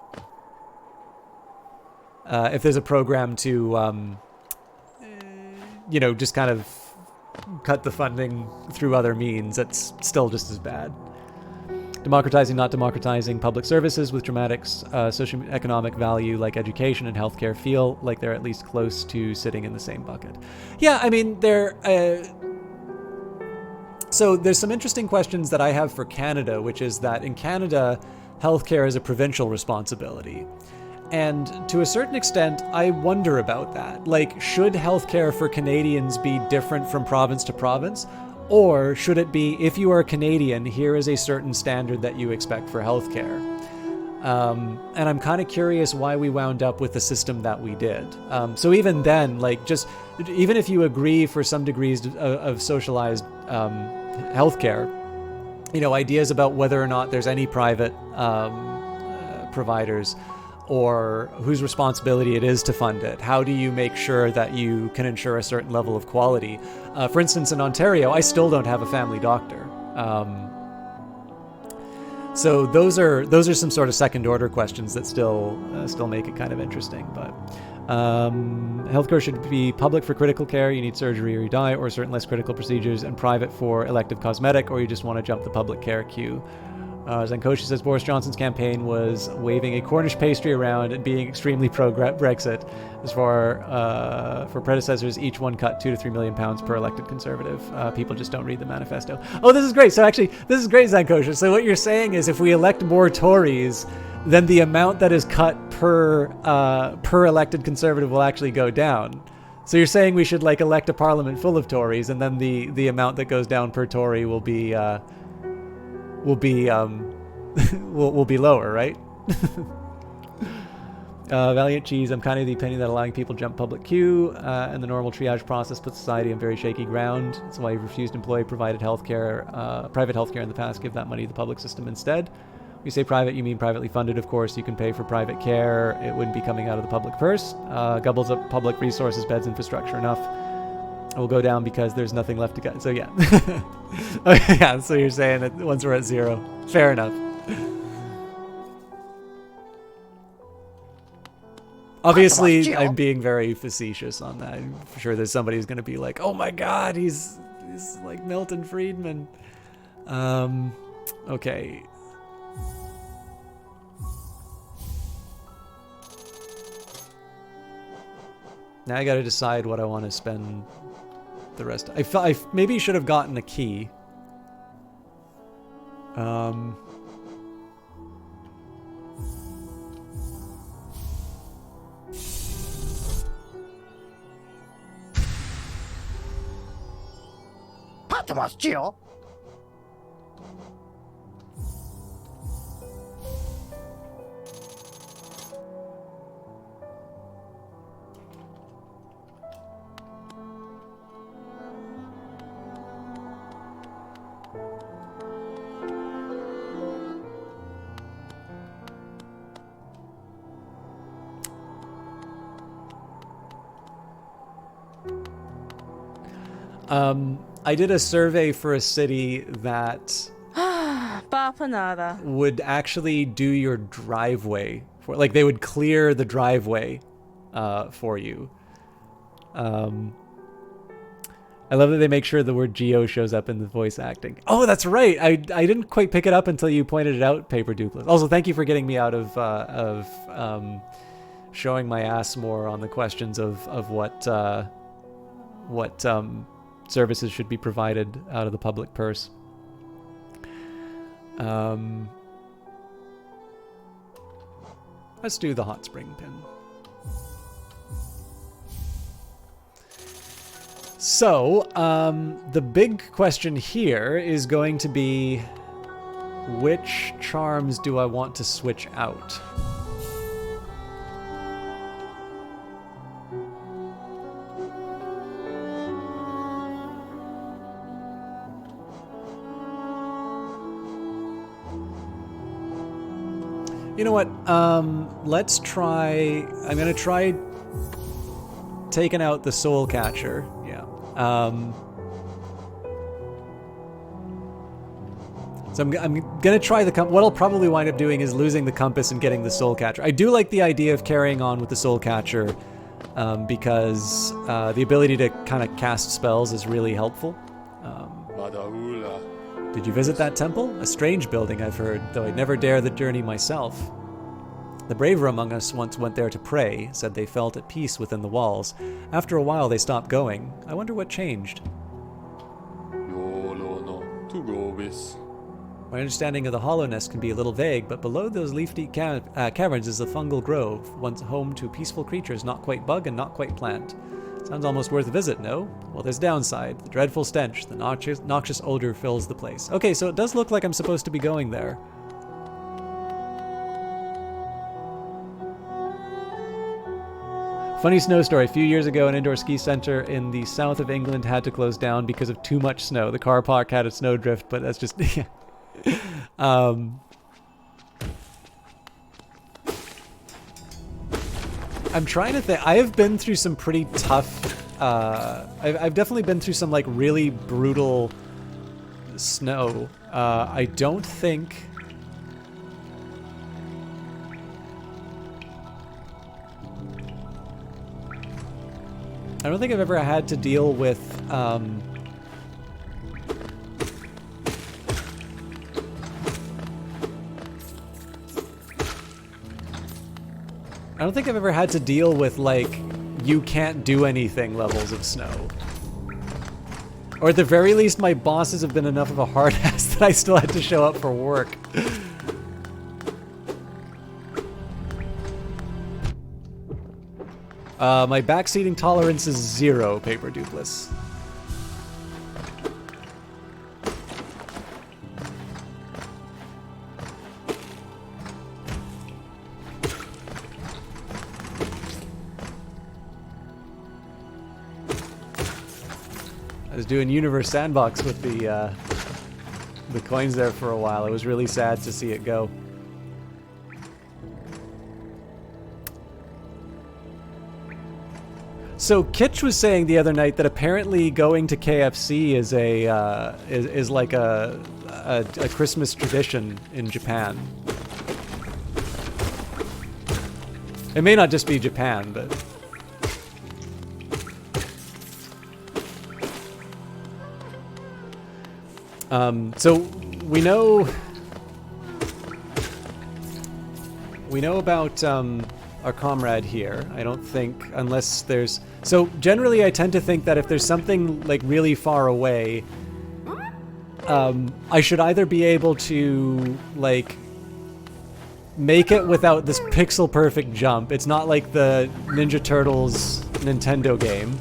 if there's a program to, you know, just kind of cut the funding through other means, it's still just as bad. Democratizing, not democratizing public services with dramatic socioeconomic value like education and healthcare feel like they're at least close to sitting in the same bucket. Yeah, I mean, so there's some interesting questions that I have for Canada, which is that in Canada, healthcare is a provincial responsibility. And to a certain extent, I wonder about that. Like, should healthcare for Canadians be different from province to province? Or should it be, if you are a Canadian, here is a certain standard that you expect for healthcare? And I'm kind of curious why we wound up with the system that we did. So even then, like, just even if you agree for some degrees of socialized healthcare, you know, ideas about whether or not there's any private providers or whose responsibility it is to fund it. How do you make sure that you can ensure a certain level of quality? For instance, in Ontario, I still don't have a family doctor. So those are some sort of second order questions that still make it kind of interesting. But healthcare should be public for critical care. You need surgery or you die, or certain less critical procedures, and private for elective cosmetic, or you just want to jump the public care queue. Zankoshi says Boris Johnson's campaign was waving a Cornish pastry around and being extremely pro-Brexit. As for predecessors, each one cut £2 to £3 million per elected Conservative. People just don't read the manifesto. Oh, this is great. So actually, this is great, Zankoshi. So what you're saying is if we elect more Tories, then the amount that is cut per elected Conservative will actually go down. So you're saying we should, like, elect a parliament full of Tories, and then the amount that goes down per Tory will be lower, right? Valiant Cheese, I'm kind of the opinion that allowing people to jump public queue and the normal triage process puts society on very shaky ground. That's why you've refused to employ private healthcare in the past. Give that money to the public system instead. When you say private, you mean privately funded, of course. You can pay for private care. It wouldn't be coming out of the public purse. Gobbles up public resources, beds, infrastructure enough. It will go down because there's nothing left to get. So yeah. Okay, yeah, so you're saying that once we're at zero. Fair enough. Obviously, I'm being very facetious on that. I'm sure there's somebody who's going to be like, oh my god, he's like Milton Friedman. Okay. Now I got to decide what I want to spend the rest. I maybe should have gotten a key. I did a survey for a city that Bapanada. would actually do your driveway for, like, they would clear the driveway for you. I love that they make sure the word geo shows up in the voice acting. Oh, that's right. I didn't quite pick it up until you pointed it out, Paper Duplicate. Also, thank you for getting me out of showing my ass more on the questions of what services should be provided out of the public purse. Let's do the hot spring pin. So, the big question here is going to be, which charms do I want to switch out? You know what? Let's try... I'm going to try taking out the Soul Catcher. Yeah. So I'm going to try the... What I'll probably wind up doing is losing the Compass and getting the Soul Catcher. I do like the idea of carrying on with the Soul Catcher because the ability to kind of cast spells is really helpful. Did you visit that temple? A strange building, I've heard, though I'd never dare the journey myself. The braver among us once went there to pray, said they felt at peace within the walls. After a while, they stopped going. I wonder what changed. My understanding of the hollowness can be a little vague, but below those leaf-deep caverns is a fungal grove, once home to peaceful creatures not quite bug and not quite plant. Sounds almost worth a visit, no? Well, there's downside. The dreadful stench, the noxious odor fills the place. Okay, so it does look like I'm supposed to be going there. Funny snow story. A few years ago, an indoor ski center in the south of England had to close down because of too much snow. The car park had a snowdrift, but that's just... I'm trying to think. I have been through some pretty tough... I've definitely been through some, like, really brutal snow. I don't think... I've ever had to deal with... I don't think I've ever had to deal with, like, you can't do anything levels of snow. Or at the very least, my bosses have been enough of a hard ass that I still had to show up for work. My backseating tolerance is 0, Paper Duplis. I was doing Universe Sandbox with the coins there for a while. It was really sad to see it go. So Kitch was saying the other night that apparently going to KFC is is like a Christmas tradition in Japan. It may not just be Japan, but. So we know about our comrade here. I don't think, unless there's... So generally I tend to think that if there's something like really far away, I should either be able to like make it without this pixel perfect jump. It's not like the Ninja Turtles Nintendo game.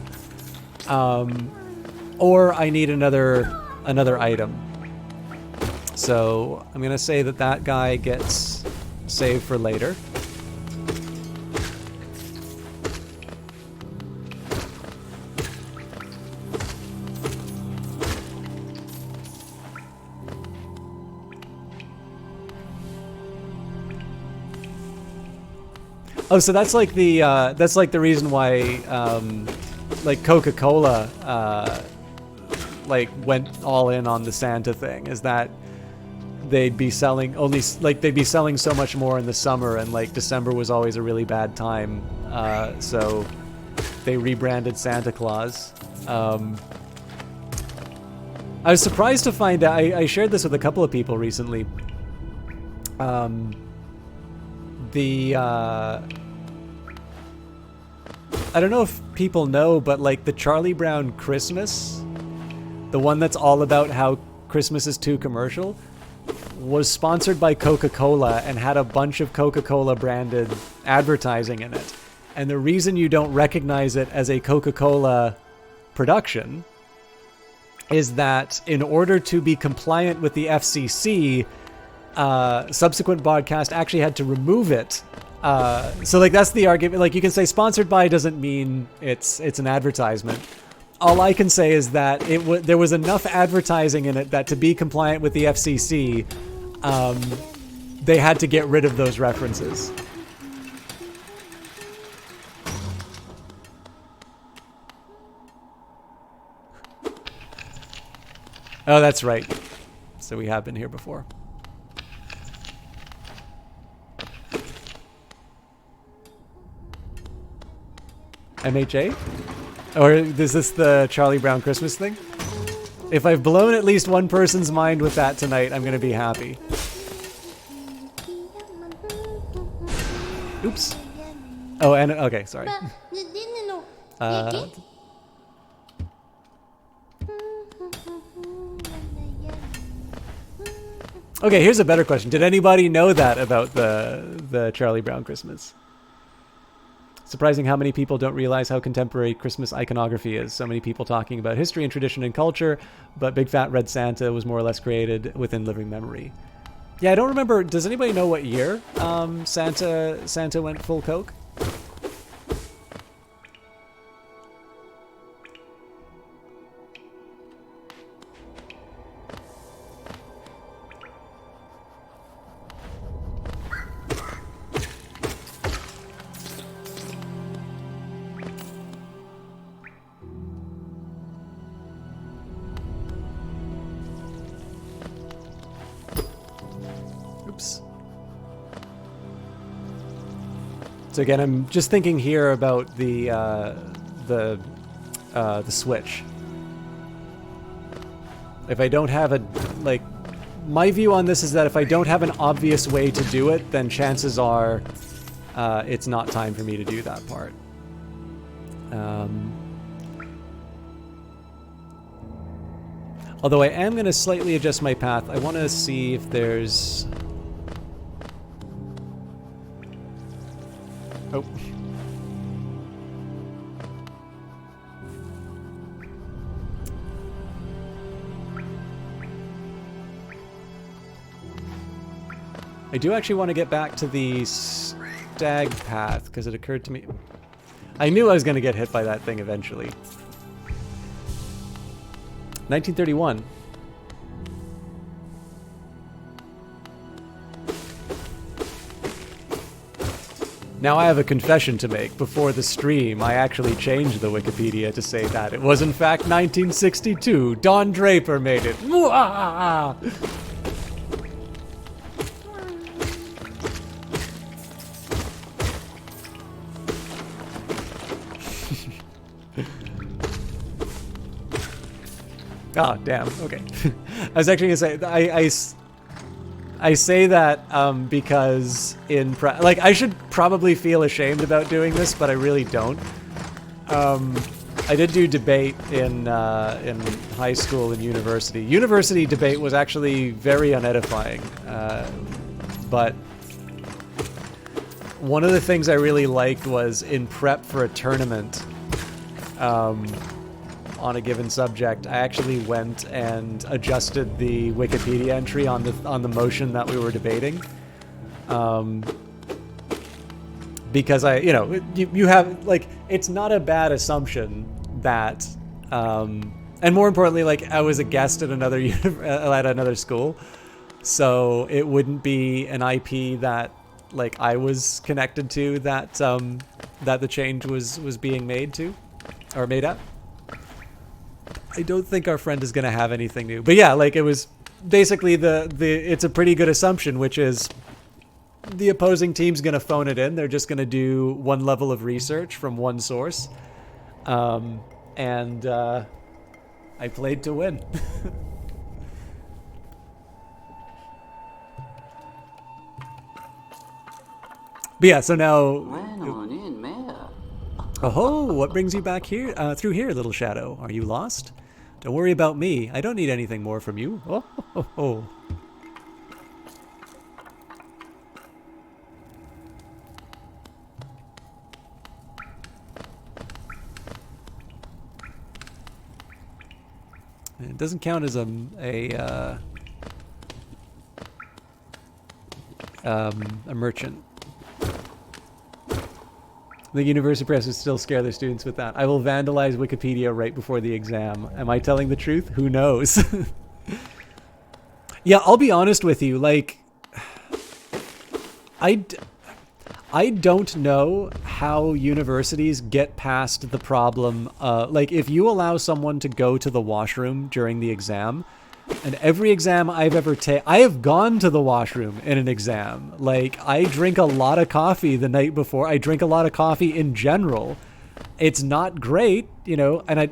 Or I need another item. So I'm gonna say that guy gets saved for later. Oh, so that's like the reason why like Coca-Cola like went all in on the Santa thing, is that they'd be selling so much more in the summer, and like December was always a really bad time, so they rebranded Santa Claus. I was surprised to find out, I shared this with a couple of people recently. I don't know if people know, but like the Charlie Brown Christmas, the one that's all about how Christmas is too commercial, was sponsored by Coca-Cola and had a bunch of Coca-Cola branded advertising in it. And the reason you don't recognize it as a Coca-Cola production is that in order to be compliant with the FCC, subsequent broadcast actually had to remove it. So like that's the argument. Like you can say sponsored by doesn't mean it's an advertisement. All I can say is that there was enough advertising in it that to be compliant with the FCC, they had to get rid of those references. Oh, that's right. So we have been here before. MHA? Or is this the Charlie Brown Christmas thing? If I've blown at least one person's mind with that tonight, I'm gonna be happy. Oops. Oh, and okay, sorry. Okay, here's a better question. Did anybody know that about the Charlie Brown Christmas? Surprising how many people don't realize how contemporary Christmas iconography is. So many people talking about history and tradition and culture, but Big Fat Red Santa was more or less created within living memory. Yeah, I don't remember. Does anybody know what year Santa went full Coke? So again, I'm just thinking here about the Switch. If I don't have my view on this is that if I don't have an obvious way to do it, then chances are it's not time for me to do that part. Although I am going to slightly adjust my path. I want to see if there's... Oh. I do actually want to get back to the stag path, because it occurred to me... I knew I was going to get hit by that thing eventually. 1931. Now I have a confession to make. Before the stream, I actually changed the Wikipedia to say that it was in fact 1962. Don Draper made it. Mwah! Oh, damn. Okay. I was actually going to say, I say that because I should probably feel ashamed about doing this, but I really don't. I did do debate in high school and university. University debate was actually very unedifying, but one of the things I really liked was in prep for a tournament on a given subject, I actually went and adjusted the Wikipedia entry on the motion that we were debating, because you have it's not a bad assumption that, and more importantly, I was a guest at another school, so it wouldn't be an IP that I was connected to that that the change was being made to, or made at. I don't think our friend is going to have anything new. But yeah, like it was basically it's a pretty good assumption, which is the opposing team's going to phone it in. They're just going to do one level of research from one source. And I played to win. But yeah, so now... Oh, what brings you back here? Through here, little shadow. Are you lost? Don't worry about me. I don't need anything more from you. Oh. It doesn't count as a merchant. The university press would still scare their students with that. I will vandalize Wikipedia right before the exam. Am I telling the truth? Who knows? Yeah, I'll be honest with you. Like, I don't know how universities get past the problem. Like, if you allow someone to go to the washroom during the exam, and every exam I've ever taken, I have gone to the washroom in an exam. Like, I drink a lot of coffee the night before. I drink a lot of coffee in general. It's not great, you know, and I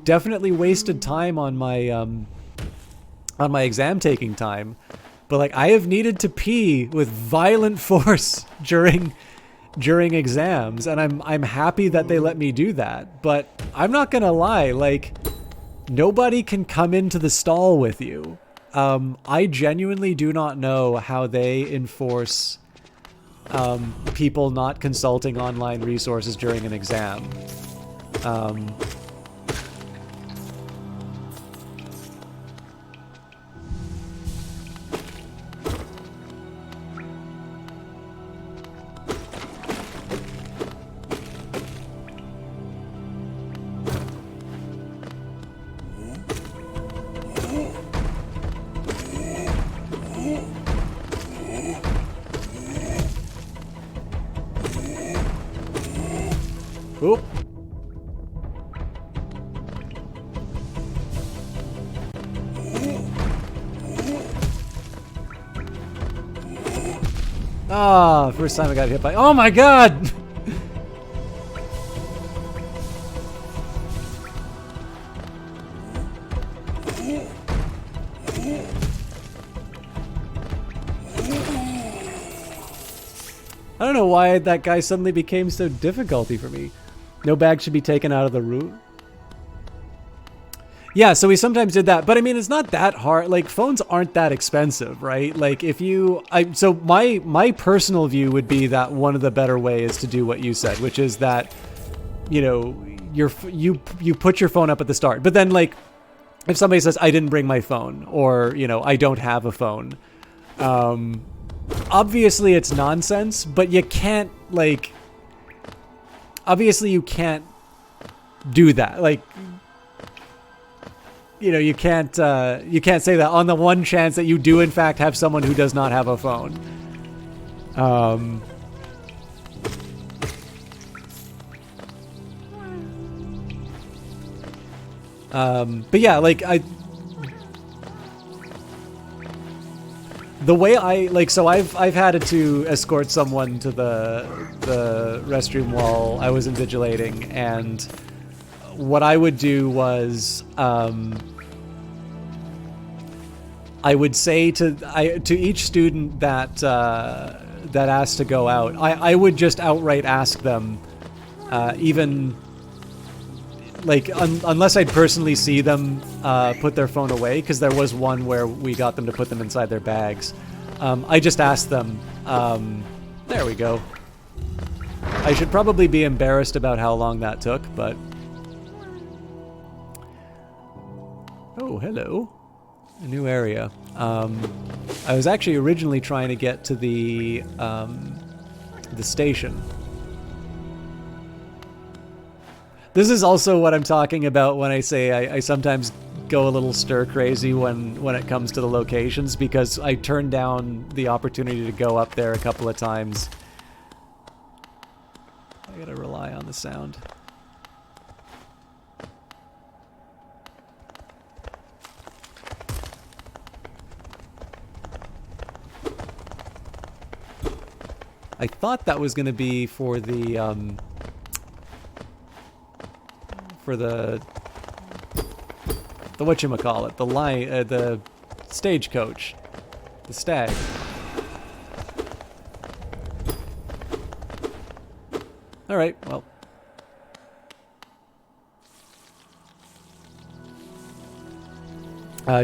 definitely wasted time on my exam taking time. But like, I have needed to pee with violent force during exams, and I'm happy that they let me do that. But I'm not gonna lie, like, nobody can come into the stall with you. I genuinely do not know how they enforce people not consulting online resources during an exam. Oop. Ah, first time I got hit by... Oh my god! I don't know why that guy suddenly became so difficulty for me. No bag should be taken out of the room. Yeah, so we sometimes did that, but I mean, it's not that hard. Like, phones aren't that expensive, right? Like, if you, so my personal view would be that one of the better ways is to do what you said, which is that, you know, you put your phone up at the start. But then, like, if somebody says, I didn't bring my phone, or, you know, I don't have a phone, obviously it's nonsense, but you can't, like, obviously you can't do that. Like, you know, you can't say that on the one chance that you do in fact have someone who does not have a phone. But yeah, like, the way I, like, so I've had to escort someone to the restroom while I was invigilating, and what I would do was, I would say to each student that asked to go out, I would just outright ask them, even, like, unless I'd personally see them put their phone away, because there was one where we got them to put them inside their bags. I just asked them, there we go. I should probably be embarrassed about how long that took, but... Oh, hello. A new area. I was actually originally trying to get to the station. This is also what I'm talking about when I say I sometimes go a little stir crazy when it comes to the locations, because I turned down the opportunity to go up there a couple of times. I gotta rely on the sound. I thought that was going to be for the whatchamacallit, the stagecoach, the stag. All right, well.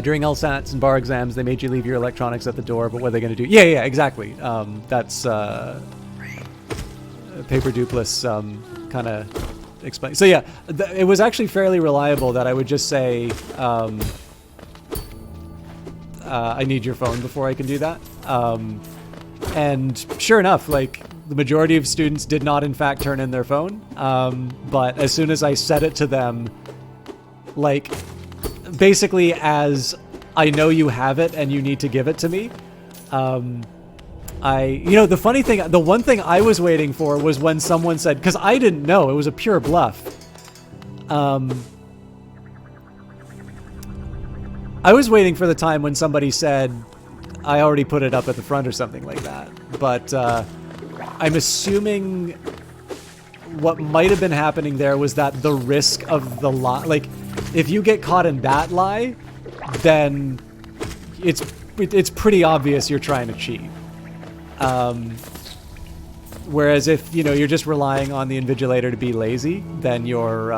During LSATs and bar exams, they made you leave your electronics at the door, but what are they going to do? Yeah, exactly. That's Paper Dupless kind of explain. So yeah, it was actually fairly reliable that I would just say, I need your phone before I can do that. And sure enough, like, the majority of students did not in fact turn in their phone. But as soon as I said it to them, like, basically as I know you have it and you need to give it to me, the funny thing, the one thing I was waiting for was when someone said, because I didn't know, it was a pure bluff. I was waiting for the time when somebody said, I already put it up at the front or something like that. But I'm assuming what might have been happening there was that the risk of the lie, like, if you get caught in that lie, then it's pretty obvious you're trying to cheat. Whereas if, you're just relying on the invigilator to be lazy, then you're,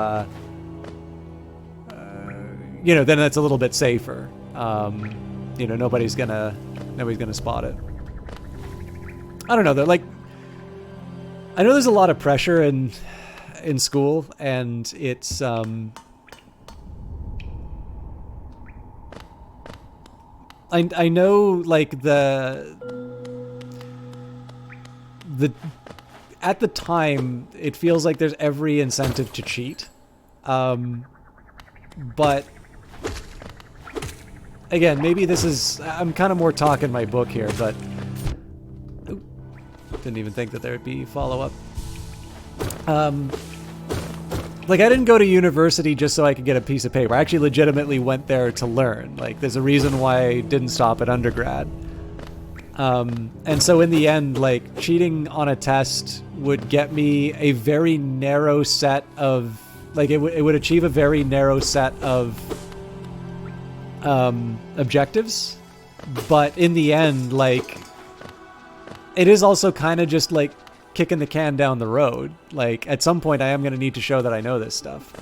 then that's a little bit safer. Nobody's gonna spot it. I don't know though, like, I know there's a lot of pressure in school, and it's, I know, like, the at the time it feels like there's every incentive to cheat, but again, maybe this is, I'm kind of more talking my book here, but didn't even think that there would be follow-up. Like, I didn't go to university just so I could get a piece of paper. I actually legitimately went there to learn. Like, there's a reason why I didn't stop at undergrad. And so in the end, like, cheating on a test would get me a very narrow set of, like, it would achieve a very narrow set of objectives. But in the end, like, it is also kind of just, like, kicking the can down the road. Like, at some point I am going to need to show that I know this stuff.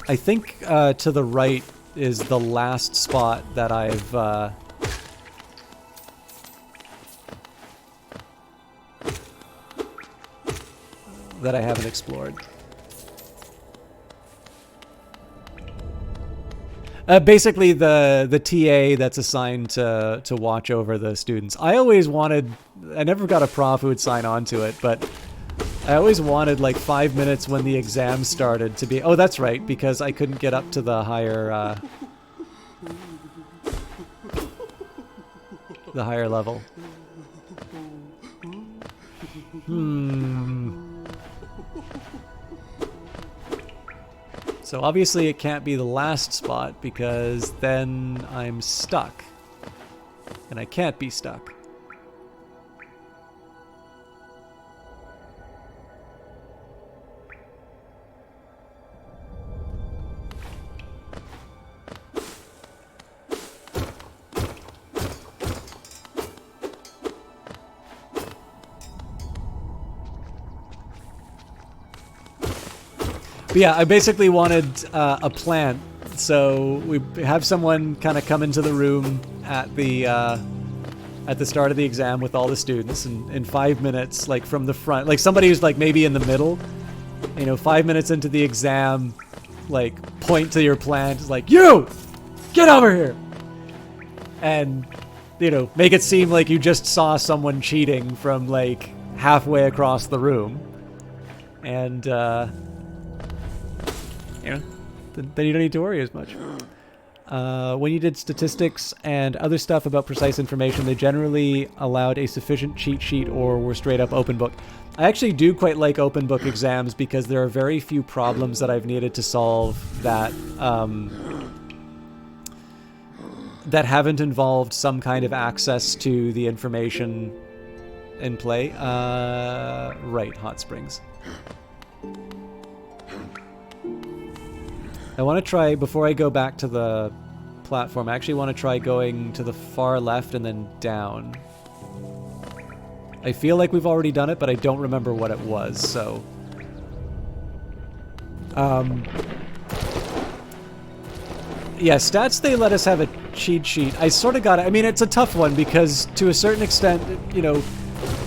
I think to the right is the last spot that I've that I haven't explored. Basically, the TA that's assigned to watch over the students. I never got a prof who would sign on to it, but I always wanted, like, 5 minutes when the exam started to be... Oh, that's right, because I couldn't get up to the higher level. So obviously it can't be the last spot, because then I'm stuck. And I can't be stuck. But yeah, I basically wanted a plant, so we have someone kind of come into the room at the start of the exam with all the students, and in 5 minutes, like, from the front, like, somebody who's, like, maybe in the middle, 5 minutes into the exam, like, point to your plant, like, you! Get over here! And, make it seem like you just saw someone cheating from, like, halfway across the room. And, then you don't need to worry as much. When you did statistics and other stuff about precise information, they generally allowed a sufficient cheat sheet or were straight up open book. I actually do quite like open book exams because there are very few problems that I've needed to solve that that haven't involved some kind of access to the information in play. Right, hot springs. I want to try, before I go back to the platform, I actually want to try going to the far left and then down. I feel like we've already done it, but I don't remember what it was, so... yeah, stats, they let us have a cheat sheet. I sort of got it. I mean, it's a tough one because to a certain extent, you know,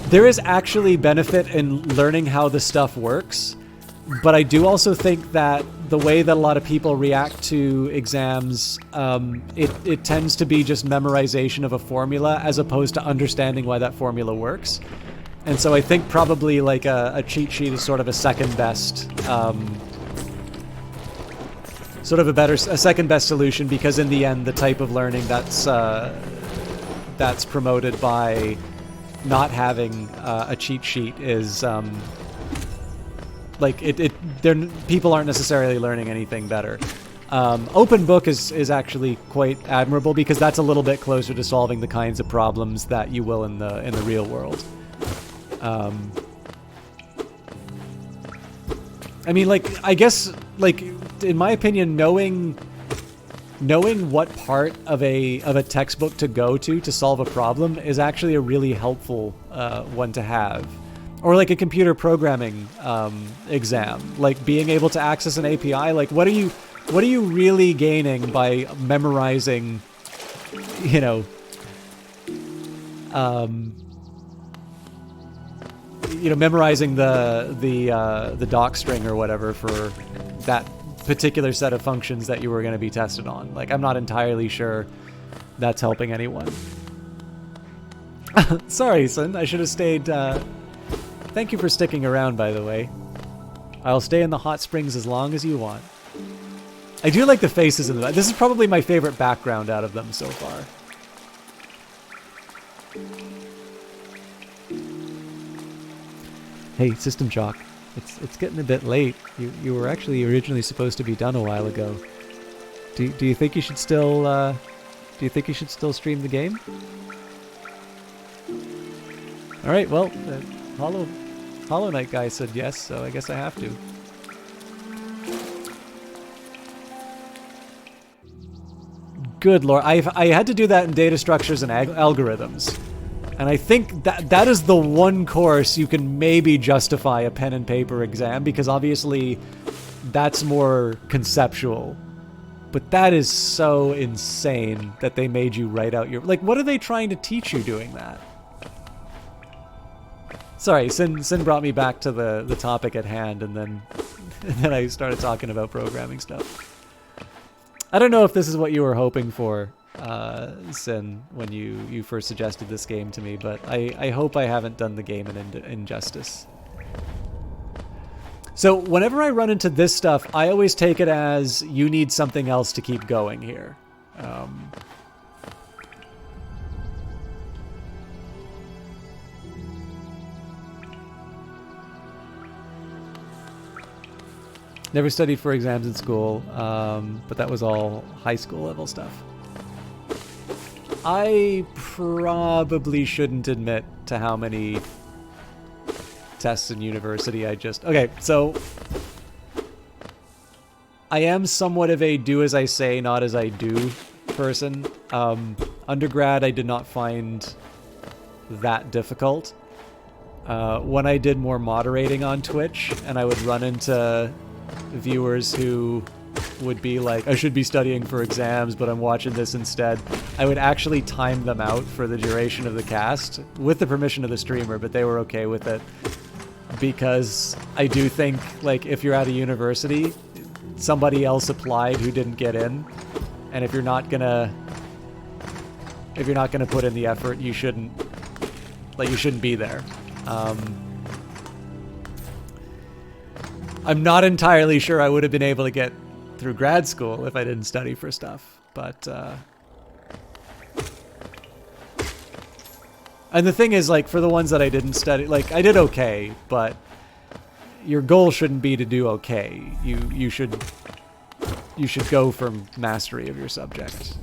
there is actually benefit in learning how the stuff works. But I do also think that the way that a lot of people react to exams, it tends to be just memorization of a formula as opposed to understanding why that formula works. And so I think probably like a cheat sheet is sort of a second best, a second best solution, because in the end, the type of learning that's promoted by not having a cheat sheet is people aren't necessarily learning anything better. Open book is actually quite admirable because that's a little bit closer to solving the kinds of problems that you will in the real world. I mean, like, I guess, like, in my opinion, knowing what part of a textbook to go to solve a problem is actually a really helpful one to have. Or like a computer programming exam, like being able to access an API. Like, what are you really gaining by memorizing, you know, memorizing the doc string or whatever for that particular set of functions that you were going to be tested on. Like, I'm not entirely sure that's helping anyone. Sorry, son. I should have stayed. Thank you for sticking around, by the way. I'll stay in the hot springs as long as you want. I do like the faces in the... This is probably my favorite background out of them so far. Hey, System Jock. It's getting a bit late. You were actually originally supposed to be done a while ago. Do you think you should still stream the game? All right. Well, Hollow Knight guy said yes, so I guess I have to. Good lord, I had to do that in data structures and algorithms. And I think that is the one course you can maybe justify a pen and paper exam, because obviously that's more conceptual. But that is so insane that they made you write out your... Like, what are they trying to teach you doing that? Sorry, Sin brought me back to the topic at hand, and then I started talking about programming stuff. I don't know if this is what you were hoping for, Sin, when you first suggested this game to me, but I hope I haven't done the game an injustice. So whenever I run into this stuff, I always take it as you need something else to keep going here. Never studied for exams in school, but that was all high school level stuff. I probably shouldn't admit to how many tests in university I just... Okay, so I am somewhat of a do as I say, not as I do person. Undergrad, I did not find that difficult. When I did more moderating on Twitch, and I would run into viewers who would be like, I should be studying for exams, but I'm watching this instead, I would actually time them out for the duration of the cast with the permission of the streamer, but they were okay with it, because I do think, like, if you're at a university, somebody else applied who didn't get in, and if you're not gonna put in the effort, you shouldn't be there. I'm not entirely sure I would have been able to get through grad school if I didn't study for stuff, but and the thing is, like, for the ones that I didn't study, like, I did okay, but your goal shouldn't be to do okay. You should go for mastery of your subject.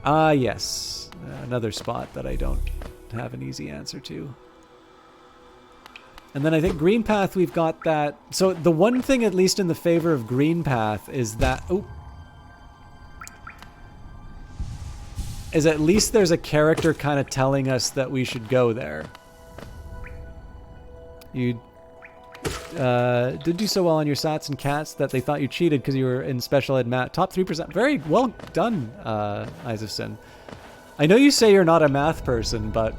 Ah, yes. Another spot that I don't have an easy answer to. And then I think Green Path, we've got that. So the one thing, at least in the favor of Green Path, is that... Oh. Is at least there's a character kind of telling us that we should go there. You did do so well on your SATs and CATs that they thought you cheated because you were in special ed math. Top 3%. Very well done, Isofson. I know you say you're not a math person, but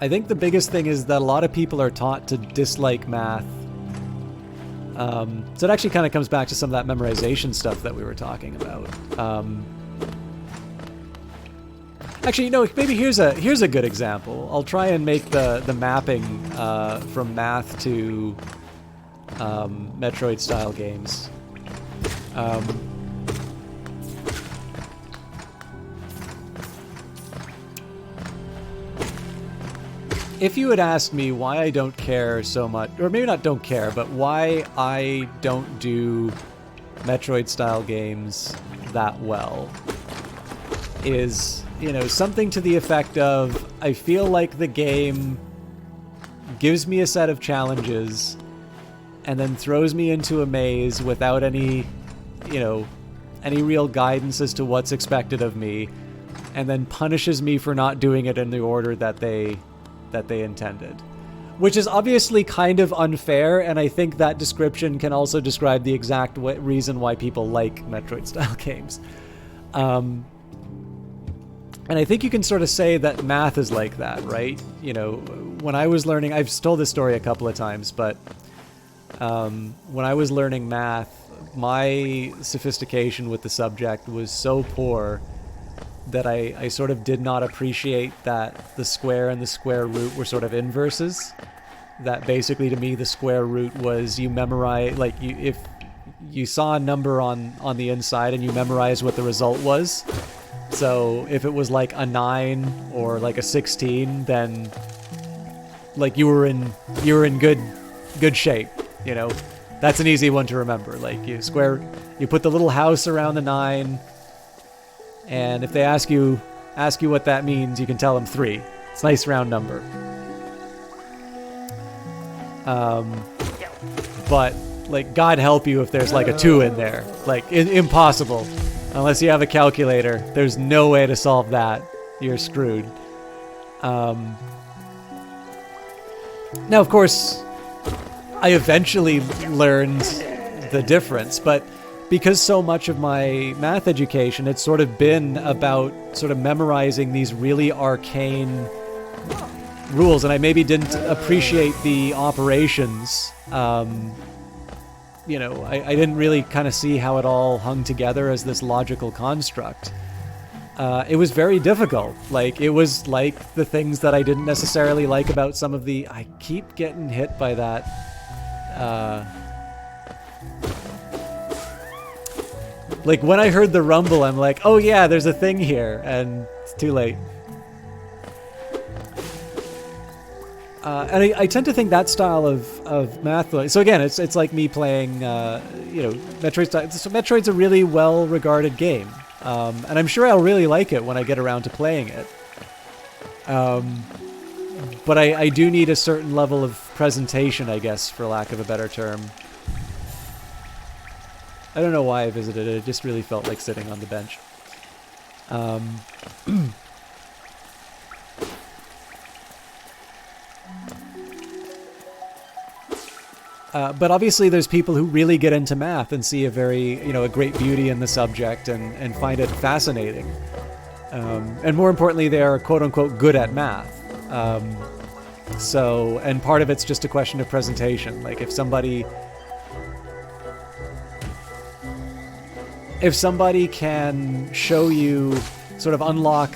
I think the biggest thing is that a lot of people are taught to dislike math. So it actually kind of comes back to some of that memorization stuff that we were talking about. Actually, you know, maybe here's a good example. I'll try and make the mapping from math to Metroid-style games. If you had asked me why I don't care so much, or maybe not don't care, but why I don't do Metroid-style games that well, is, you know, something to the effect of, I feel like the game gives me a set of challenges and then throws me into a maze without any, you know, any real guidance as to what's expected of me, and then punishes me for not doing it in the order that they intended. Which is obviously kind of unfair, and I think that description can also describe the exact reason why people like Metroid-style games. And I think you can sort of say that math is like that, right? You know, when I was learning, I've told this story a couple of times, but when I was learning math, my sophistication with the subject was so poor that I sort of did not appreciate that the square and the square root were sort of inverses. That basically, to me, the square root was you memorize, like, if you saw a number on the inside and you memorized what the result was. So if it was like a 9 or like a 16, then like you were in good shape, you know. That's an easy one to remember. Like you put the little house around the 9, and if they ask you what that means, you can tell them 3. It's a nice round number. But like, God help you if there's like a 2 in there. Like impossible. Unless you have a calculator, there's no way to solve that. You're screwed. Now, of course, I eventually learned the difference, but because so much of my math education, it's sort of been about sort of memorizing these really arcane rules, and I maybe didn't appreciate the operations. You know, I didn't really kind of see how it all hung together as this logical construct. It was very difficult. Like, it was like the things that I didn't necessarily like about some of the... I keep getting hit by that. Like, when I heard the rumble, I'm like, oh yeah, there's a thing here, and it's too late. And I tend to think that style of math... So again, it's like me playing, you know, Metroid. So Metroid's a really well-regarded game. And I'm sure I'll really like it when I get around to playing it. But I do need a certain level of presentation, I guess, for lack of a better term. I don't know why I visited it. It just really felt like sitting on the bench. But obviously there's people who really get into math and see a great beauty in the subject and find it fascinating. And more importantly, they are quote-unquote good at math. And part of it's just a question of presentation. Like if somebody can show you, sort of unlock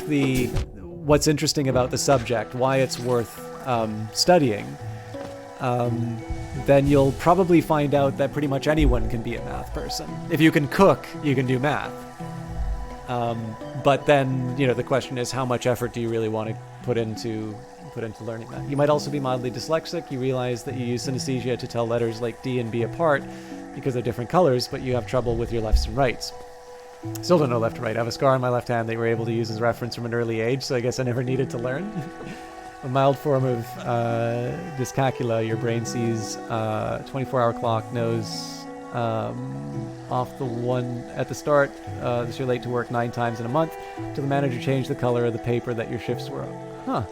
what's interesting about the subject, why it's worth studying, then you'll probably find out that pretty much anyone can be a math person. If you can cook, you can do math. But then, you know, the question is, how much effort do you really want to put into learning that? You might also be mildly dyslexic. You realize that you use synesthesia to tell letters like D and B apart because they're different colors, but you have trouble with your lefts and rights. Still don't know left to right. I have a scar on my left hand they were able to use as reference from an early age, so I guess I never needed to learn. A mild form of dyscalculia. Your brain sees 24-hour clock, knows off the one at the start that you're late to work 9 times in a month, till the manager changed the color of the paper that your shifts were on. Huh.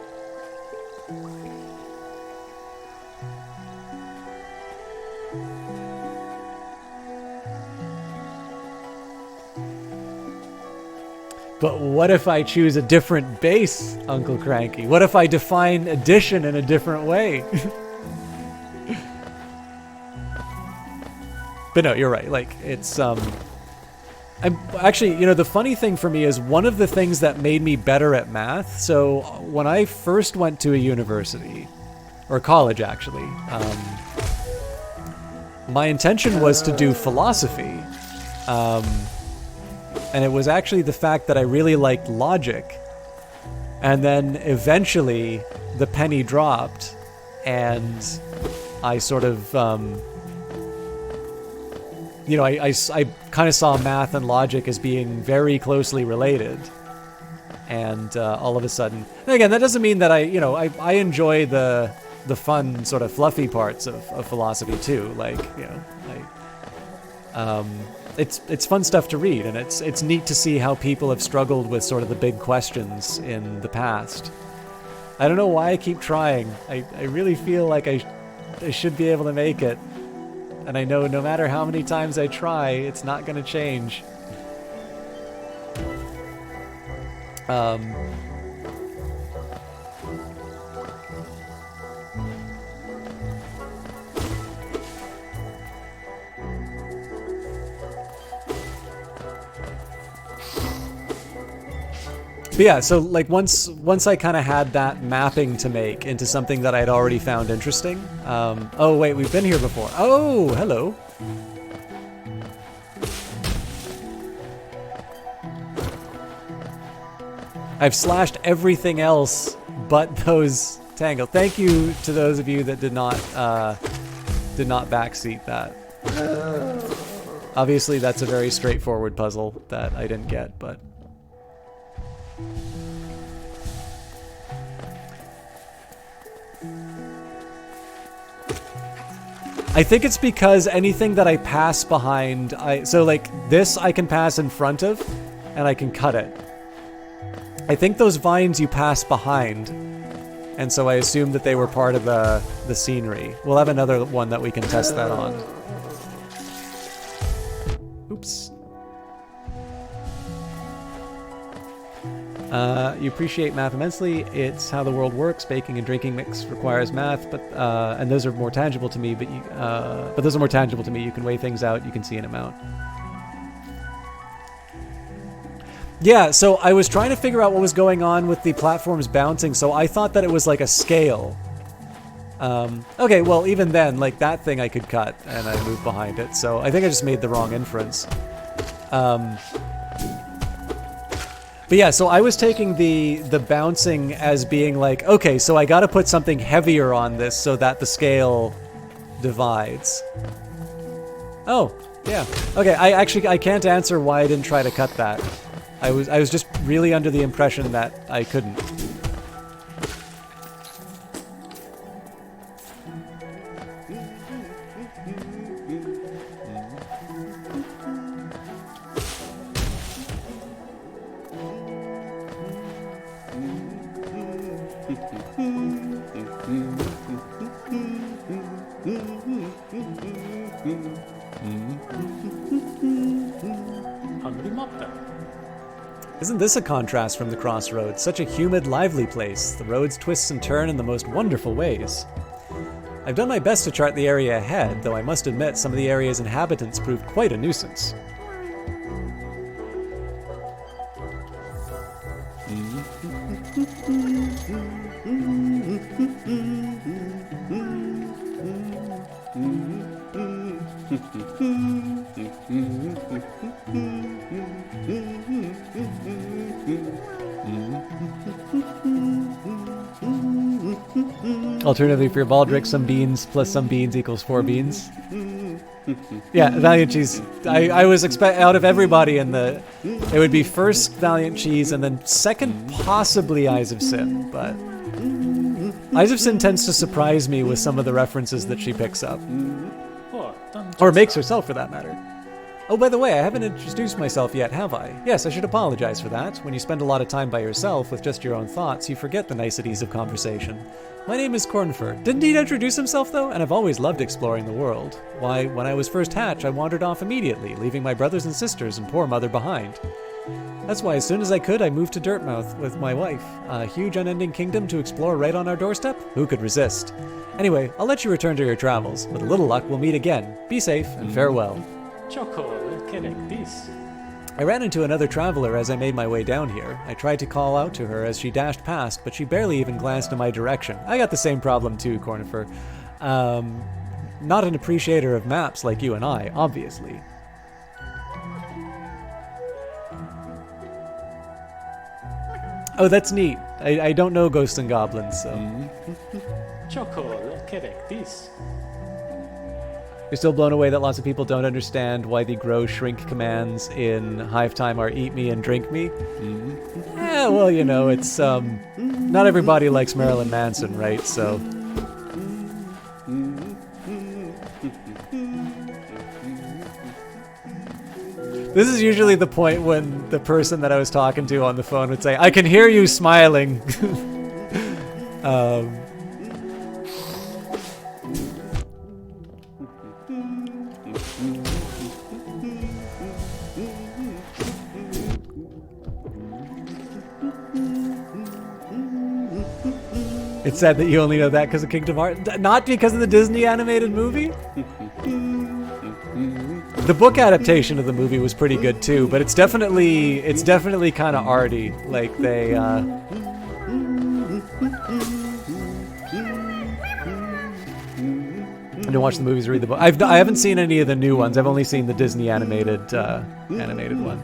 But what if I choose a different base, Uncle Cranky? What if I define addition in a different way? But no, you're right. Like, it's, I'm actually, you know, the funny thing for me is one of the things that made me better at math. So when I first went to a university, or college actually, my intention was to do philosophy. And it was actually the fact that I really liked logic. And then eventually the penny dropped and I sort of, you know, I kind of saw math and logic as being very closely related. And all of a sudden, and again, that doesn't mean that I enjoy the fun sort of fluffy parts of philosophy too. Like, you know, it's fun stuff to read, and it's neat to see how people have struggled with sort of the big questions in the past. I don't know why I keep trying. I really feel like I should be able to make it. And I know no matter how many times I try, it's not going to change. But yeah, so like once I kind of had that mapping to make into something that I'd already found interesting. Oh wait, we've been here before. Oh, hello. I've slashed everything else but those tangle. Thank you to those of you that did not backseat that. Obviously, that's a very straightforward puzzle that I didn't get, but. I think it's because anything that I pass behind, so like this I can pass in front of, and I can cut it. I think those vines you pass behind, and so I assume that they were part of the scenery. We'll have another one that we can test that on. Oops. You appreciate math immensely. It's how the world works. Baking and drinking mix requires math, but and those are more tangible to me. But those are more tangible to me. You can weigh things out. You can see an amount. Yeah. So I was trying to figure out what was going on with the platforms bouncing. So I thought that it was like a scale. Okay. Well, even then, like that thing I could cut, and I moved behind it. So I think I just made the wrong inference. But yeah, so I was taking the bouncing as being like, okay, so I gotta put something heavier on this so that the scale divides. Oh, yeah. Okay, I can't answer why I didn't try to cut that. I was just really under the impression that I couldn't. Isn't this a contrast from the crossroads? Such a humid, lively place. The roads twist and turn in the most wonderful ways. I've done my best to chart the area ahead, though I must admit some of the area's inhabitants proved quite a nuisance. Alternatively, for your Baldric, some beans plus some beans equals 4 beans. Yeah, Valiant Cheese. I was out of everybody in the... It would be first Valiant Cheese and then second possibly Eyes of Sin, but... Eyes of Sin tends to surprise me with some of the references that she picks up. Or makes herself, for that matter. Oh, by the way, I haven't introduced myself yet, have I? Yes, I should apologize for that. When you spend a lot of time by yourself with just your own thoughts, you forget the niceties of conversation. My name is Cornfur. Didn't he introduce himself, though? And I've always loved exploring the world. Why, when I was first hatched, I wandered off immediately, leaving my brothers and sisters and poor mother behind. That's why as soon as I could, I moved to Dirtmouth with my wife. A huge unending kingdom to explore right on our doorstep? Who could resist? Anyway, I'll let you return to your travels. With a little luck, we'll meet again. Be safe, and farewell. I ran into another traveler as I made my way down here. I tried to call out to her as she dashed past, but she barely even glanced in my direction. I got the same problem too, Cornifer. Not an appreciator of maps like you and I, obviously. Oh, that's neat. I don't know Ghosts and Goblins, so... You're still blown away that lots of people don't understand why the grow shrink commands in Hive Time are eat me and drink me? Yeah, well, you know, it's, not everybody likes Marilyn Manson, right? So... This is usually the point when the person that I was talking to on the phone would say, I can hear you smiling. It's sad that you only know that because of Kingdom Hearts, not because of the Disney animated movie? The book adaptation of the movie was pretty good too, but it's definitely kind of arty. Like they, I didn't watch the movies or read the book. I haven't seen any of the new ones. I've only seen the Disney animated one.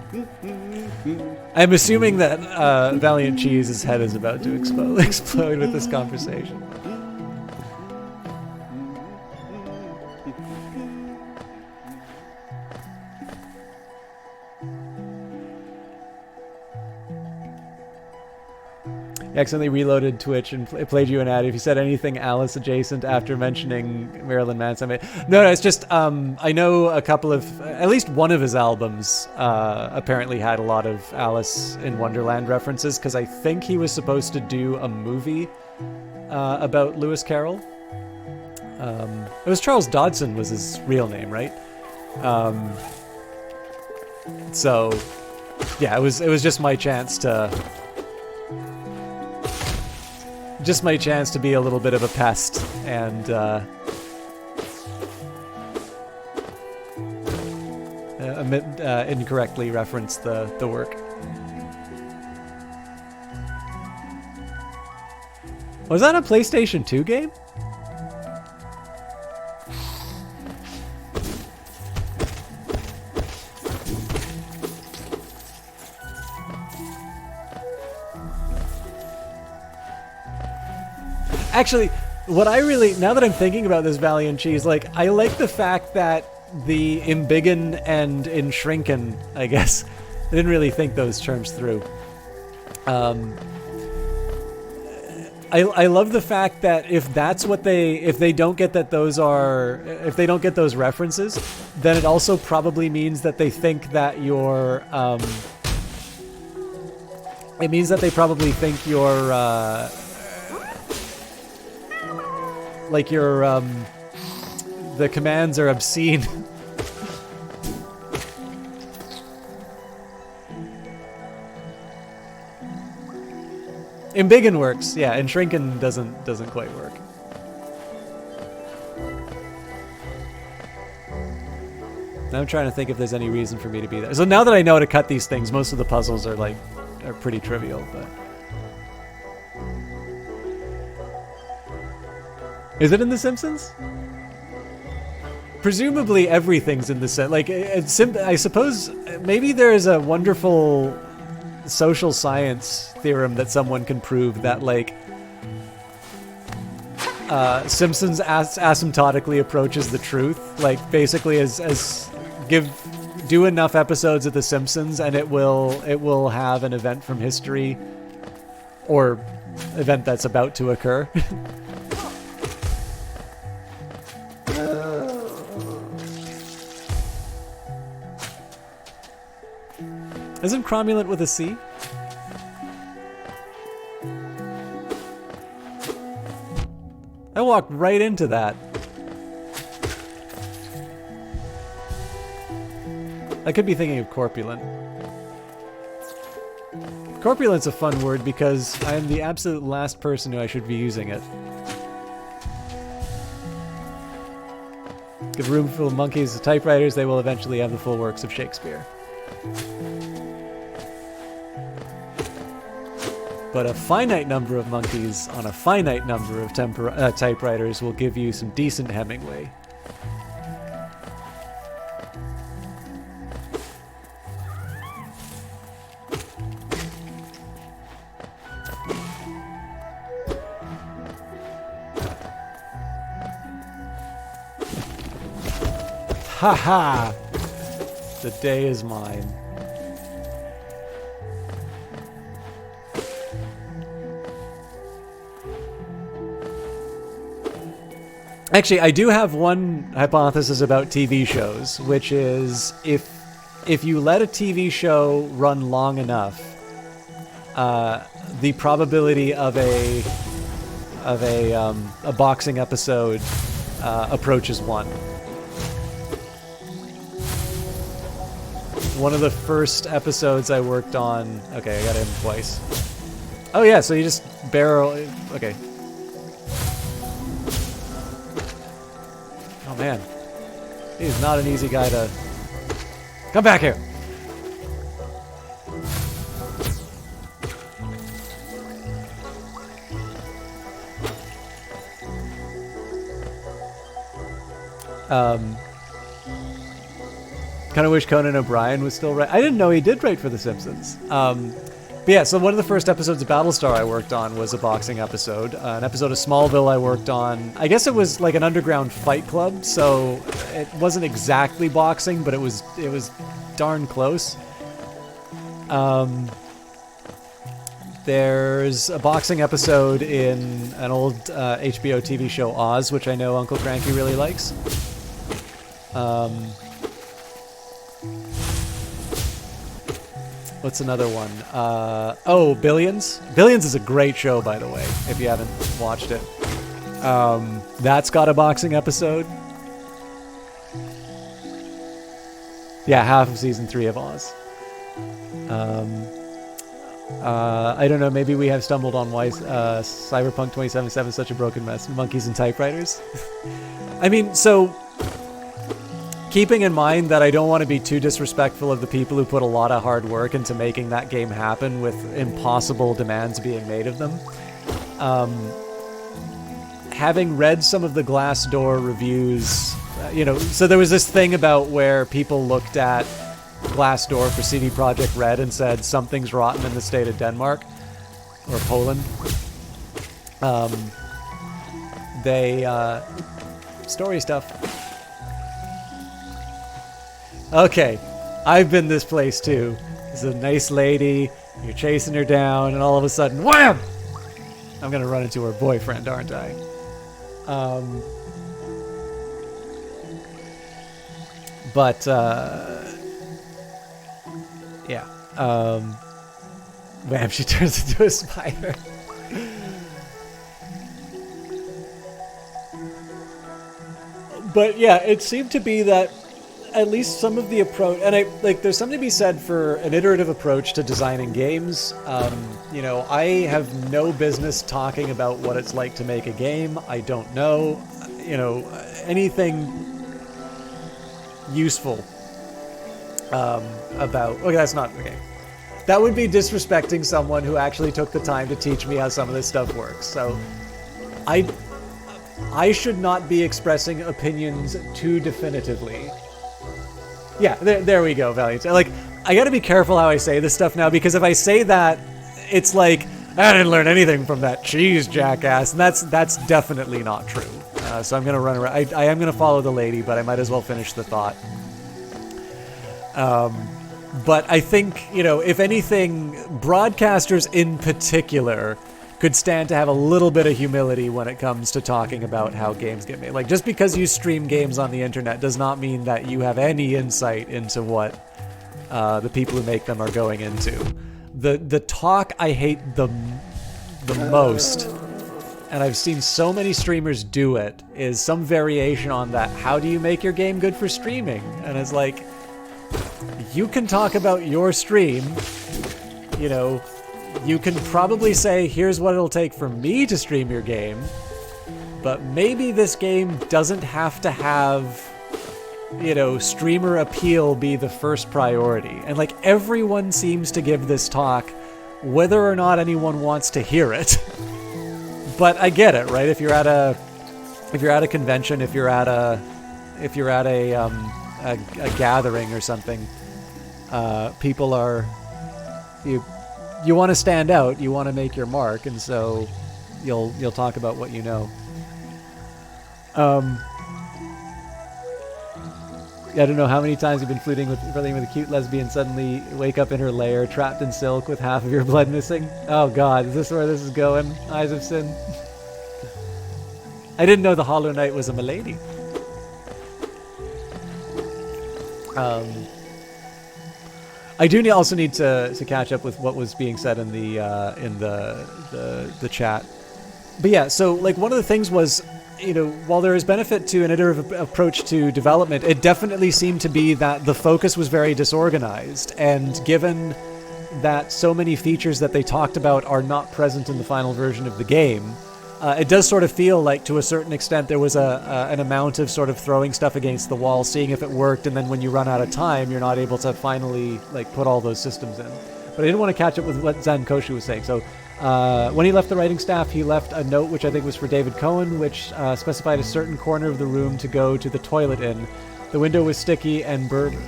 I'm assuming that Valiant Cheese's head is about to explode with this conversation. Accidentally reloaded Twitch and played you an ad. If you said anything Alice adjacent after mentioning Marilyn Manson, no, it's just I know a couple of, at least one of his albums apparently had a lot of Alice in Wonderland references because I think he was supposed to do a movie about Lewis Carroll. It was Charles Dodson was his real name, right? So yeah, it was just my chance to. Just my chance to be a little bit of a pest and incorrectly reference the work. Was that a PlayStation 2 game? Actually, what I really, now that I'm thinking about this Valiant Cheese, like, I like the fact that the embiggen and enshrinken, I guess, I didn't really think those terms through. I love the fact that if that's what if they don't get that if they don't get those references, then it also probably means that they think that you're, it means that they probably think you're, like your, the commands are obscene. Embiggen works, yeah, and shrinken doesn't quite work. Now I'm trying to think if there's any reason for me to be there. So now that I know how to cut these things, most of the puzzles are pretty trivial, but. Is it in The Simpsons? Presumably everything's in the set. Like, I suppose maybe there is a wonderful social science theorem that someone can prove that, like, Simpsons asymptotically approaches the truth. Like basically, do enough episodes of The Simpsons, and it will have an event from history, or event that's about to occur. Isn't cromulent with a C? I walked right into that. I could be thinking of corpulent. Corpulent's a fun word because I am the absolute last person who I should be using it. Give a room full of monkeys to typewriters, they will eventually have the full works of Shakespeare. But a finite number of monkeys on a finite number of typewriters will give you some decent Hemingway. Ha! The day is mine. Actually, I do have one hypothesis about TV shows, which is if you let a TV show run long enough, the probability of a boxing episode approaches 1. One of the first episodes I worked on... Okay, I got him twice. Oh yeah, so you just barrel... Okay. Oh man. He's not an easy guy to... Come back here! Kind of wish Conan O'Brien was still right. I didn't know he did write for The Simpsons. But yeah, so one of the first episodes of Battlestar I worked on was a boxing episode. An episode of Smallville I worked on. I guess it was like an underground fight club, so it wasn't exactly boxing, but it was darn close. There's a boxing episode in an old HBO TV show, Oz, which I know Uncle Cranky really likes. What's another one? Oh, Billions. Billions is a great show, by the way, if you haven't watched it. That's got a boxing episode. Yeah, half of season 3 of Oz. I don't know, maybe we have stumbled on why Cyberpunk 2077 is such a broken mess. Monkeys and typewriters. I mean, so... keeping in mind that I don't want to be too disrespectful of the people who put a lot of hard work into making that game happen with impossible demands being made of them. Having read some of the Glassdoor reviews, so there was this thing about where people looked at Glassdoor for CD Projekt Red and said something's rotten in the state of Denmark or Poland. Story stuff. Okay, I've been this place too. There's a nice lady, you're chasing her down, and all of a sudden, wham! I'm gonna run into her boyfriend, aren't I? Yeah. Wham, she turns into a spider. But yeah, it seemed to be that at least some of the approach, and there's something to be said for an iterative approach to designing games. I have no business talking about what it's like to make a game. I don't know, anything useful about. Okay, that's not okay. That would be disrespecting someone who actually took the time to teach me how some of this stuff works. So, I should not be expressing opinions too definitively. Yeah, there we go, Valiant. I gotta be careful how I say this stuff now, because if I say that, it's like I didn't learn anything from that cheese jackass, and that's definitely not true. So I'm gonna run around. I am gonna follow the lady, but I might as well finish the thought. But I think, if anything, broadcasters in particular could stand to have a little bit of humility when it comes to talking about how games get made. Like, just because you stream games on the internet does not mean that you have any insight into what the people who make them are going into. The talk I hate the most, and I've seen so many streamers do it, is some variation on that. How do you make your game good for streaming? And it's like, you can talk about your stream, you can probably say, here's what it'll take for me to stream your game, but maybe this game doesn't have to have, streamer appeal be the first priority. And like, everyone seems to give this talk, whether or not anyone wants to hear it. But I get it, right? If you're at a convention, if you're at a gathering or something, people are, you want to stand out, you want to make your mark, and so you'll talk about what you know. I don't know how many times you've been flirting with a cute lesbian, suddenly wake up in her lair, trapped in silk with half of your blood missing. Oh god, is this where this is going? Eyes of Sin. I didn't know the Hollow Knight was a milady. I do also need to catch up with what was being said in the chat. But yeah, so like, one of the things was, while there is benefit to an iterative approach to development, it definitely seemed to be that the focus was very disorganized. And given that so many features that they talked about are not present in the final version of the game, it does sort of feel like, to a certain extent, there was an amount of sort of throwing stuff against the wall, seeing if it worked, and then when you run out of time, you're not able to finally like put all those systems in. But I didn't want to catch up with what Zankoshu was saying. So when he left the writing staff, he left a note, which I think was for David Cohen, which specified a certain corner of the room to go to the toilet in. The window was sticky and bourbon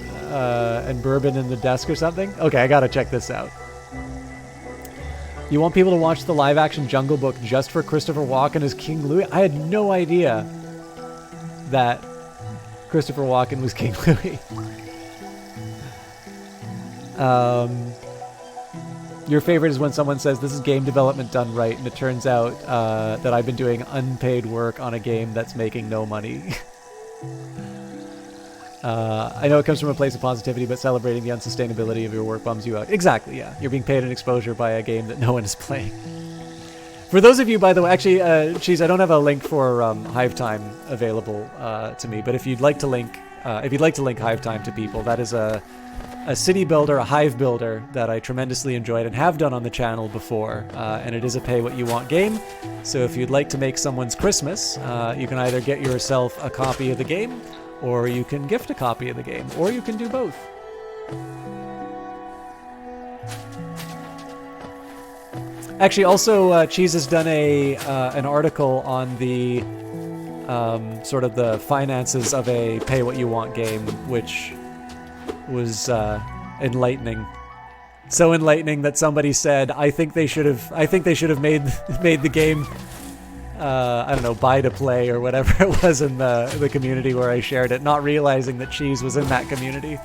in the desk or something. Okay, I gotta check this out. You want people to watch the live-action Jungle Book just for Christopher Walken as King Louis? I had no idea that Christopher Walken was King Louis. Your favorite is when someone says, this is game development done right, and it turns out that I've been doing unpaid work on a game that's making no money. I know it comes from a place of positivity, but celebrating the unsustainability of your work bums you out. Exactly, yeah. You're being paid an exposure by a game that no one is playing. For those of you, by the way, actually, Cheese, I don't have a link for Hive Time available to me, but if you'd like to link Hive Time to people, that is a city builder, a hive builder that I tremendously enjoyed and have done on the channel before, and it is a pay-what-you-want game. So if you'd like to make someone's Christmas, you can either get yourself a copy of the game, or you can gift a copy of the game, or you can do both. Actually, also, Cheese has done an article on the sort of the finances of a pay-what-you-want game, which was enlightening. So enlightening that somebody said, I think they should have made the game, I don't know, buy to play or whatever it was in the community where I shared it, not realizing that Cheese was in that community.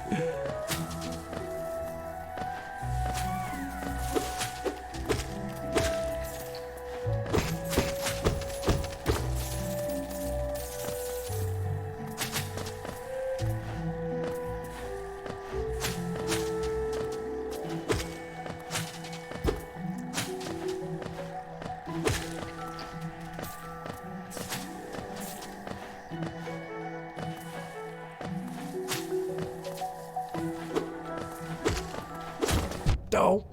No.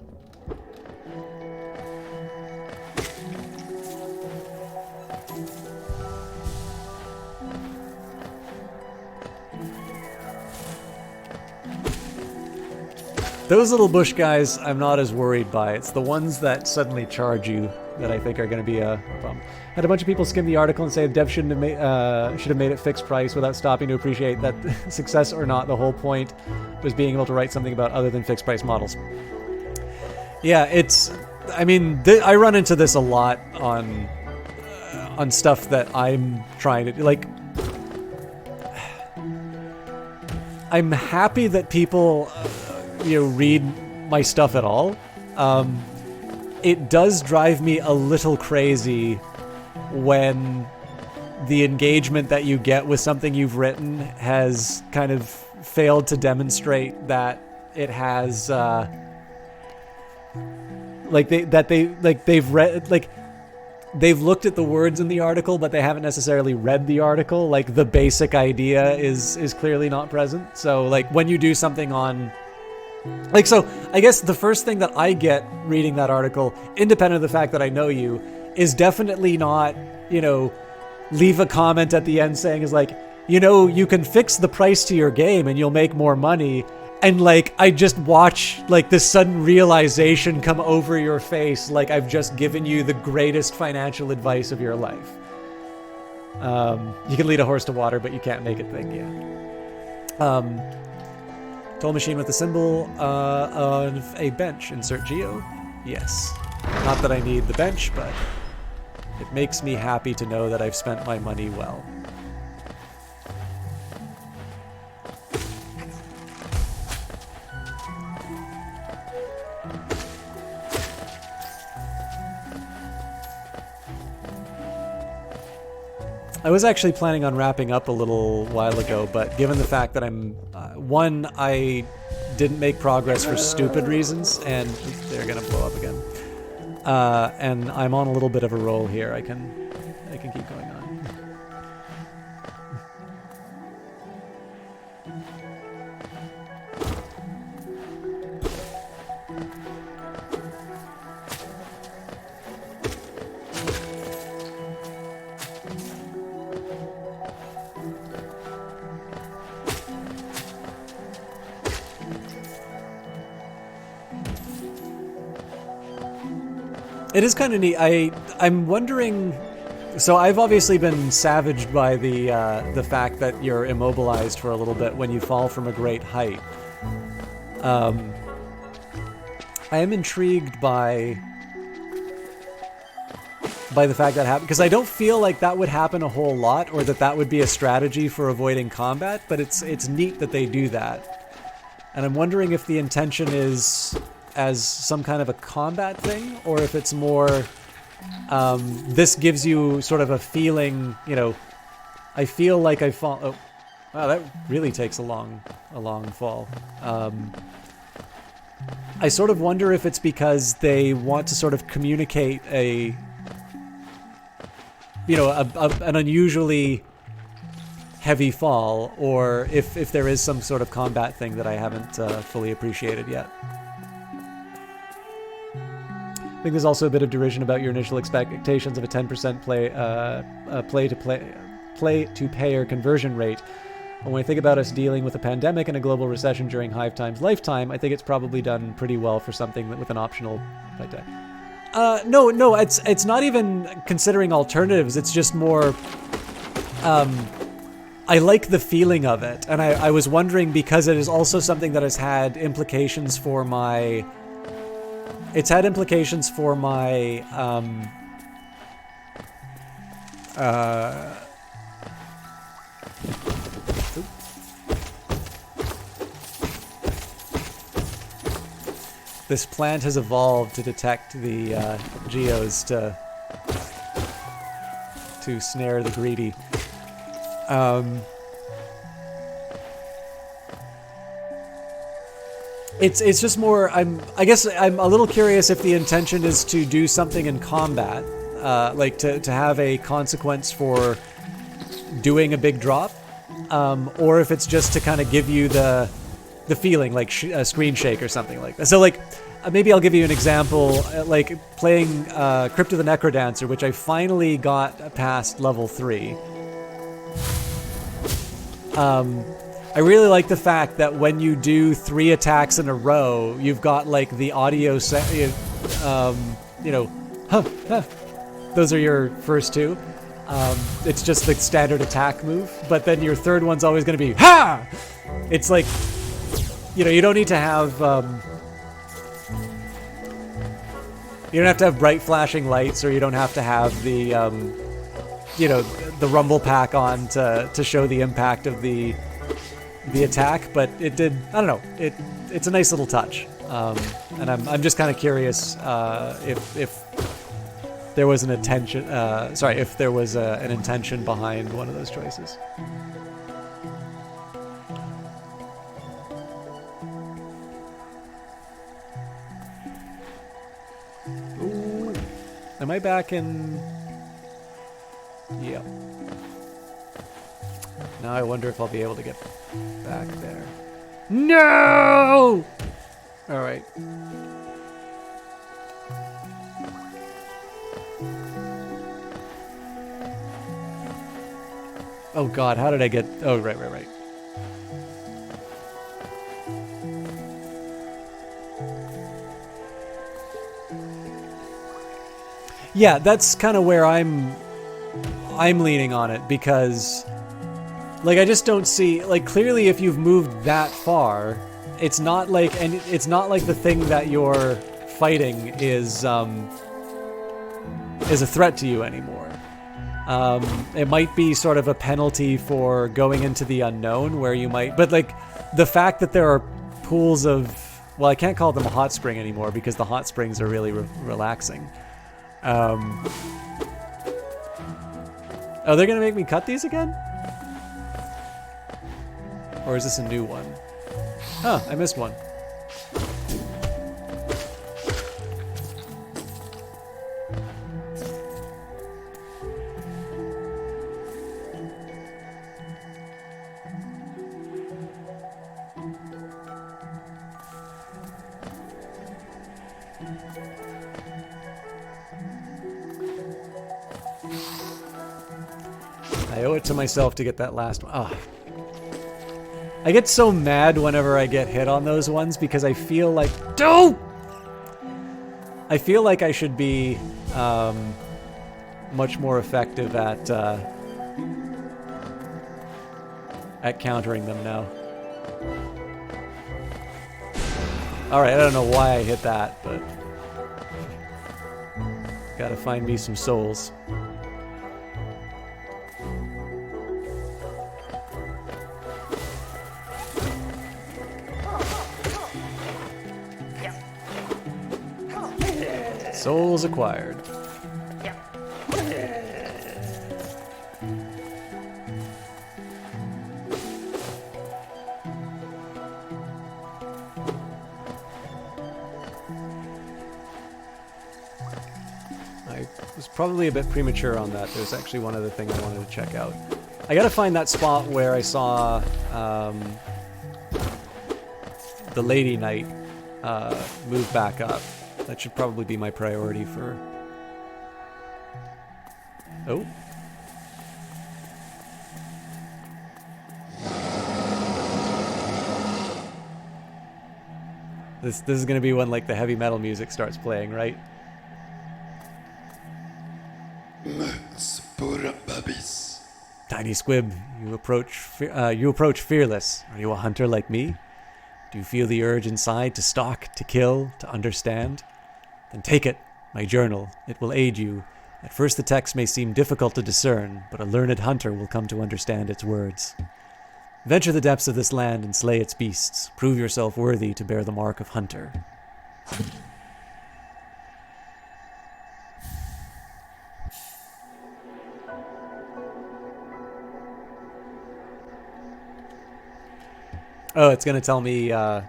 Those little bush guys, I'm not as worried by. It's the ones that suddenly charge you that I think are going to be a problem. Had a bunch of people skim the article and say the dev should have made it fixed price without stopping to appreciate that success or not, the whole point was being able to write something about other than fixed price models. Yeah, it's I mean, I run into this a lot on stuff that I'm trying to do. Like, I'm happy that people, read my stuff at all. It does drive me a little crazy when the engagement that you get with something you've written has kind of failed to demonstrate that it has, they've looked at the words in the article, but they haven't necessarily read the article. Like, the basic idea is clearly not present. So, like, when you do something on... Like, so, I guess the first thing that I get reading that article, independent of the fact that I know you, is definitely not, leave a comment at the end saying, is like, you can fix the price to your game and you'll make more money. And, like, I just watch, like, this sudden realization come over your face, like I've just given you the greatest financial advice of your life. You can lead a horse to water, but you can't make it think, yeah. Toll machine with a symbol of a bench. Insert geo. Yes. Not that I need the bench, but it makes me happy to know that I've spent my money well. I was actually planning on wrapping up a little while ago, but given the fact that I'm... one, I didn't make progress for stupid reasons, and they're gonna blow up again. And I'm on a little bit of a roll here. I can keep going on. It is kind of neat. I'm wondering. So I've obviously been savaged by the fact that you're immobilized for a little bit when you fall from a great height. I am intrigued by the fact that happened, because I don't feel like that would happen a whole lot, or that would be a strategy for avoiding combat. But it's neat that they do that, and I'm wondering if the intention is as some kind of a combat thing, or if it's more, this gives you sort of a feeling, I feel like I fall. Oh, wow, that really takes a long fall. I sort of wonder if it's because they want to sort of communicate an unusually heavy fall, or if there is some sort of combat thing that I haven't fully appreciated yet. I think there's also a bit of derision about your initial expectations of a 10% play to payer conversion rate. When I think about us dealing with a pandemic and a global recession during Hive Time's lifetime, I think it's probably done pretty well for something with an optional play tag. No, it's not even considering alternatives. It's just more. I like the feeling of it, and I was wondering, because it is also something that has had implications for my. It's had implications for my this plant has evolved to detect the geos to snare the greedy. It's just more. I guess I'm a little curious if the intention is to do something in combat, like to have a consequence for doing a big drop, or if it's just to kind of give you the feeling, like a screen shake or something like that. So like, maybe I'll give you an example, like playing Crypt of the Necrodancer, which I finally got past level 3. I really like the fact that when you do 3 attacks in a row, you've got like the audio those are your first 2. It's just the standard attack move, but then your third one's always going to be ha! It's like, you don't need to have You don't have to have bright flashing lights, or you don't have to have the, the rumble pack on to show the impact of the attack. But it did. I don't know. It's a nice little touch, and I'm just kind of curious if there was an intention. If there was an intention behind one of those choices. Am I back in... Yeah. Now I wonder if I'll be able to get back there. No! Alright. Oh god, how did I get... Oh, right. Yeah, that's kind of where I'm leaning on it, because like I just don't see, like, clearly if you've moved that far, it's not like the thing that you're fighting is a threat to you anymore. It might be sort of a penalty for going into the unknown, where you might, but like the fact that there are pools of, well, I can't call them a hot spring anymore because the hot springs are really relaxing. Oh, they're gonna make me cut these again? Or is this a new one? Huh, I missed one. I owe it to myself to get that last one. Oh. I get so mad whenever I get hit on those ones because I feel like... I feel like I should be much more effective at countering them now. Alright, I don't know why I hit that, but... Gotta find me some souls. Souls acquired. I was probably a bit premature on that. There's actually one other thing I wanted to check out. I gotta find that spot where I saw the Lady Knight move back up. That should probably be my priority for... Oh. This is gonna be when, like, the heavy metal music starts playing, right? Tiny Squib, you approach fearless. Are you a hunter like me? Do you feel the urge inside to stalk, to kill, to understand? Then take it, my journal. It will aid you. At first the text may seem difficult to discern, but a learned hunter will come to understand its words. Venture the depths of this land and slay its beasts. Prove yourself worthy to bear the mark of hunter. Oh, it's going to tell me the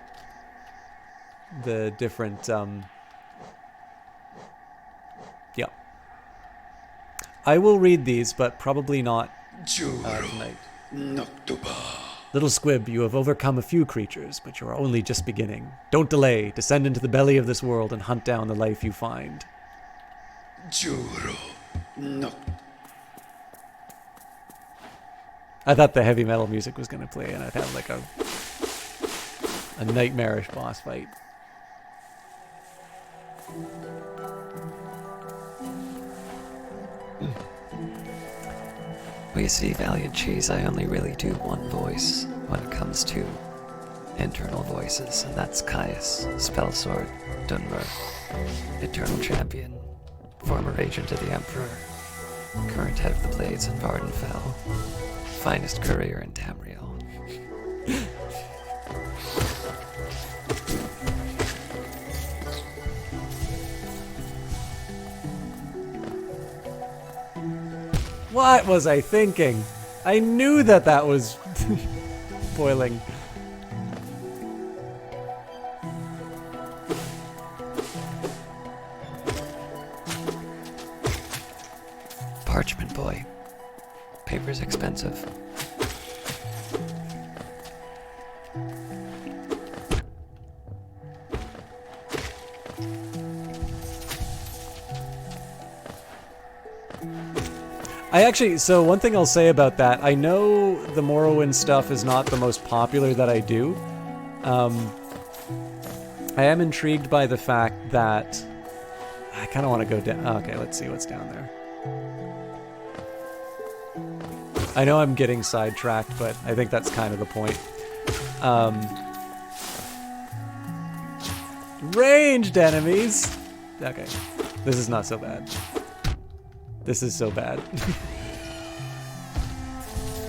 different... Yeah. I will read these, but probably not tonight. Little Squib, you have overcome a few creatures, but you are only just beginning. Don't delay. Descend into the belly of this world and hunt down the life you find. I thought the heavy metal music was going to play, and I'd have like a nightmarish boss fight. Well, you see, Valiant Cheese, I only really do one voice when it comes to Internal voices, and that's Caius, Spellsword, Dunmer, Eternal Champion, former agent of the Emperor, current head of the Blades in Vardenfell, finest courier in Tamriel. What was I thinking? I knew that was boiling. Parchment boy. Paper's expensive. So one thing I'll say about that, I know the Morrowind stuff is not the most popular that I do. I am intrigued by the fact that I kind of want to go down. Okay, let's see what's down there. I know I'm getting sidetracked, but I think that's kind of the point. Ranged enemies! Okay, this is not so bad. This is so bad.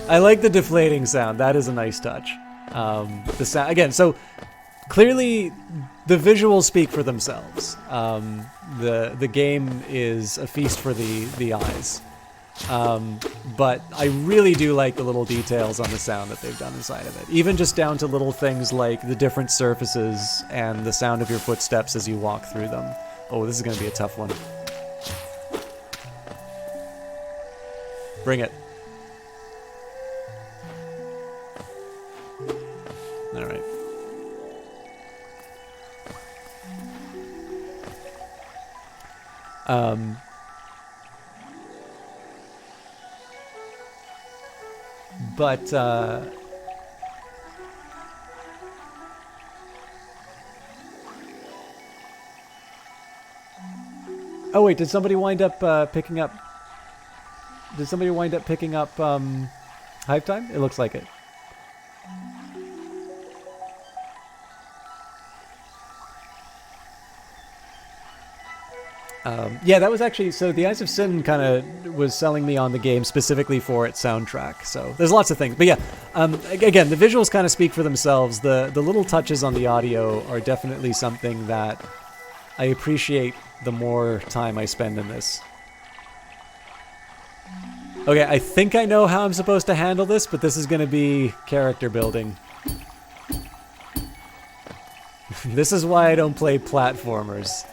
I like the deflating sound. That is a nice touch. The sound again. So clearly, the visuals speak for themselves. The game is a feast for the eyes. But I really do like the little details on the sound that they've done inside of it. Even just down to little things like the different surfaces and the sound of your footsteps as you walk through them. Oh, this is going to be a tough one. Bring it. All right. But oh wait, did somebody wind up picking up? Did somebody wind up picking up Hive Time? It looks like it. Yeah, that was actually, so the Eyes of Sin kind of was selling me on the game specifically for its soundtrack. So there's lots of things, but yeah, again, the visuals kind of speak for themselves. The little touches on the audio are definitely something that I appreciate the more time I spend in this. Okay, I think I know how I'm supposed to handle this, but this is going to be character building. This is why I don't play platformers.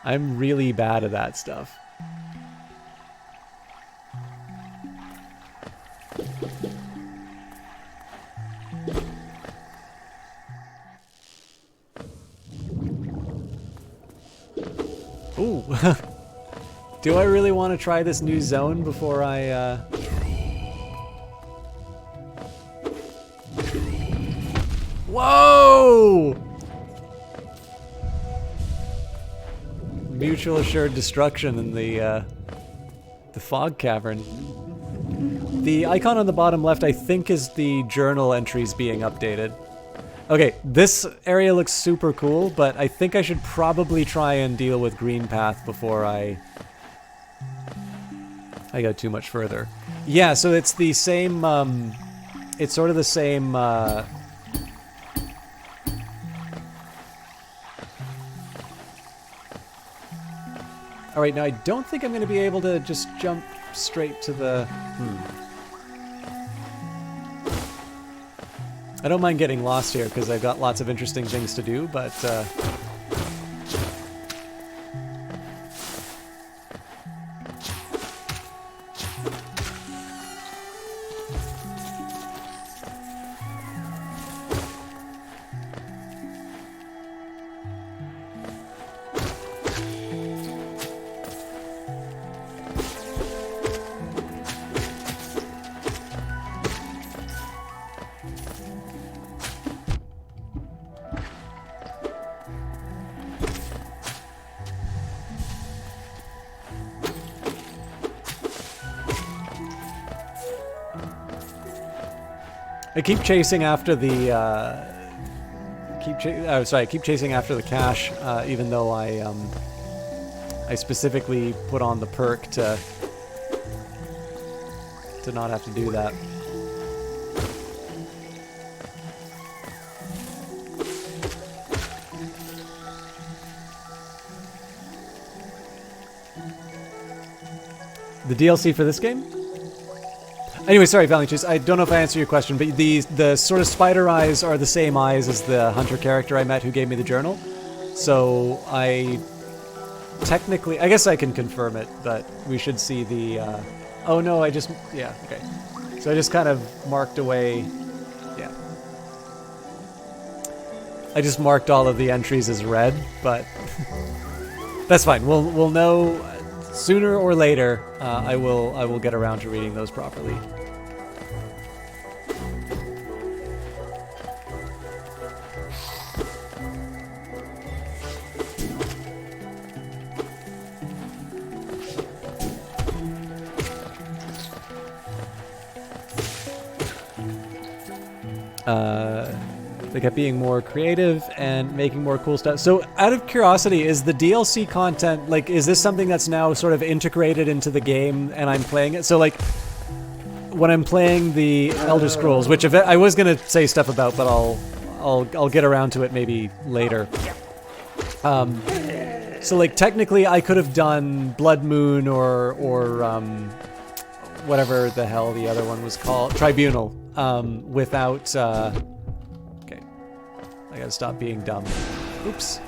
I'm really bad at that stuff. Ooh. Do I really want to try this new zone before I, Whoa! Mutual assured destruction in the fog cavern. The icon on the bottom left, I think, is the journal entries being updated. Okay, this area looks super cool, but I think I should probably try and deal with Green Path before I go too much further. Yeah, so it's the same, it's sort of the same, Alright, now I don't think I'm going to be able to just jump straight to the... I don't mind getting lost here, because I've got lots of interesting things to do, but... I keep chasing after the keep chasing after the cash, even though I specifically put on the perk to not have to do that. The DLC for this game? Anyway, sorry, Valiant Chase, I don't know if I answered your question, but the sort of spider eyes are the same eyes as the hunter character I met who gave me the journal. So I technically, I guess I can confirm it, but we should see the, oh no, yeah, okay. So I just kind of marked away, yeah. I just marked all of the entries as red, but that's fine. We'll know sooner or later. I will get around to reading those properly. They kept being more creative and making more cool stuff. So out of curiosity, is the DLC content, like, is this something that's now sort of integrated into the game and I'm playing it? So like, when I'm playing the Elder Scrolls, which I was gonna say stuff about, but I'll get around to it maybe later. So like, technically I could have done Blood Moon or whatever the hell the other one was called, Tribunal, without, okay, I gotta stop being dumb. Oops.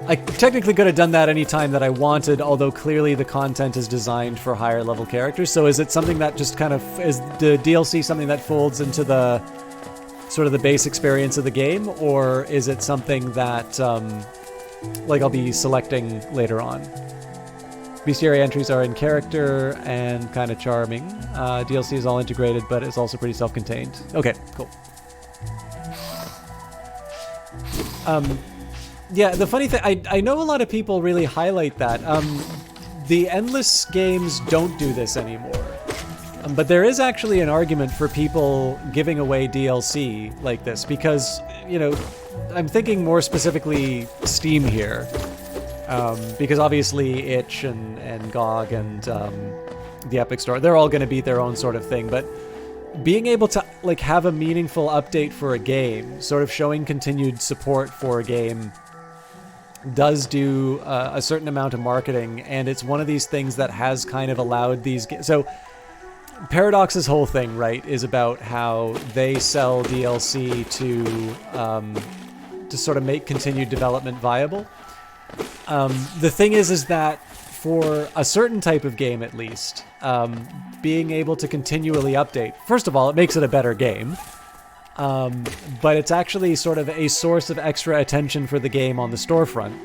I technically could have done that any time that I wanted, although clearly the content is designed for higher level characters. So is it something that just kind of, is the DLC something that folds into the sort of the base experience of the game, or is it something that like I'll be selecting later on? Bestiary entries are in character and kind of charming. DLC is all integrated, but it's also pretty self-contained. Okay, cool. Yeah, the funny thing, I know a lot of people really highlight that. The Endless games don't do this anymore. But there is actually an argument for people giving away DLC like this, because, you know, I'm thinking more specifically Steam here. Because obviously Itch and GOG and the Epic Store, they're all going to be their own sort of thing, but being able to like have a meaningful update for a game, sort of showing continued support for a game, does do a certain amount of marketing, and it's one of these things that has kind of allowed these so Paradox's whole thing, right, is about how they sell DLC to sort of make continued development viable. The thing is that for a certain type of game, at least, being able to continually update, first of all, it makes it a better game, but it's actually sort of a source of extra attention for the game on the storefront,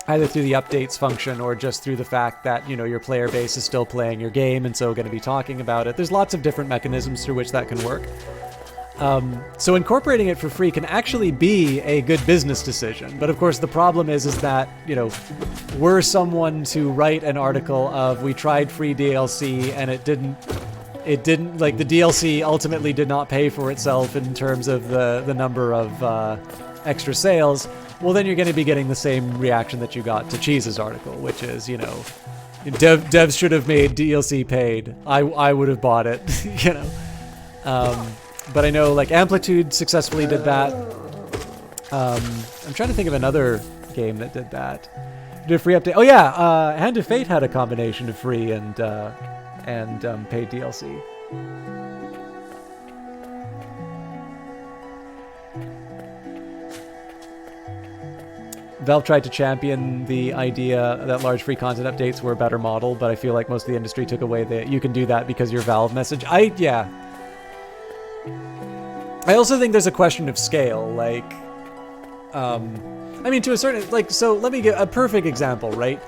either through the updates function or just through the fact that, you know, your player base is still playing your game and so going to be talking about it. There's lots of different mechanisms through which that can work. So incorporating it for free can actually be a good business decision. But of course, the problem is that, you know, were someone to write an article of, we tried free DLC and it didn't, like, the DLC ultimately did not pay for itself in terms of the number of extra sales, well, then you're going to be getting the same reaction that you got to Cheese's article, which is, you know, devs should have made DLC paid. I would have bought it, you know. But I know, like, Amplitude successfully did that. I'm trying to think of another game that did that. Did a free update. Oh yeah, Hand of Fate had a combination of free and paid DLC. Valve tried to champion the idea that large free content updates were a better model, but I feel like most of the industry took away that you can do that because your Valve message. Yeah. I also think there's a question of scale, like, I mean, to a certain, like, so let me give a perfect example, right?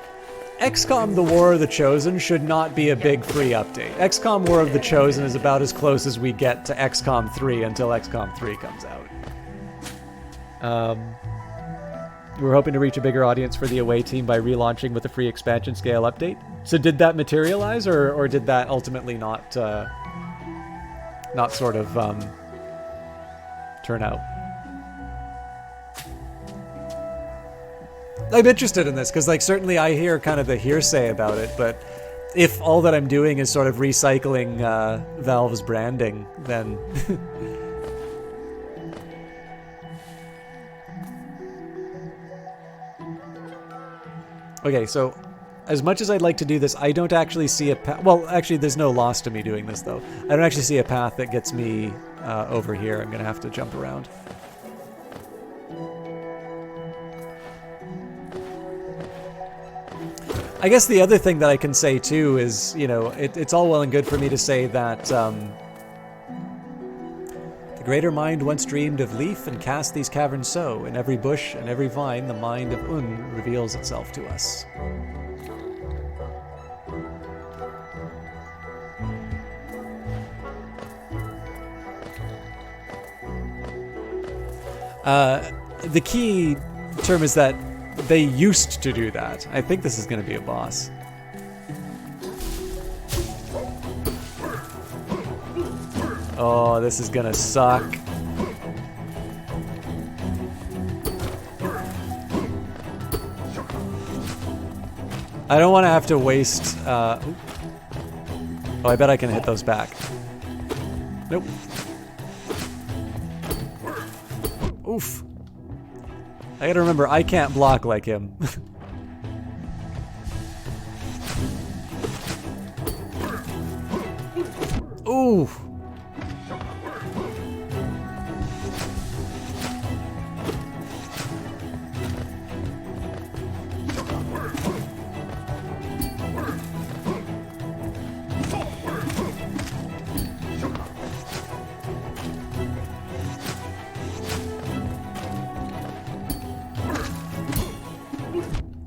XCOM The War of the Chosen should not be a big free update. XCOM War of the Chosen is about as close as we get to XCOM 3 until XCOM 3 comes out. we're hoping to reach a bigger audience for the away team by relaunching with a free expansion scale update. So did that materialize, or did that ultimately not sort of turn out? I'm interested in this because, like, certainly I hear kind of the hearsay about it, but if all that I'm doing is sort of recycling Valve's branding, then okay, so as much as I'd like to do this, I don't actually see a path. Well, actually, there's no loss to me doing this, though. I don't actually see a path that gets me over here. I'm going to have to jump around. I guess the other thing that I can say, too, is, you know, it's all well and good for me to say that the greater mind once dreamed of leaf and cast these caverns so. In every bush and every vine, the mind of Un reveals itself to us. The key term is that they used to do that. I think this is going to be a boss. Oh, this is going to suck. I don't want to have to waste... Oh, I bet I can hit those back. Nope. Oof. I gotta remember, I can't block like him. Ooh.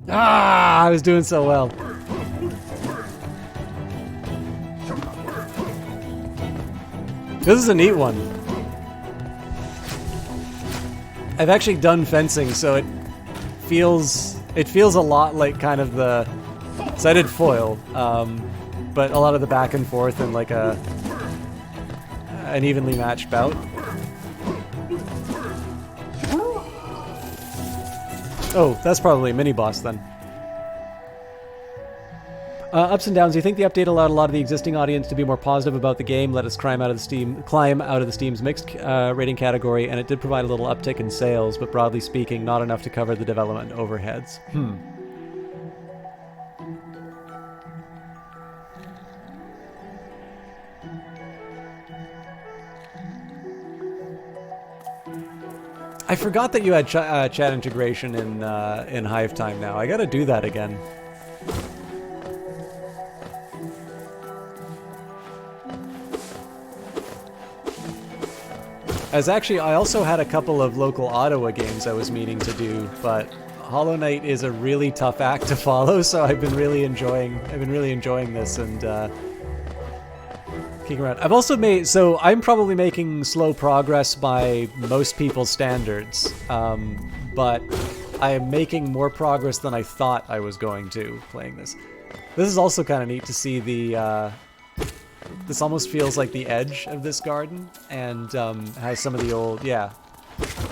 Ah, I was doing so well. This is a neat one. I've actually done fencing, so it feels a lot like kind of the... So I did foil, but a lot of the back and forth and like an evenly matched bout. Oh, that's probably a mini-boss then. Ups and downs. Do you think the update allowed a lot of the existing audience to be more positive about the game, let us climb out of the Steam's mixed rating category, and it did provide a little uptick in sales, but broadly speaking, not enough to cover the development overheads? I forgot that you had chat integration in Hive Time now. I gotta do that again. I also had a couple of local Ottawa games I was meaning to do, but Hollow Knight is a really tough act to follow, so I've been really enjoying this and kicking around. I've also so I'm probably making slow progress by most people's standards, but I am making more progress than I thought I was going to playing this. This is also kind of neat to see the this almost feels like the edge of this garden, and has some of the old, yeah.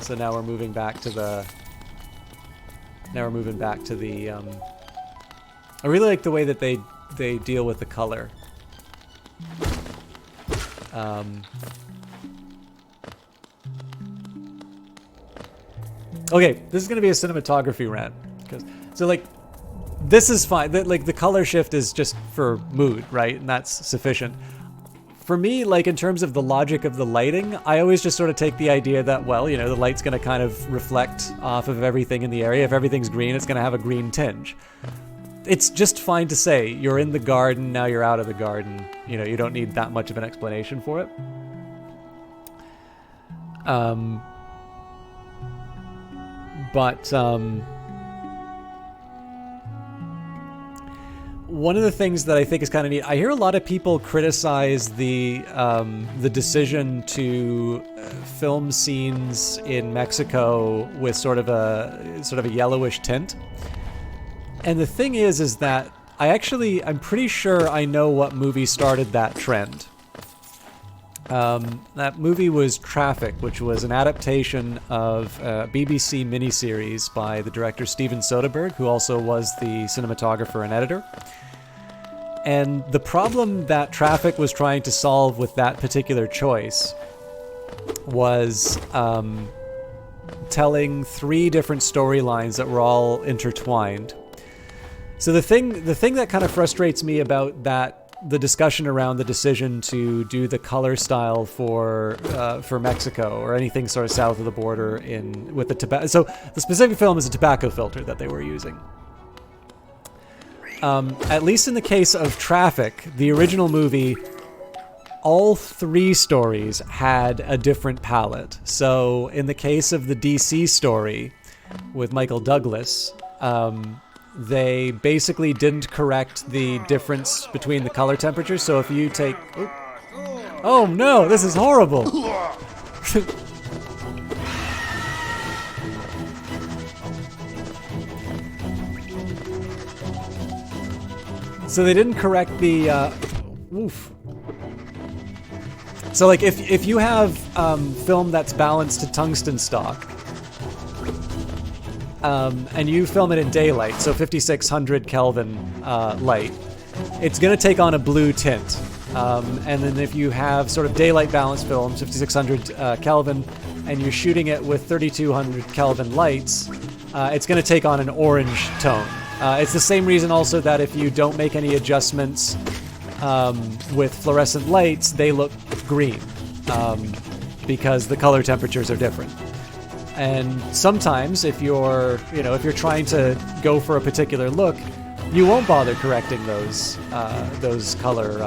So now we're moving back to the... I really like the way that they deal with the color. Okay, this is going to be a cinematography rant. So, like, this is fine. Like, the color shift is just for mood, right? And that's sufficient. For me, like, in terms of the logic of the lighting, I always just sort of take the idea that, well, you know, the light's going to kind of reflect off of everything in the area. If everything's green, it's going to have a green tinge. It's just fine to say, you're in the garden, now you're out of the garden. You know, you don't need that much of an explanation for it. one of the things that I think is kind of neat, I hear a lot of people criticize the decision to film scenes in Mexico with sort of a yellowish tint. And the thing is that I'm pretty sure I know what movie started that trend. That movie was Traffic, which was an adaptation of a BBC miniseries by the director Steven Soderbergh, who also was the cinematographer and editor. And the problem that Traffic was trying to solve with that particular choice was telling 3 different storylines that were all intertwined. So the thing that kind of frustrates me about the discussion around the decision to do the color style for Mexico or anything sort of south of the border with the tobacco. So the specific film is a tobacco filter that they were using. At least in the case of Traffic, the original movie, all 3 stories had a different palette. So in the case of the DC story with Michael Douglas, they basically didn't correct the difference between the color temperature. So if you take... Oh no, this is horrible! So they didn't correct the... oof. So like if you have film that's balanced to tungsten stock, and you film it in daylight, so 5600 Kelvin light, it's going to take on a blue tint. And then if you have sort of daylight balanced films, 5600 Kelvin, and you're shooting it with 3200 Kelvin lights, it's going to take on an orange tone. It's the same reason also that if you don't make any adjustments with fluorescent lights, they look green, because the color temperatures are different. And sometimes if you're trying to go for a particular look, you won't bother correcting those color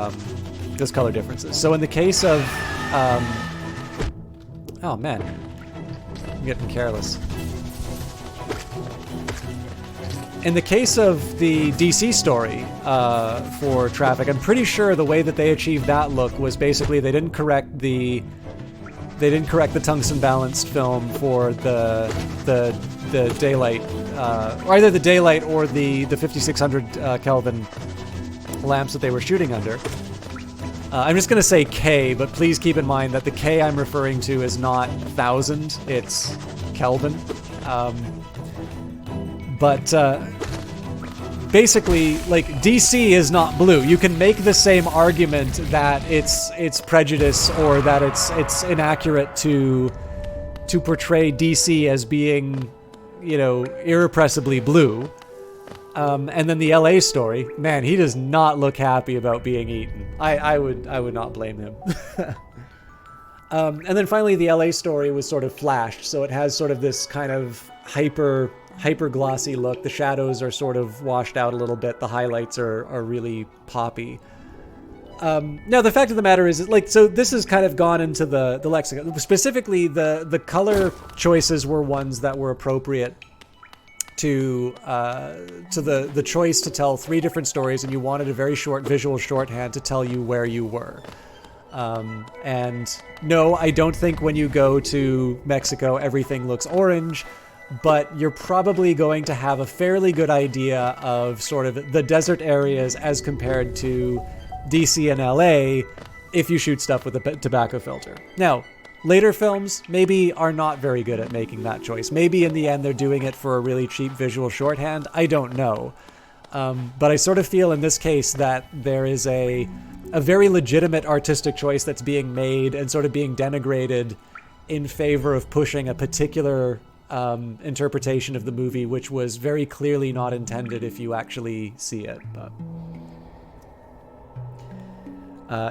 differences. So in the case of oh man, I'm getting careless. In the case of the DC story for Traffic, I'm pretty sure the way that they achieved that look was basically they didn't correct the tungsten balanced film for the daylight, or either the daylight or the 5600 Kelvin lamps that they were shooting under. I'm just going to say K, but please keep in mind that the K I'm referring to is not 1000, it's Kelvin. But basically, like, DC is not blue. You can make the same argument that it's prejudice or that it's inaccurate to portray DC as being, irrepressibly blue. And then the LA story, man, he does not look happy about being eaten. I would not blame him. And then finally, the LA story was sort of flashed, so it has sort of this kind of hyper glossy look. The shadows are sort of washed out a little bit. The highlights are really poppy. Now, the fact of the matter is, so this has kind of gone into the lexicon. Specifically, the color choices were ones that were appropriate to the choice to tell 3 different stories, and you wanted a very short visual shorthand to tell you where you were. And no, I don't think when you go to Mexico, everything looks orange, but you're probably going to have a fairly good idea of sort of the desert areas as compared to DC and LA if you shoot stuff with a tobacco filter. Now, later films maybe are not very good at making that choice. Maybe in the end they're doing it for a really cheap visual shorthand. I don't know. But I sort of feel in this case that there is a very legitimate artistic choice that's being made and sort of being denigrated in favor of pushing a particular interpretation of the movie, which was very clearly not intended if you actually see it. But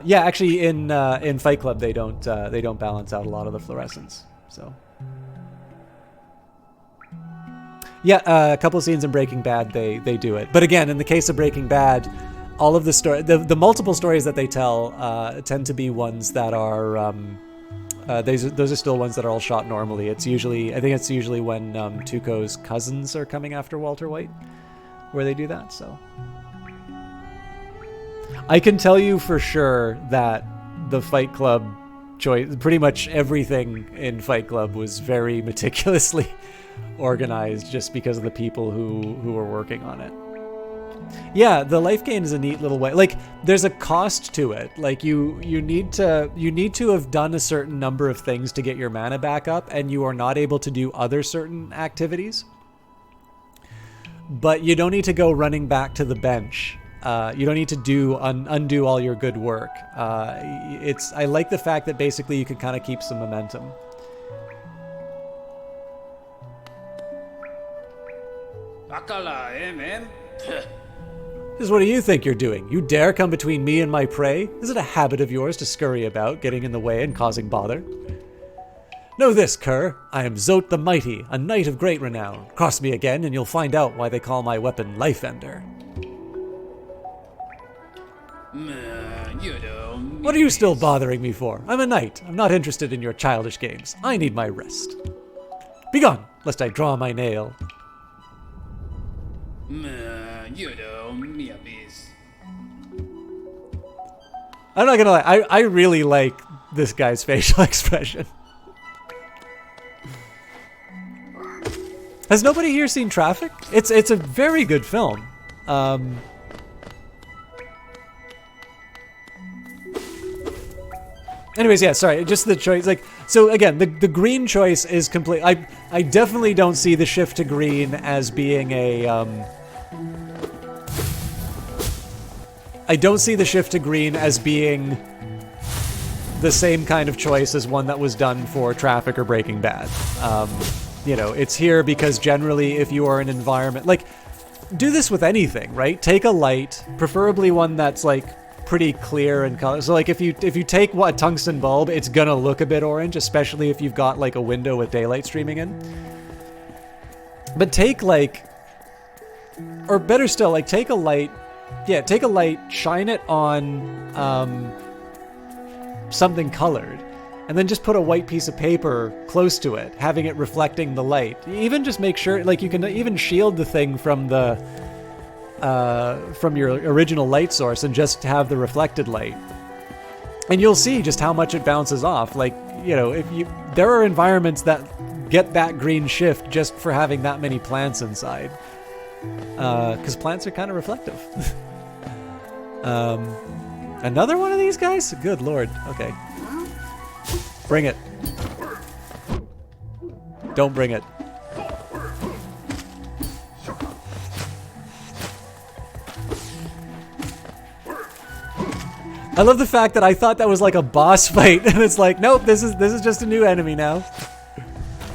yeah, actually, in Fight Club they don't balance out a lot of the fluorescence. So yeah, a couple of scenes in Breaking Bad they do it, but again, in the case of Breaking Bad, all of the multiple stories that they tell tend to be ones that are. Those are still ones that are all shot normally. I think it's usually when Tuco's cousins are coming after Walter White, where they do that. So, I can tell you for sure that the Fight Club choice, pretty much everything in Fight Club was very meticulously organized just because of the people who were working on it. Yeah, the life gain is a neat little way. Like, there's a cost to it. Like, you need to have done a certain number of things to get your mana back up, and you are not able to do other certain activities. But you don't need to go running back to the bench. You don't need to undo all your good work. I like the fact that basically you can kind of keep some momentum. Just what do you think you're doing? You dare come between me and my prey? Is it a habit of yours to scurry about, getting in the way and causing bother? Know this, cur. I am Zote the Mighty, a knight of great renown. Cross me again and you'll find out why they call my weapon Life Ender. What are you still bothering me for? I'm a knight. I'm not interested in your childish games. I need my rest. Begone, lest I draw my nail. I'm not gonna lie, I really like this guy's facial expression. Has nobody here seen Traffic? It's a very good film. Anyways, yeah, sorry, just the choice. Like, so again, the green choice is complete. I definitely don't see the shift to green as being a. I don't see the shift to green as being the same kind of choice as one that was done for Traffic or Breaking Bad. You know, it's here because generally, if you are in an environment like, do this with anything, right? Take a light, preferably one that's like pretty clear in color. So like if you take a tungsten bulb, it's gonna look a bit orange, especially if you've got like a window with daylight streaming in. But take like, or better still, like take a light, shine it on something colored, and then just put a white piece of paper close to it, having it reflecting the light. Even just make sure, like you can even shield the thing from the from your original light source and just have the reflected light. And you'll see just how much it bounces off. Like, you know, there are environments that get that green shift just for having that many plants inside. Because plants are kind of reflective. Another one of these guys? Good lord. Okay. Bring it. Don't bring it. I love the fact that I thought that was like a boss fight, and it's like, nope, this is just a new enemy now.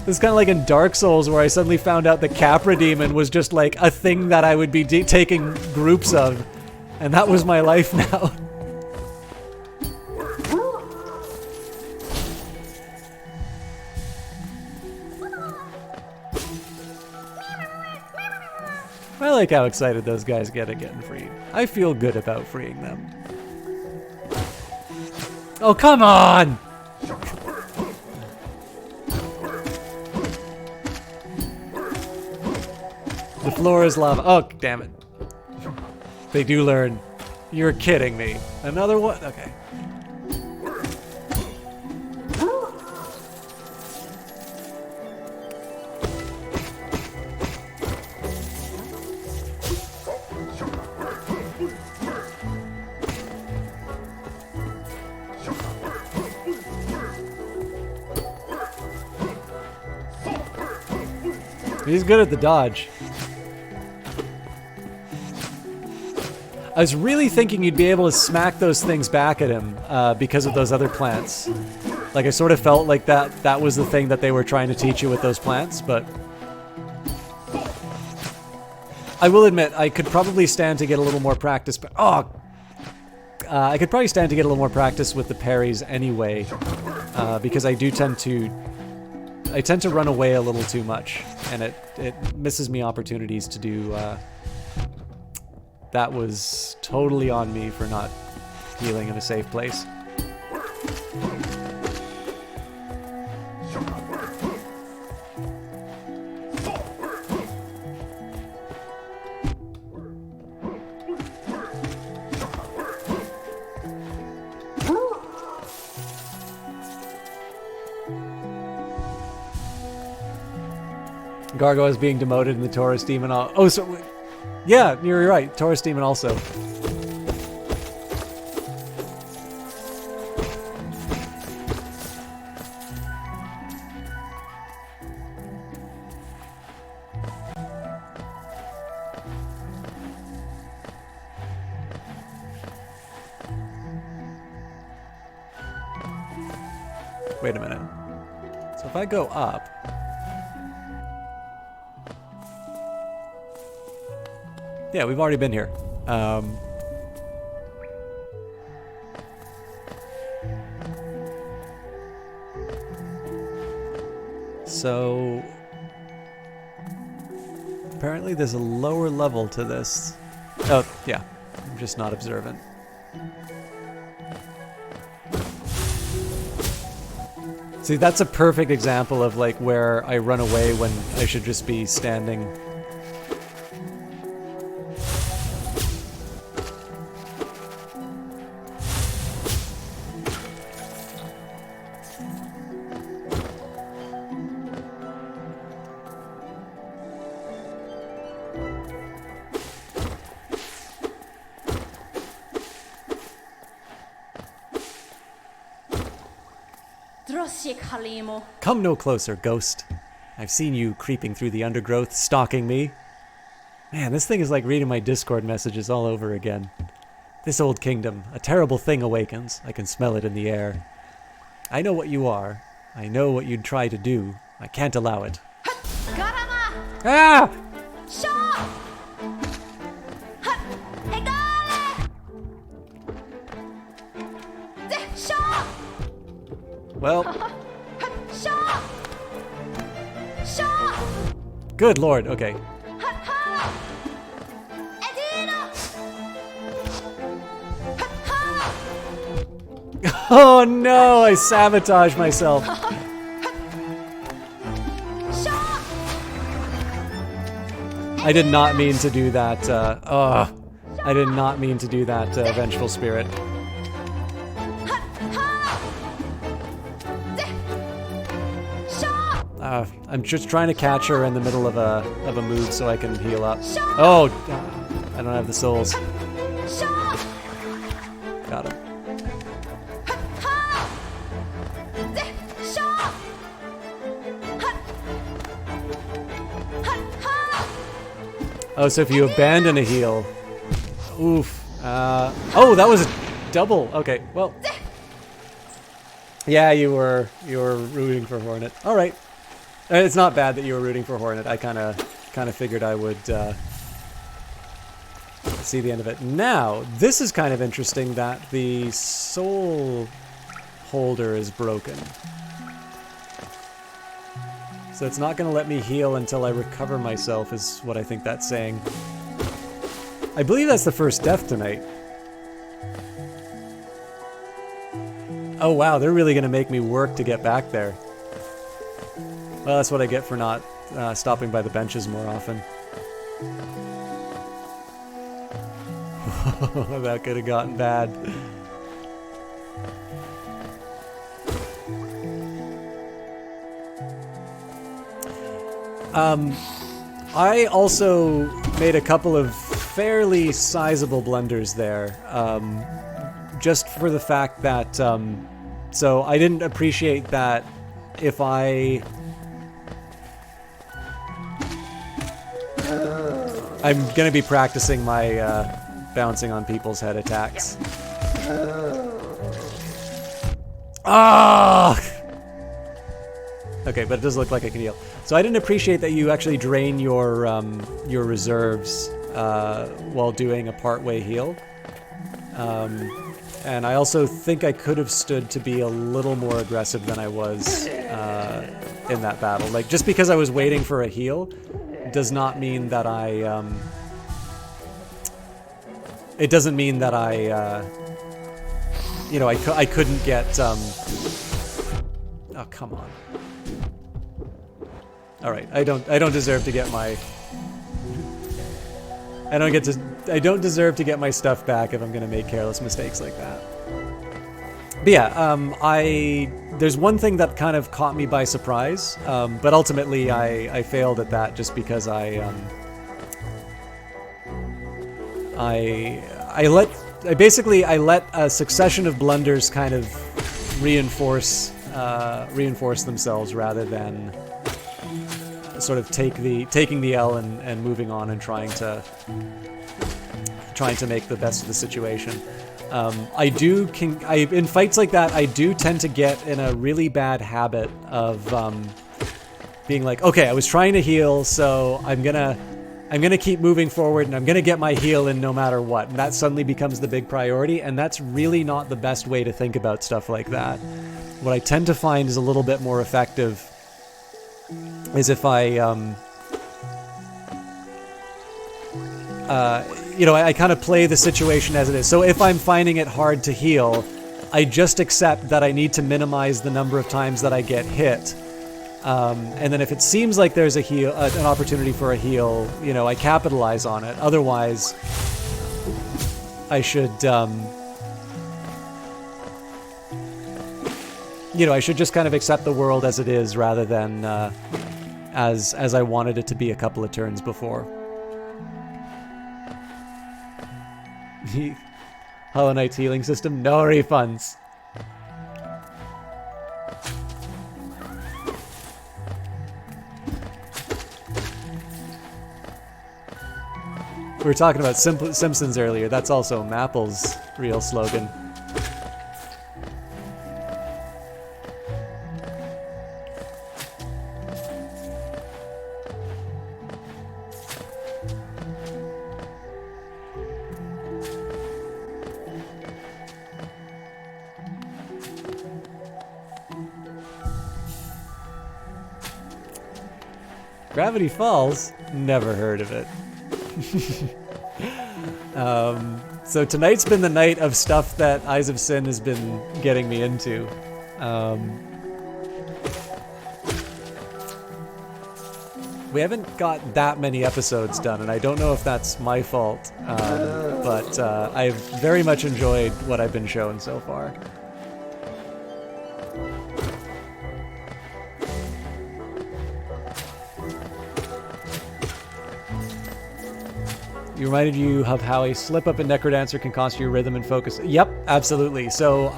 It's kind of like in Dark Souls, where I suddenly found out the Capra Demon was just like a thing that I would be taking groups of, and that was my life now. I like how excited those guys get at getting freed. I feel good about freeing them. Oh, come on! The floor is lava. Oh, damn it. They do learn. You're kidding me. Another one? Okay. He's good at the dodge. I was really thinking you'd be able to smack those things back at him because of those other plants. Like, I sort of felt like that was the thing that they were trying to teach you with those plants, but I will admit, I could probably stand to get a little more practice. I could probably stand to get a little more practice with the parries anyway, because I tend to run away a little too much, and it misses me opportunities to do. That was totally on me for not healing in a safe place. Gargoyles being demoted and the Taurus demon. Oh, so yeah, you're right. Taurus demon also. Wait a minute. So if I go up... Yeah, we've already been here. So... Apparently there's a lower level to this. Oh, yeah. I'm just not observant. See, that's a perfect example of like where I run away when I should just be standing. Come no closer, ghost. I've seen you creeping through the undergrowth, stalking me. Man, this thing is like reading my Discord messages all over again. This old kingdom, a terrible thing awakens. I can smell it in the air. I know what you are. I know what you'd try to do. I can't allow it. Ah! Well... Good lord, okay. Oh no, I sabotaged myself. I did not mean to do that, I did not mean to do that, Vengeful Spirit. I'm just trying to catch her in the middle of a move so I can heal up. Oh, I don't have the souls. Got him. Oh, so if you abandon a heal. Oof. Oh, that was a double. Okay, well. Yeah, you were rooting for Hornet. All right. It's not bad that you were rooting for Hornet. I kind of figured I would see the end of it. Now, this is kind of interesting that the soul holder is broken. So it's not going to let me heal until I recover myself, is what I think that's saying. I believe that's the first death tonight. Oh wow, they're really going to make me work to get back there. Well, that's what I get for not stopping by the benches more often. That could have gotten bad. I also made a couple of fairly sizable blunders there. Just for the fact that, so I didn't appreciate that if I'm gonna be practicing my bouncing on people's head attacks. Ah! Okay, but it does look like I can heal. So I didn't appreciate that you actually drain your reserves while doing a part-way heal. And I also think I could have stood to be a little more aggressive than I was in that battle. Like, just because I was waiting for a heal does not mean that I... it doesn't mean that I... you know, I couldn't get... oh, come on. Alright, I don't deserve to get my... I don't deserve to get my stuff back if I'm gonna make careless mistakes like that. But yeah, there's one thing that kind of caught me by surprise, but ultimately I failed at that just because I let a succession of blunders kind of reinforce themselves rather than sort of taking the L and moving on and trying to make the best of the situation. In fights like that, I do tend to get in a really bad habit of being like, okay, I was trying to heal, so I'm gonna keep moving forward, and I'm gonna get my heal in no matter what. And that suddenly becomes the big priority, and that's really not the best way to think about stuff like that. What I tend to find is a little bit more effective is if I I kind of play the situation as it is. So if I'm finding it hard to heal, I just accept that I need to minimize the number of times that I get hit. And then if it seems like there's an opportunity for a heal, I capitalize on it. Otherwise, I should, I should just kind of accept the world as it is rather than as I wanted it to be a couple of turns before. Hollow Knight's healing system, no refunds. We were talking about Simpsons earlier. That's also Mapple's real slogan. Gravity Falls? Never heard of it. So tonight's been the night of stuff that Eyes of Sin has been getting me into. We haven't got that many episodes done, and I don't know if that's my fault, but I've very much enjoyed what I've been shown so far. You reminded you of how a slip-up in Necrodancer can cost you rhythm and focus. Yep, absolutely. So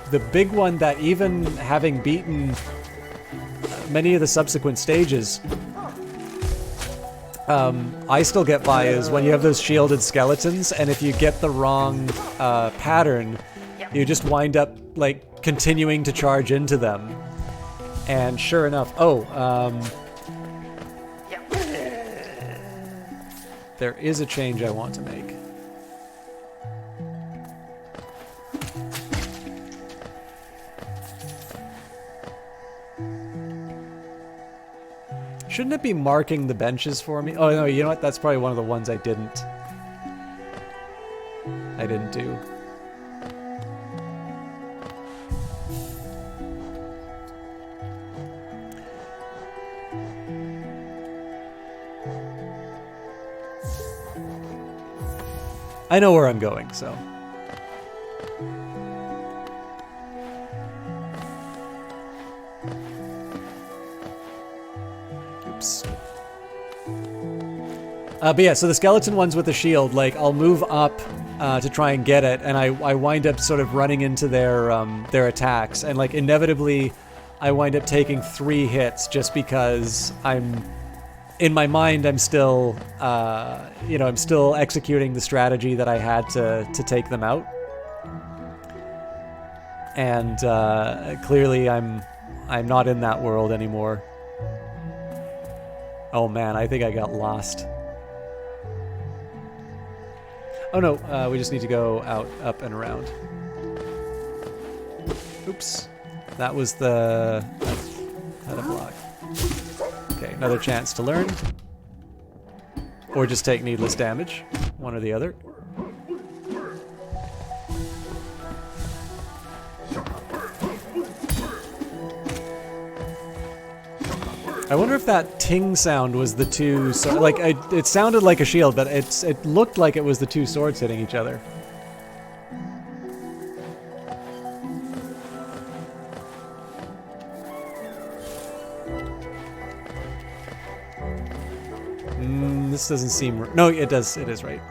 the big one that even having beaten many of the subsequent stages, I still get by is when you have those shielded skeletons, and if you get the wrong pattern, you just wind up like continuing to charge into them. And sure enough, there is a change I want to make. Shouldn't it be marking the benches for me? Oh no, you know what? That's probably one of the ones I didn't do. I know where I'm going, so. Oops. But yeah, so the skeleton ones with the shield, like, I'll move up to try and get it, and I wind up sort of running into their attacks, and like inevitably I wind up taking 3 hits just because in my mind, I'm still, I'm still executing the strategy that I had to take them out. And clearly, I'm not in that world anymore. Oh man, I think I got lost. Oh no, we just need to go out, up, and around. Oops, that was the had a block. Okay, another chance to learn. Or just take needless damage. One or the other. I wonder if that ting sound was the two... it sounded like a shield, but it looked like it was the two swords hitting each other. this doesn't seem... No, it does. It is right.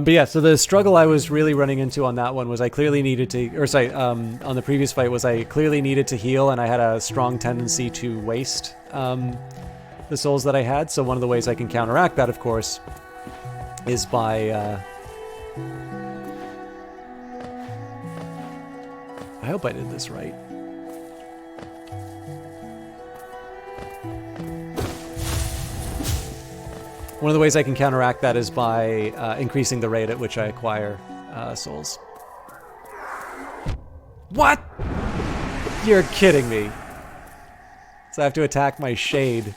But yeah, so the struggle I was really running into on that one was I clearly needed to, or sorry, on the previous fight was I clearly needed to heal, and I had a strong tendency to waste the souls that I had. So one of the ways I can counteract that, of course, is by I hope I did this right. One of the ways I can counteract that is by increasing the rate at which I acquire souls. What? You're kidding me. So I have to attack my shade.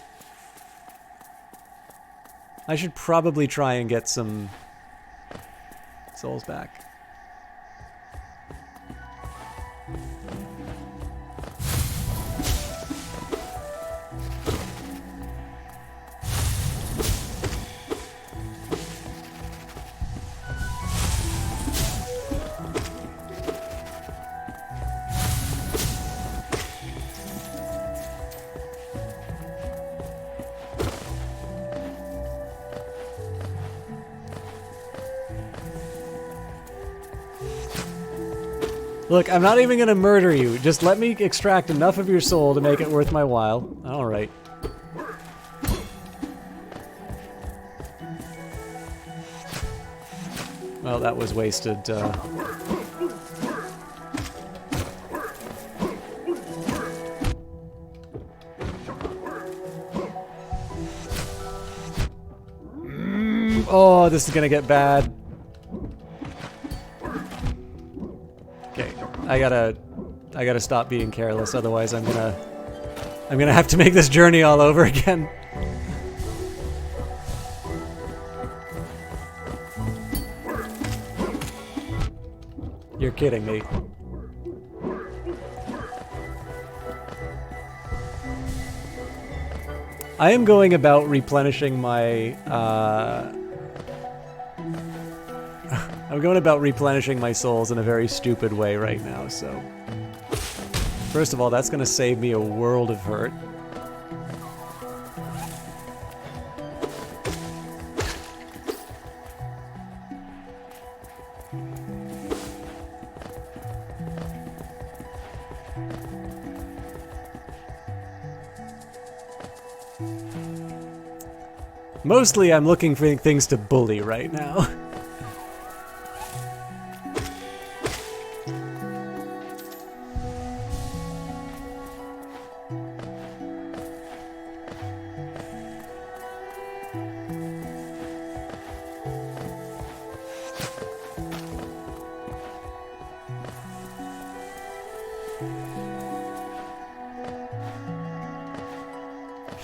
I should probably try and get some souls back. Look, I'm not even gonna murder you. Just let me extract enough of your soul to make it worth my while. Alright. Well, that was wasted. Oh, this is gonna get bad. Okay, I gotta stop being careless, otherwise I'm gonna have to make this journey all over again. You're kidding me. I am going about replenishing my I'm going about replenishing my souls in a very stupid way right now, so... First of all, that's going to save me a world of hurt. Mostly I'm looking for things to bully right now.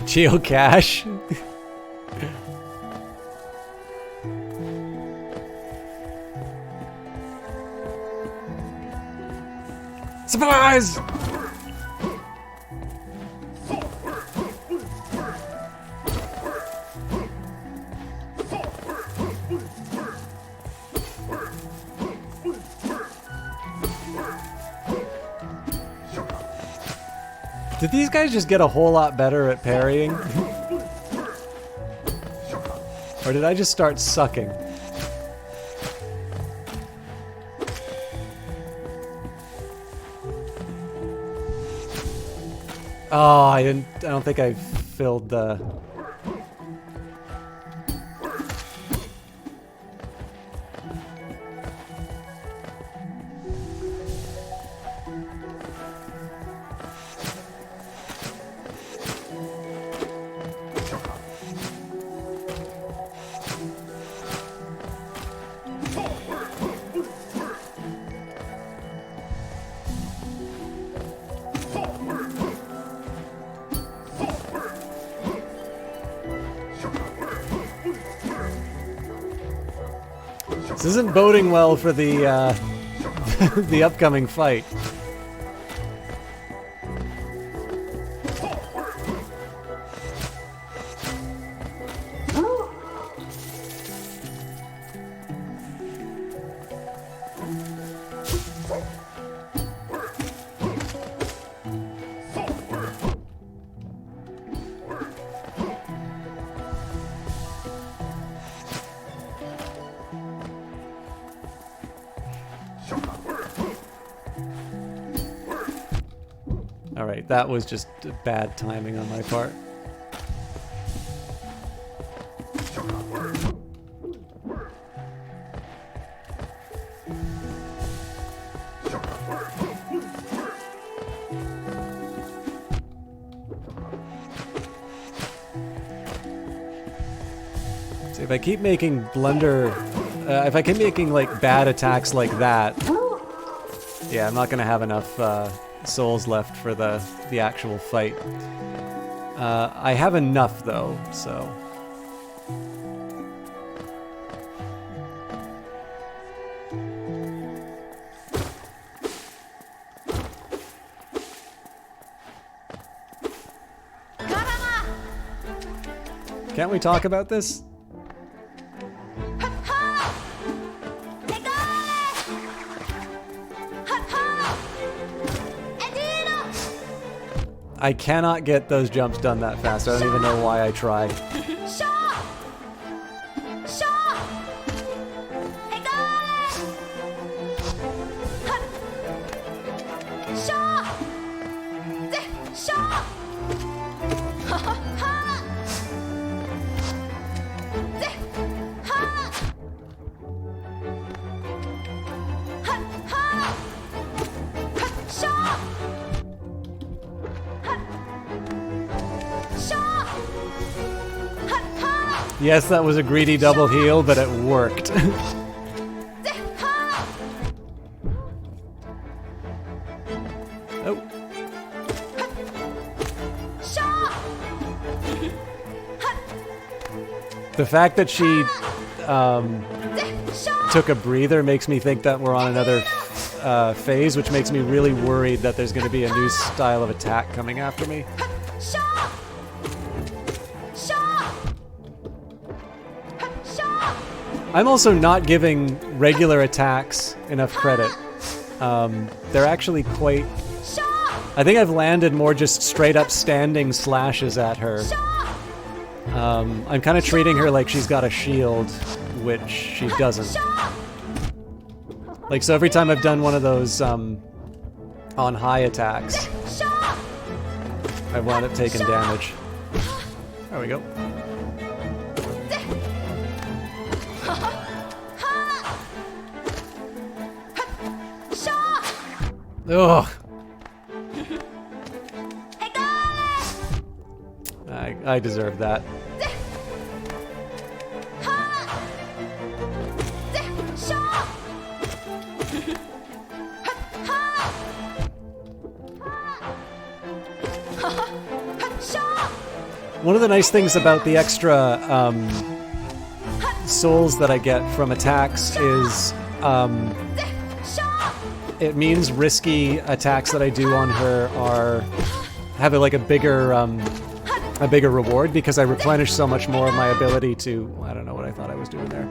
Geocache? Surprise! Did these guys just get a whole lot better at parrying? Or did I just start sucking? Oh, I don't think I filled the... This isn't boding well for the the upcoming fight. Alright, that was just bad timing on my part. See, if I keep making if I keep making like bad attacks like that, yeah, I'm not gonna have enough souls left for the actual fight. I have enough though, so. Can't we talk about this? I cannot get those jumps done that fast. I don't even know why I try. Yes, that was a greedy double heal, but it worked. Oh. The fact that she took a breather makes me think that we're on another phase, which makes me really worried that there's going to be a new style of attack coming after me. I'm also not giving regular attacks enough credit. They're actually quite... I think I've landed more just straight up standing slashes at her. I'm kind of treating her like she's got a shield, which she doesn't. Like, so every time I've done one of those on high attacks, I've wound up taking damage. There we go. Ugh. I deserve that. One of the nice things about the extra souls that I get from attacks is it means risky attacks that I do on her have like a bigger reward because I replenish so much more of my ability to... I don't know what I thought I was doing there.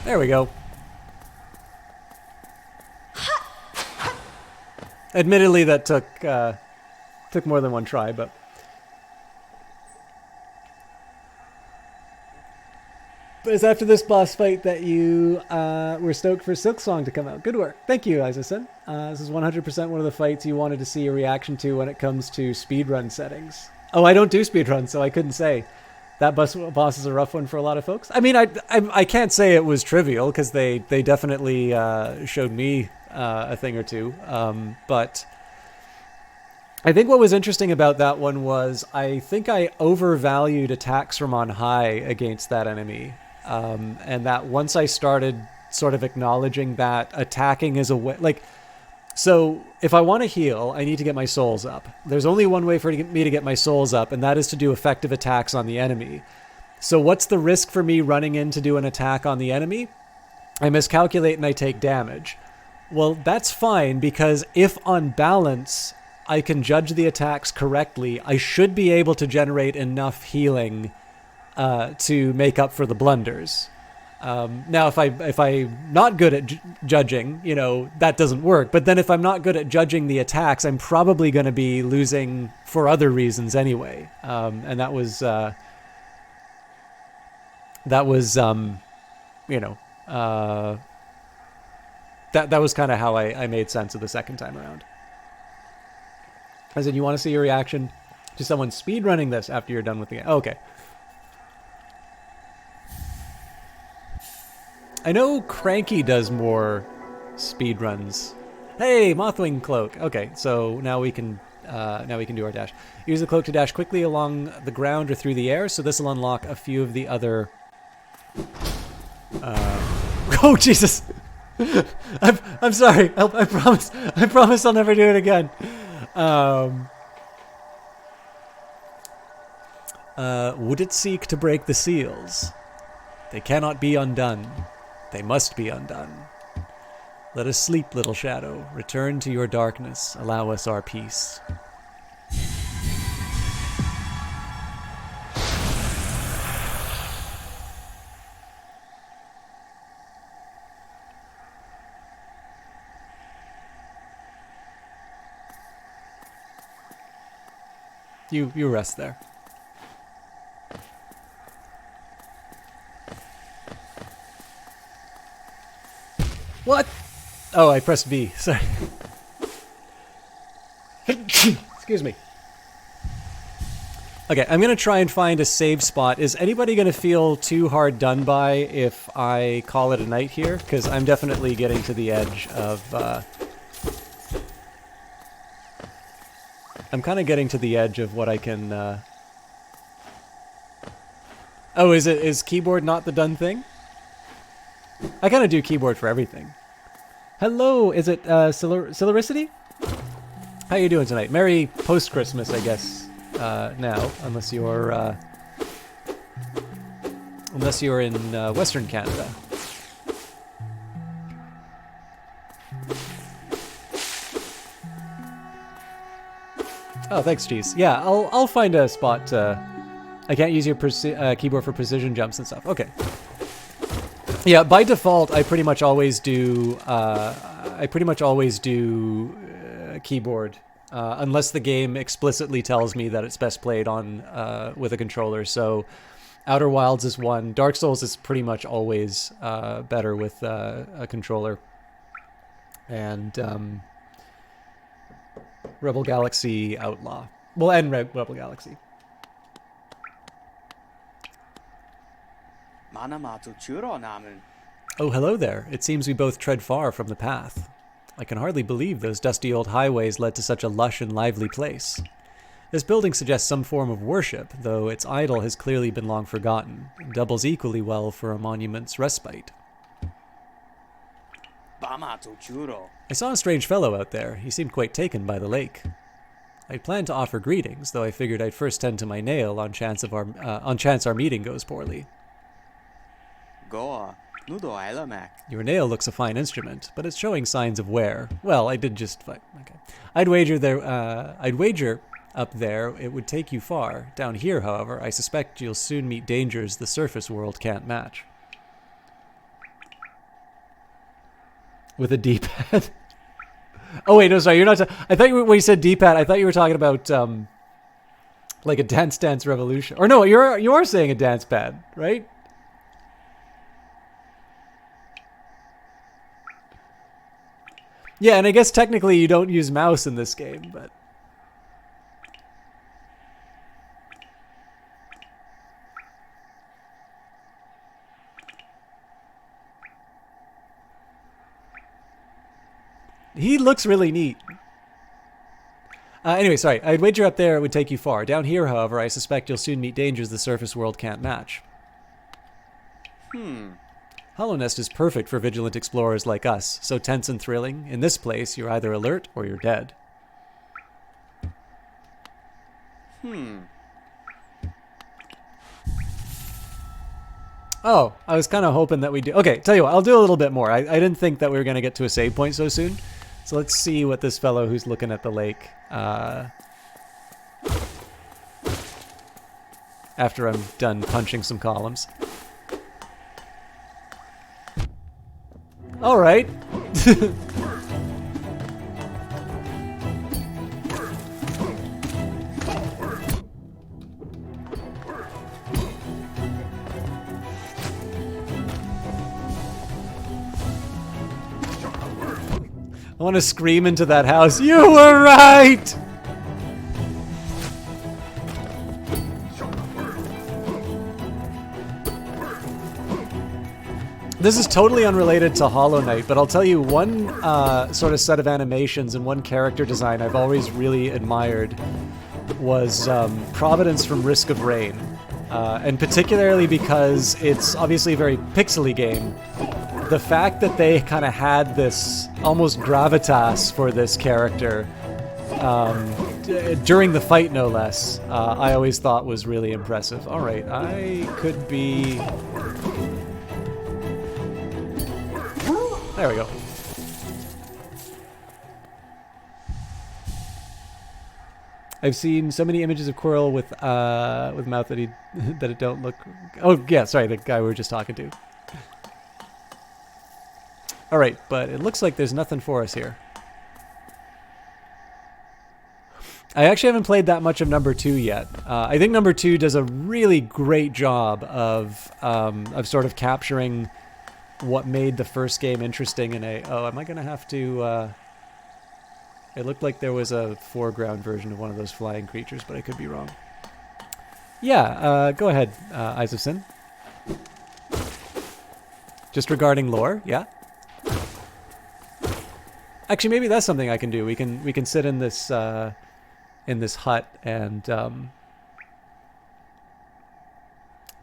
There we go. Admittedly, that took more than one try, but... But it's after this boss fight that you were stoked for Silksong to come out. Good work. Thank you, Isaacson. This is 100% one of the fights you wanted to see a reaction to when it comes to speedrun settings. Oh, I don't do speedruns, so I couldn't say. that boss is a rough one for a lot of folks. I mean, I can't say it was trivial because they definitely showed me a thing or two. But I think what was interesting about that one was I think I overvalued attacks from on high against that enemy. And that once I started sort of acknowledging that attacking is a way, like, so if I want to heal, I need to get my souls up. There's only one way for me to get my souls up, and that is to do effective attacks on the enemy. So what's the risk for me running in to do an attack on the enemy? I miscalculate and I take damage. Well, that's fine, because if on balance I can judge the attacks correctly, I should be able to generate enough healing to make up for the blunders. Now, if I'm not good at judging, you know, that doesn't work. But then if I'm not good at judging the attacks, I'm probably going to be losing for other reasons anyway. And that was, you know, that was kind of how I made sense of the second time around. I said, you want to see your reaction to someone speedrunning this after you're done with the game? Oh, okay. I know Cranky does more speedruns. Hey, Mothwing Cloak. Okay, so now we can do our dash. Use the cloak to dash quickly along the ground or through the air. So this will unlock a few of the other. Oh Jesus! I'm sorry. I promise. I promise I'll never do it again. Would it seek to break the seals? They cannot be undone. They must be undone. Let us sleep, little shadow. Return to your darkness. Allow us our peace. You rest there. What? Oh, I pressed V. Sorry. Excuse me. Okay, I'm going to try and find a save spot. Is anybody going to feel too hard done by if I call it a night here? Because I'm definitely getting to the edge of... I'm kind of getting to the edge of what I can... Oh, is keyboard not the done thing? I kind of do keyboard for everything. Hello, is it Celericity? How you doing tonight? Merry post-Christmas, I guess, now, unless you're in Western Canada. Oh, thanks, Cheese. Yeah, I'll find a spot. I can't use your keyboard for precision jumps and stuff. Okay. Yeah, by default, I pretty much always do. Keyboard, unless the game explicitly tells me that it's best played on with a controller. So, Outer Wilds is one. Dark Souls is pretty much always better with a controller. And Rebel Galaxy Outlaw. Well, and Rebel Galaxy. Oh, hello there. It seems we both tread far from the path. I can hardly believe those dusty old highways led to such a lush and lively place. This building suggests some form of worship, though its idol has clearly been long forgotten, and doubles equally well for a monument's respite. I saw a strange fellow out there. He seemed quite taken by the lake. I planned to offer greetings, though I figured I'd first tend to my nail on chance our meeting goes poorly. Your nail looks a fine instrument, but it's showing signs of wear. Well, I did just fine. Okay. I'd wager up there it would take you far. Down here, however, I suspect you'll soon meet dangers the surface world can't match. With a D-pad. Oh wait, no, sorry, you're not. I thought when you said D-pad, I thought you were talking about like a Dance Dance Revolution. Or no, you are saying a dance pad, right? Yeah, and I guess technically you don't use mouse in this game, but... He looks really neat. Anyway, sorry. I'd wager up there it would take you far. Down here, however, I suspect you'll soon meet dangers the surface world can't match. Hollow Nest is perfect for vigilant explorers like us. So tense and thrilling. In this place, you're either alert or you're dead. Oh, I was kind of hoping that we'd do... Okay, tell you what, I'll do a little bit more. I didn't think that we were going to get to a save point so soon. So let's see what this fellow who's looking at the lake... after I'm done punching some columns. All right. I want to scream into that house. You were right! This is totally unrelated to Hollow Knight, but I'll tell you one sort of set of animations and one character design I've always really admired was Providence from Risk of Rain. And particularly because it's obviously a very pixely game. The fact that they kind of had this almost gravitas for this character during the fight, no less, I always thought was really impressive. All right, I could be... There we go. I've seen so many images of Quirrell with mouth that that it don't look... Oh, yeah, sorry, the guy we were just talking to. All right, but it looks like there's nothing for us here. I actually haven't played that much of number 2 yet. I think number 2 does a really great job of sort of capturing what made the first game interesting in a... Oh, am I going to have to... It looked like there was a foreground version of one of those flying creatures, but I could be wrong. Yeah, go ahead, Eyes of Sin. Just regarding lore, yeah? Actually, maybe that's something I can do. We can sit in this hut and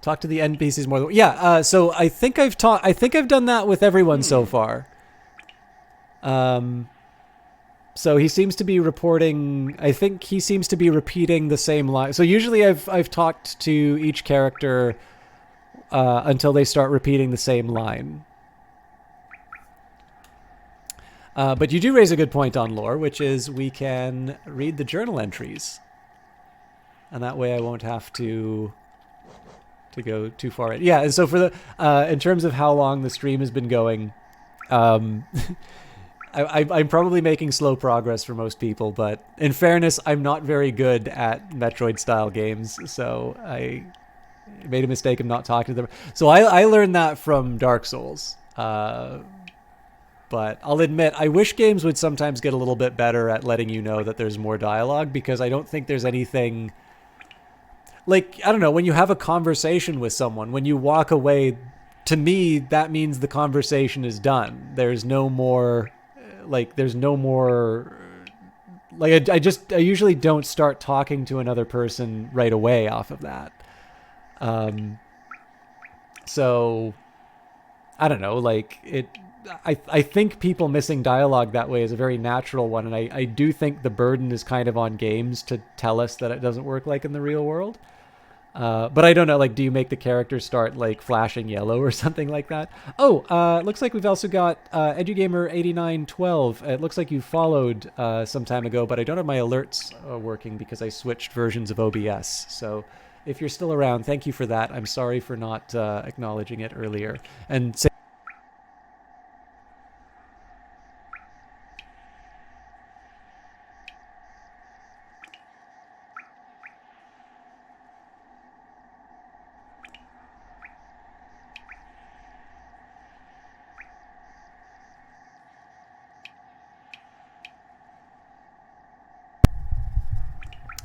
talk to the NPCs more. Yeah. So I think I've done that with everyone so far. So he seems to be reporting. I think he seems to be repeating the same line. So usually I've talked to each character until they start repeating the same line. But you do raise a good point on lore, which is we can read the journal entries. And that way I won't have to go too far. Yeah, and so for the in terms of how long the stream has been going, I'm probably making slow progress for most people, but in fairness, I'm not very good at Metroid-style games, so I made a mistake of not talking to them. So I learned that from Dark Souls. But I'll admit, I wish games would sometimes get a little bit better at letting you know that there's more dialogue, because I don't think there's anything... Like, I don't know, when you have a conversation with someone, when you walk away, to me, that means the conversation is done. There's no more... Like, there's no more... Like, I usually don't start talking to another person right away off of that. So, I don't know, like, I think people missing dialogue that way is a very natural one, and I do think the burden is kind of on games to tell us that it doesn't work like in the real world. But I don't know, like, do you make the characters start, like, flashing yellow or something like that? Oh, looks like we've also got EduGamer8912. It looks like you followed some time ago, but I don't have my alerts working because I switched versions of OBS. So if you're still around, thank you for that. I'm sorry for not acknowledging it earlier. And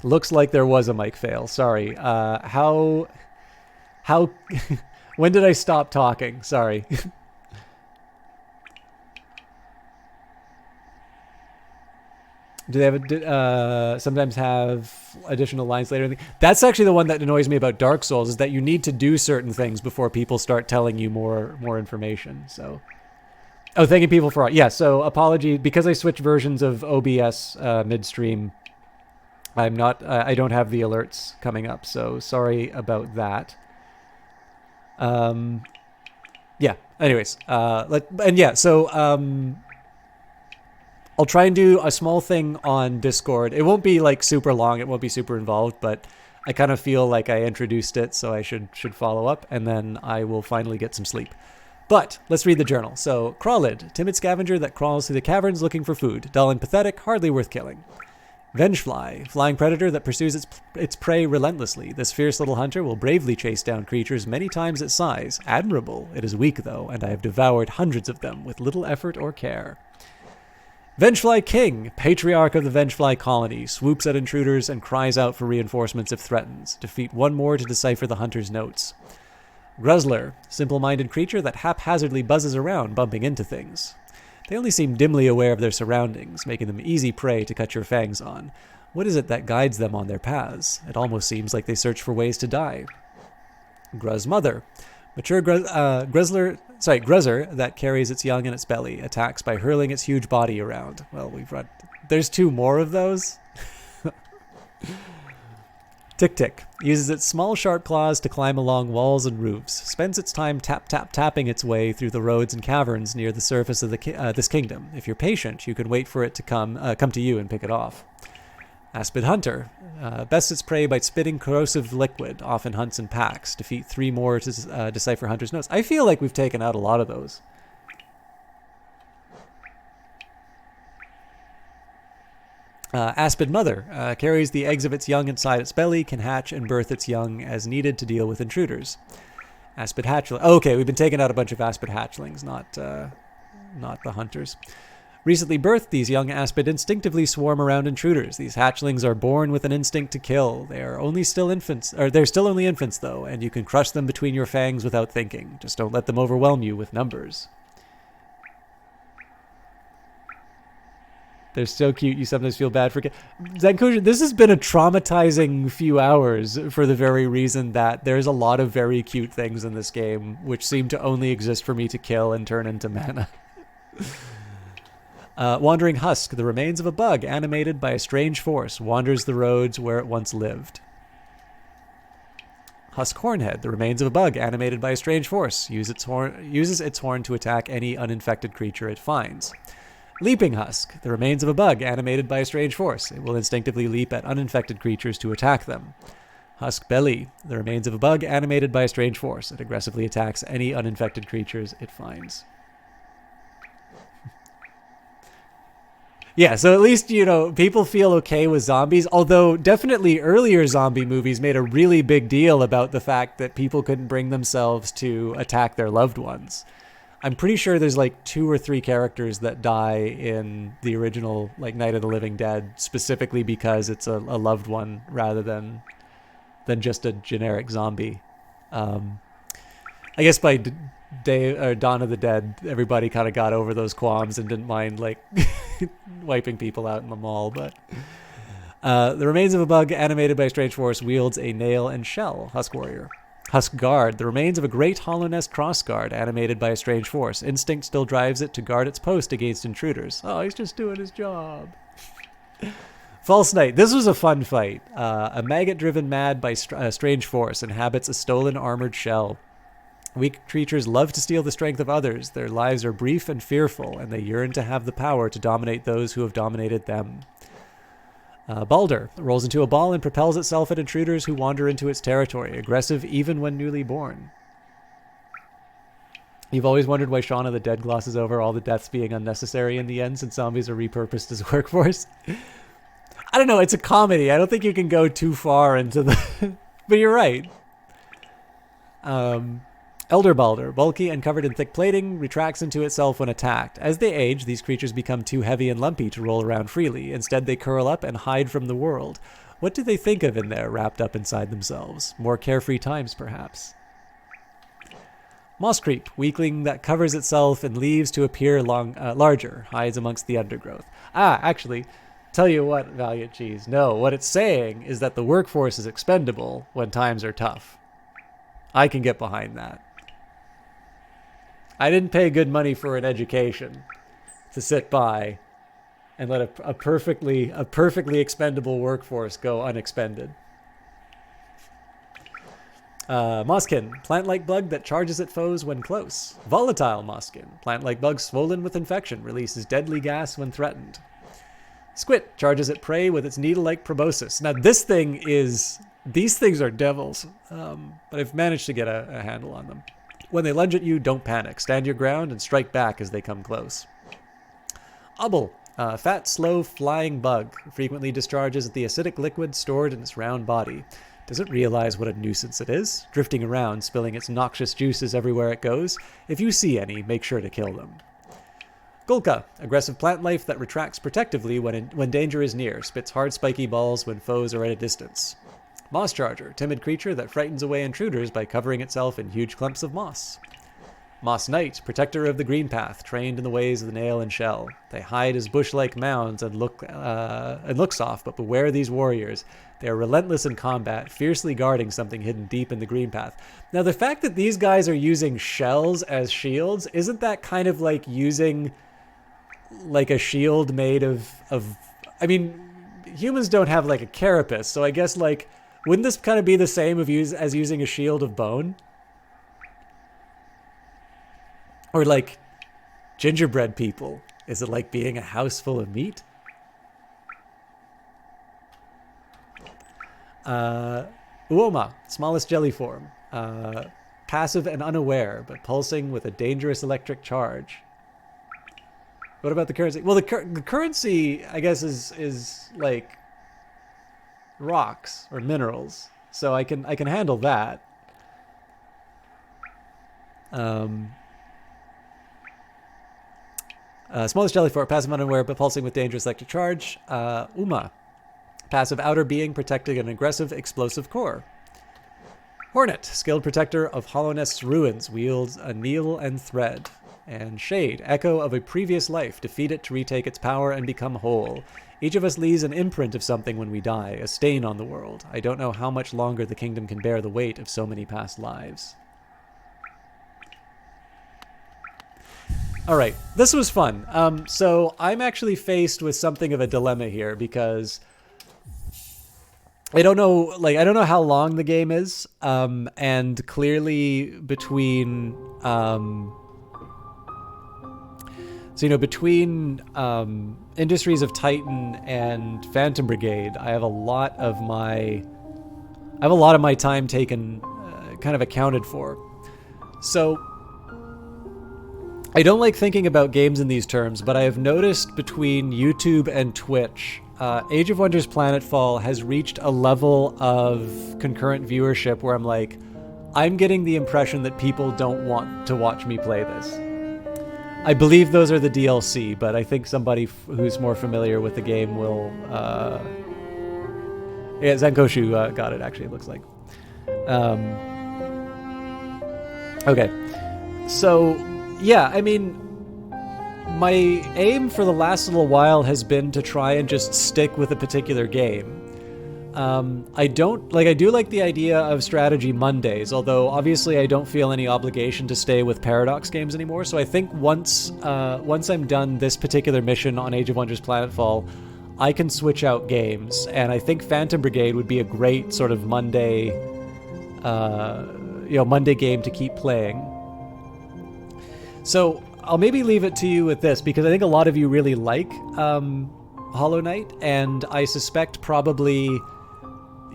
looks like there was a mic fail. Sorry. How when did I stop talking? Sorry. Do they have sometimes have additional lines later? That's actually the one that annoys me about Dark Souls, is that you need to do certain things before people start telling you more information. So, oh, thanking people for so apology because I switched versions of OBS midstream. I don't have the alerts coming up, so sorry about that. Anyways, I'll try and do a small thing on Discord. It won't be like super long. It won't be super involved, but I kind of feel like I introduced it, so I should follow up, and then I will finally get some sleep. But let's read the journal. So, Crawlid, timid scavenger that crawls through the caverns looking for food. Dull and pathetic, hardly worth killing. Vengefly, flying predator that pursues its prey relentlessly. This fierce little hunter will bravely chase down creatures many times its size. Admirable. It is weak, though, and I have devoured hundreds of them with little effort or care. Vengefly King, patriarch of the Vengefly colony, swoops at intruders and cries out for reinforcements if threatened. Defeat one more to decipher the hunter's notes. Gruzzler, simple-minded creature that haphazardly buzzes around, bumping into things. They only seem dimly aware of their surroundings, making them easy prey to cut your fangs on. What is it that guides them on their paths? It almost seems like they search for ways to die. Gruz Mother, mature Gruzzer that carries its young in its belly, attacks by hurling its huge body around. Well, there's 2 more of those. Tick-Tick uses its small sharp claws to climb along walls and roofs, spends its time tapping its way through the roads and caverns near the surface of this kingdom. If you're patient, you can wait for it to come to you and pick it off. Aspid Hunter bests its prey by spitting corrosive liquid, often hunts in packs. Defeat 3 more to decipher Hunter's notes. I feel like we've taken out a lot of those. Aspid Mother carries the eggs of its young inside its belly, can hatch and birth its young as needed to deal with intruders. Aspid Hatchling. Okay, we've been taking out a bunch of Aspid Hatchlings, not the hunters. Recently birthed, these young aspid instinctively swarm around intruders. These hatchlings are born with an instinct to kill. They're still only infants though, and you can crush them between your fangs without thinking. Just don't let them overwhelm you with numbers. They're so cute, you sometimes feel bad for Zankuja, this has been a traumatizing few hours for the very reason that there's a lot of very cute things in this game which seem to only exist for me to kill and turn into mana. Wandering Husk, the remains of a bug animated by a strange force, wanders the roads where it once lived. Husk Hornhead, the remains of a bug animated by a strange force, uses its horn to attack any uninfected creature it finds. Leaping Husk, the remains of a bug animated by a strange force. It will instinctively leap at uninfected creatures to attack them. Husk Belly, the remains of a bug animated by a strange force. It aggressively attacks any uninfected creatures it finds. Yeah, so at least, people feel okay with zombies, although definitely earlier zombie movies made a really big deal about the fact that people couldn't bring themselves to attack their loved ones. I'm pretty sure there's like 2 or 3 characters that die in the original Night of the Living Dead specifically because it's a loved one rather than just a generic zombie. I guess by Dawn of the Dead, everybody kind of got over those qualms and didn't mind wiping people out in the mall. But the remains of a bug animated by a strange force wields a nail and shell. Husk Warrior. Husk Guard, the remains of a great hollow-nest crossguard animated by a strange force. Instinct still drives it to guard its post against intruders. Oh, he's just doing his job. False Knight. This was a fun fight. A maggot driven mad by a strange force inhabits a stolen armored shell. Weak creatures love to steal the strength of others. Their lives are brief and fearful, and they yearn to have the power to dominate those who have dominated them. Balder rolls into a ball and propels itself at intruders who wander into its territory, aggressive even when newly born. You've always wondered why Shaun of the Dead glosses over all the deaths being unnecessary in the end since zombies are repurposed as a workforce. I don't know, it's a comedy. I don't think you can go too far into the... But you're right. Elder Balder, bulky and covered in thick plating, retracts into itself when attacked. As they age, these creatures become too heavy and lumpy to roll around freely. Instead, they curl up and hide from the world. What do they think of in there, wrapped up inside themselves? More carefree times, perhaps. Moss Creep, weakling that covers itself in leaves to appear larger, hides amongst the undergrowth. Actually, Tell you what, Valiant Cheese. No, what it's saying is that the workforce is expendable when times are tough. I can get behind that. I didn't pay good money for an education to sit by and let a perfectly expendable workforce go unexpended. Mosskin, plant-like bug that charges at foes when close. Volatile Mosskin, plant-like bug swollen with infection, releases deadly gas when threatened. Squit, charges at prey with its needle-like proboscis. Now these things are devils, but I've managed to get a handle on them. When they lunge at you, don't panic. Stand your ground and strike back as they come close. Ubble, fat, slow, flying bug, frequently discharges the acidic liquid stored in its round body. Does it realize what a nuisance it is? Drifting around, spilling its noxious juices everywhere it goes. If you see any, make sure to kill them. Gulka, aggressive plant life that retracts protectively when danger is near, spits hard spiky balls when foes are at a distance. Moss Charger, timid creature that frightens away intruders by covering itself in huge clumps of moss. Moss Knight, protector of the green path, trained in the ways of the nail and shell. They hide as bush-like mounds and look soft, but beware these warriors. They are relentless in combat, fiercely guarding something hidden deep in the green path. Now, the fact that these guys are using shells as shields, isn't that kind of like using like a shield made of I mean, humans don't have like a carapace, so I guess like, wouldn't this kind of be the same as using a shield of bone? Or like gingerbread people. Is it like being a house full of meat? Uoma, smallest jelly form. Passive and unaware, but pulsing with a dangerous electric charge. What about the currency? Well, the currency, I guess, is like rocks or minerals, so I can handle that. Smallest jelly form, passive unaware, but pulsing with dangerous electric charge. Uma, passive outer being, protecting an aggressive explosive core. Hornet, skilled protector of Hollow Nest's ruins, wields a needle and thread. And Shade, echo of a previous life, defeat it to retake its power and become whole. Each of us leaves an imprint of something when we die, a stain on the world. I don't know how much longer the kingdom can bear the weight of so many past lives. All right, this was fun. So I'm actually faced with something of a dilemma here because I don't know how long the game is, and clearly between between Industries of Titan and Phantom Brigade, I have a lot of my time taken kind of accounted for. So I don't like thinking about games in these terms, but I have noticed between YouTube and Twitch, Age of Wonders Planetfall has reached a level of concurrent viewership where I'm like, I'm getting the impression that people don't want to watch me play this. I believe those are the DLC, but I think somebody who's more familiar with the game will... Yeah, Zenkoshu got it, actually, it looks like. Okay. So, yeah, I mean, my aim for the last little while has been to try and just stick with a particular game. I do like the idea of strategy Mondays, although obviously I don't feel any obligation to stay with Paradox games anymore. So I think once I'm done this particular mission on Age of Wonders Planetfall, I can switch out games, and I think Phantom Brigade would be a great sort of Monday game to keep playing. So I'll maybe leave it to you with this, because I think a lot of you really like Hollow Knight, and I suspect probably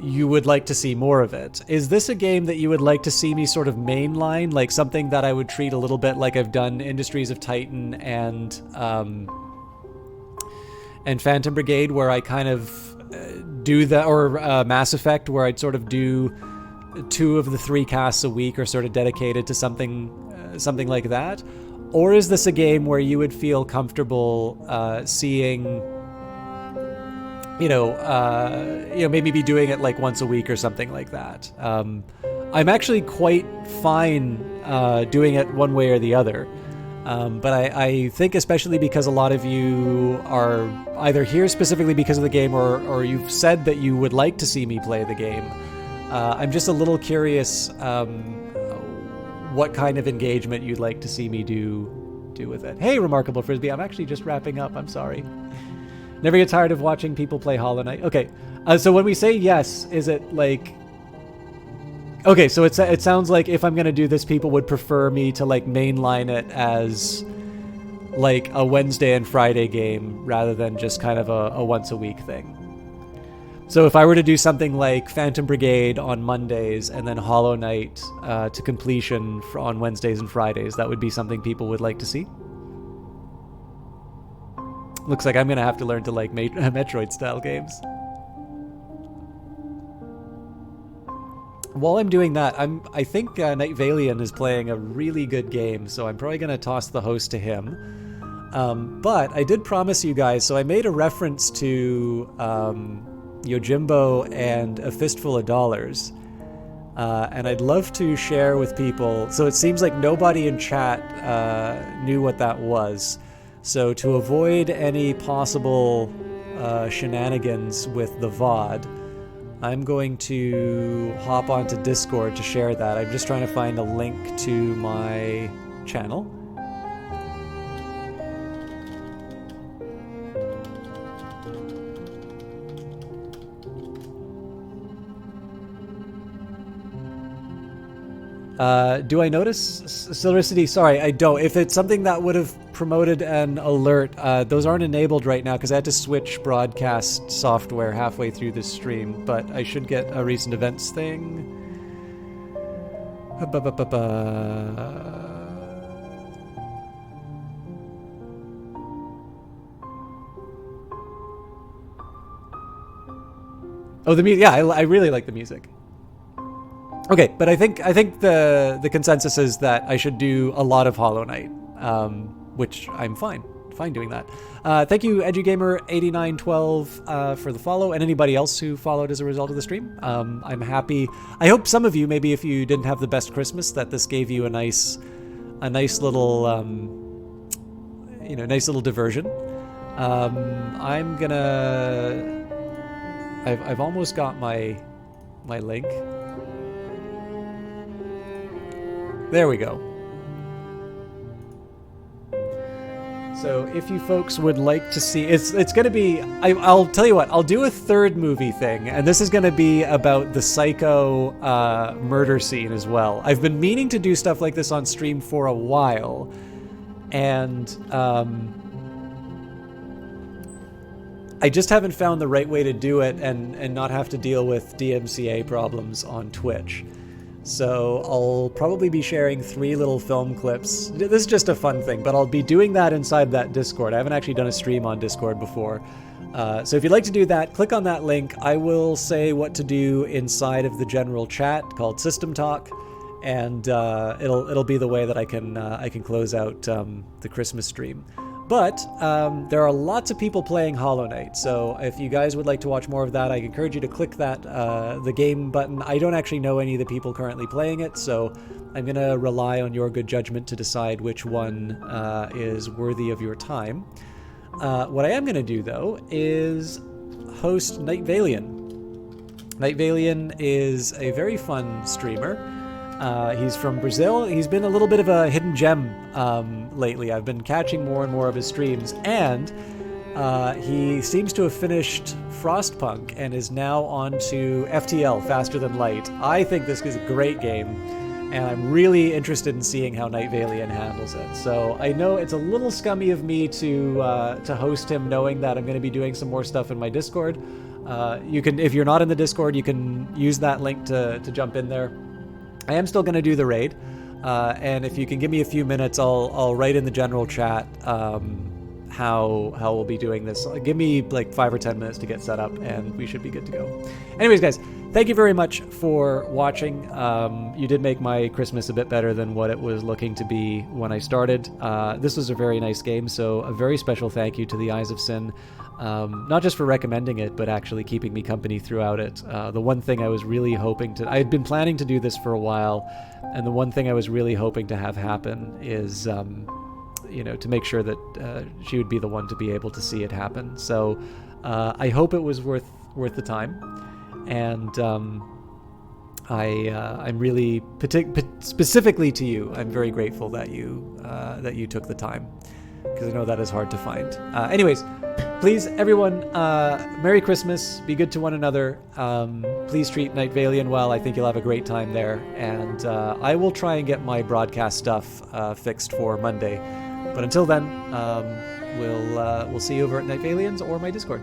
you would like to see more of it. Is this a game that you would like to see me sort of mainline, like something that I would treat a little bit like I've done Industries of Titan and Phantom Brigade, where I kind of do that, or Mass Effect, where I'd sort of do 2 of the 3 casts a week are sort of dedicated to something like that? Or is this a game where you would feel comfortable seeing, maybe be doing it like once a week or something like that? I'm actually quite fine doing it one way or the other. But I think especially because a lot of you are either here specifically because of the game or you've said that you would like to see me play the game, I'm just a little curious what kind of engagement you'd like to see me do with it. Hey, Remarkable Frisbee, I'm actually just wrapping up. I'm sorry. Never get tired of watching people play Hollow Knight. Okay, so when we say yes, is it like... Okay, so it sounds like if I'm going to do this, people would prefer me to like mainline it as like a Wednesday and Friday game rather than just kind of a once a week thing. So if I were to do something like Phantom Brigade on Mondays and then Hollow Knight to completion on Wednesdays and Fridays, that would be something people would like to see. Looks like I'm going to have to learn to like Metroid-style games. While I'm doing that, I think Night Valian is playing a really good game, so I'm probably going to toss the host to him. But I did promise you guys, so I made a reference to Yojimbo and A Fistful of Dollars. And I'd love to share with people. So it seems like nobody in chat knew what that was. So to avoid any possible shenanigans with the VOD, I'm going to hop onto Discord to share that. I'm just trying to find a link to my channel. Do I notice Silvercity? Sorry, I don't. If it's something that would have promoted an alert, those aren't enabled right now because I had to switch broadcast software halfway through the stream, but I should get a recent events thing. Oh, the music. Yeah, I really like the music. Okay, but I think the consensus is that I should do a lot of Hollow Knight, which I'm fine doing that. Thank you, EduGamer8912, for the follow, and anybody else who followed as a result of the stream. I'm happy. I hope some of you, maybe if you didn't have the best Christmas, that this gave you a nice little, nice little diversion. I'm gonna. I've almost got my link. There we go. So if you folks would like to see, it's going to be, I'll tell you what, I'll do a third movie thing, and this is going to be about the Psycho murder scene as well. I've been meaning to do stuff like this on stream for a while, and I just haven't found the right way to do it and not have to deal with DMCA problems on Twitch. So I'll probably be sharing 3 little film clips. This is just a fun thing, but I'll be doing that inside that Discord. I haven't actually done a stream on Discord before. So if you'd like to do that, click on that link. I will say what to do inside of the general chat called System Talk, and it'll be the way that I can close out the Christmas stream. But there are lots of people playing Hollow Knight, so if you guys would like to watch more of that, I encourage you to click that the game button. I don't actually know any of the people currently playing it, so I'm going to rely on your good judgment to decide which one is worthy of your time. What I am going to do, though, is host Night Valian. Night Valian is a very fun streamer. He's from Brazil. He's been a little bit of a hidden gem lately. I've been catching more and more of his streams, and he seems to have finished Frostpunk and is now on to FTL, Faster Than Light. I think this is a great game, and I'm really interested in seeing how Night Valian handles it. So I know it's a little scummy of me to host him knowing that I'm going to be doing some more stuff in my Discord. You can, if you're not in the Discord, you can use that link to jump in there. I am still going to do the raid, and if you can give me a few minutes, I'll write in the general chat how we'll be doing this. Give me like 5 or 10 minutes to get set up, and we should be good to go. Anyways, guys, thank you very much for watching. You did make my Christmas a bit better than what it was looking to be when I started. This was a very nice game, so a very special thank you to the Eyes of Sin. Not just for recommending it, but actually keeping me company throughout it. The one thing I was really hoping to... I had been planning to do this for a while, and the one thing I was really hoping to have happen is to make sure that she would be the one to be able to see it happen. So I hope it was worth the time, and I'm really specifically to you. I'm very grateful that you took the time, because I know that is hard to find. Anyways, please, everyone, Merry Christmas. Be good to one another. Please treat Night Valian well. I think you'll have a great time there. And I will try and get my broadcast stuff fixed for Monday. But until then, we'll see you over at Night Valians or my Discord.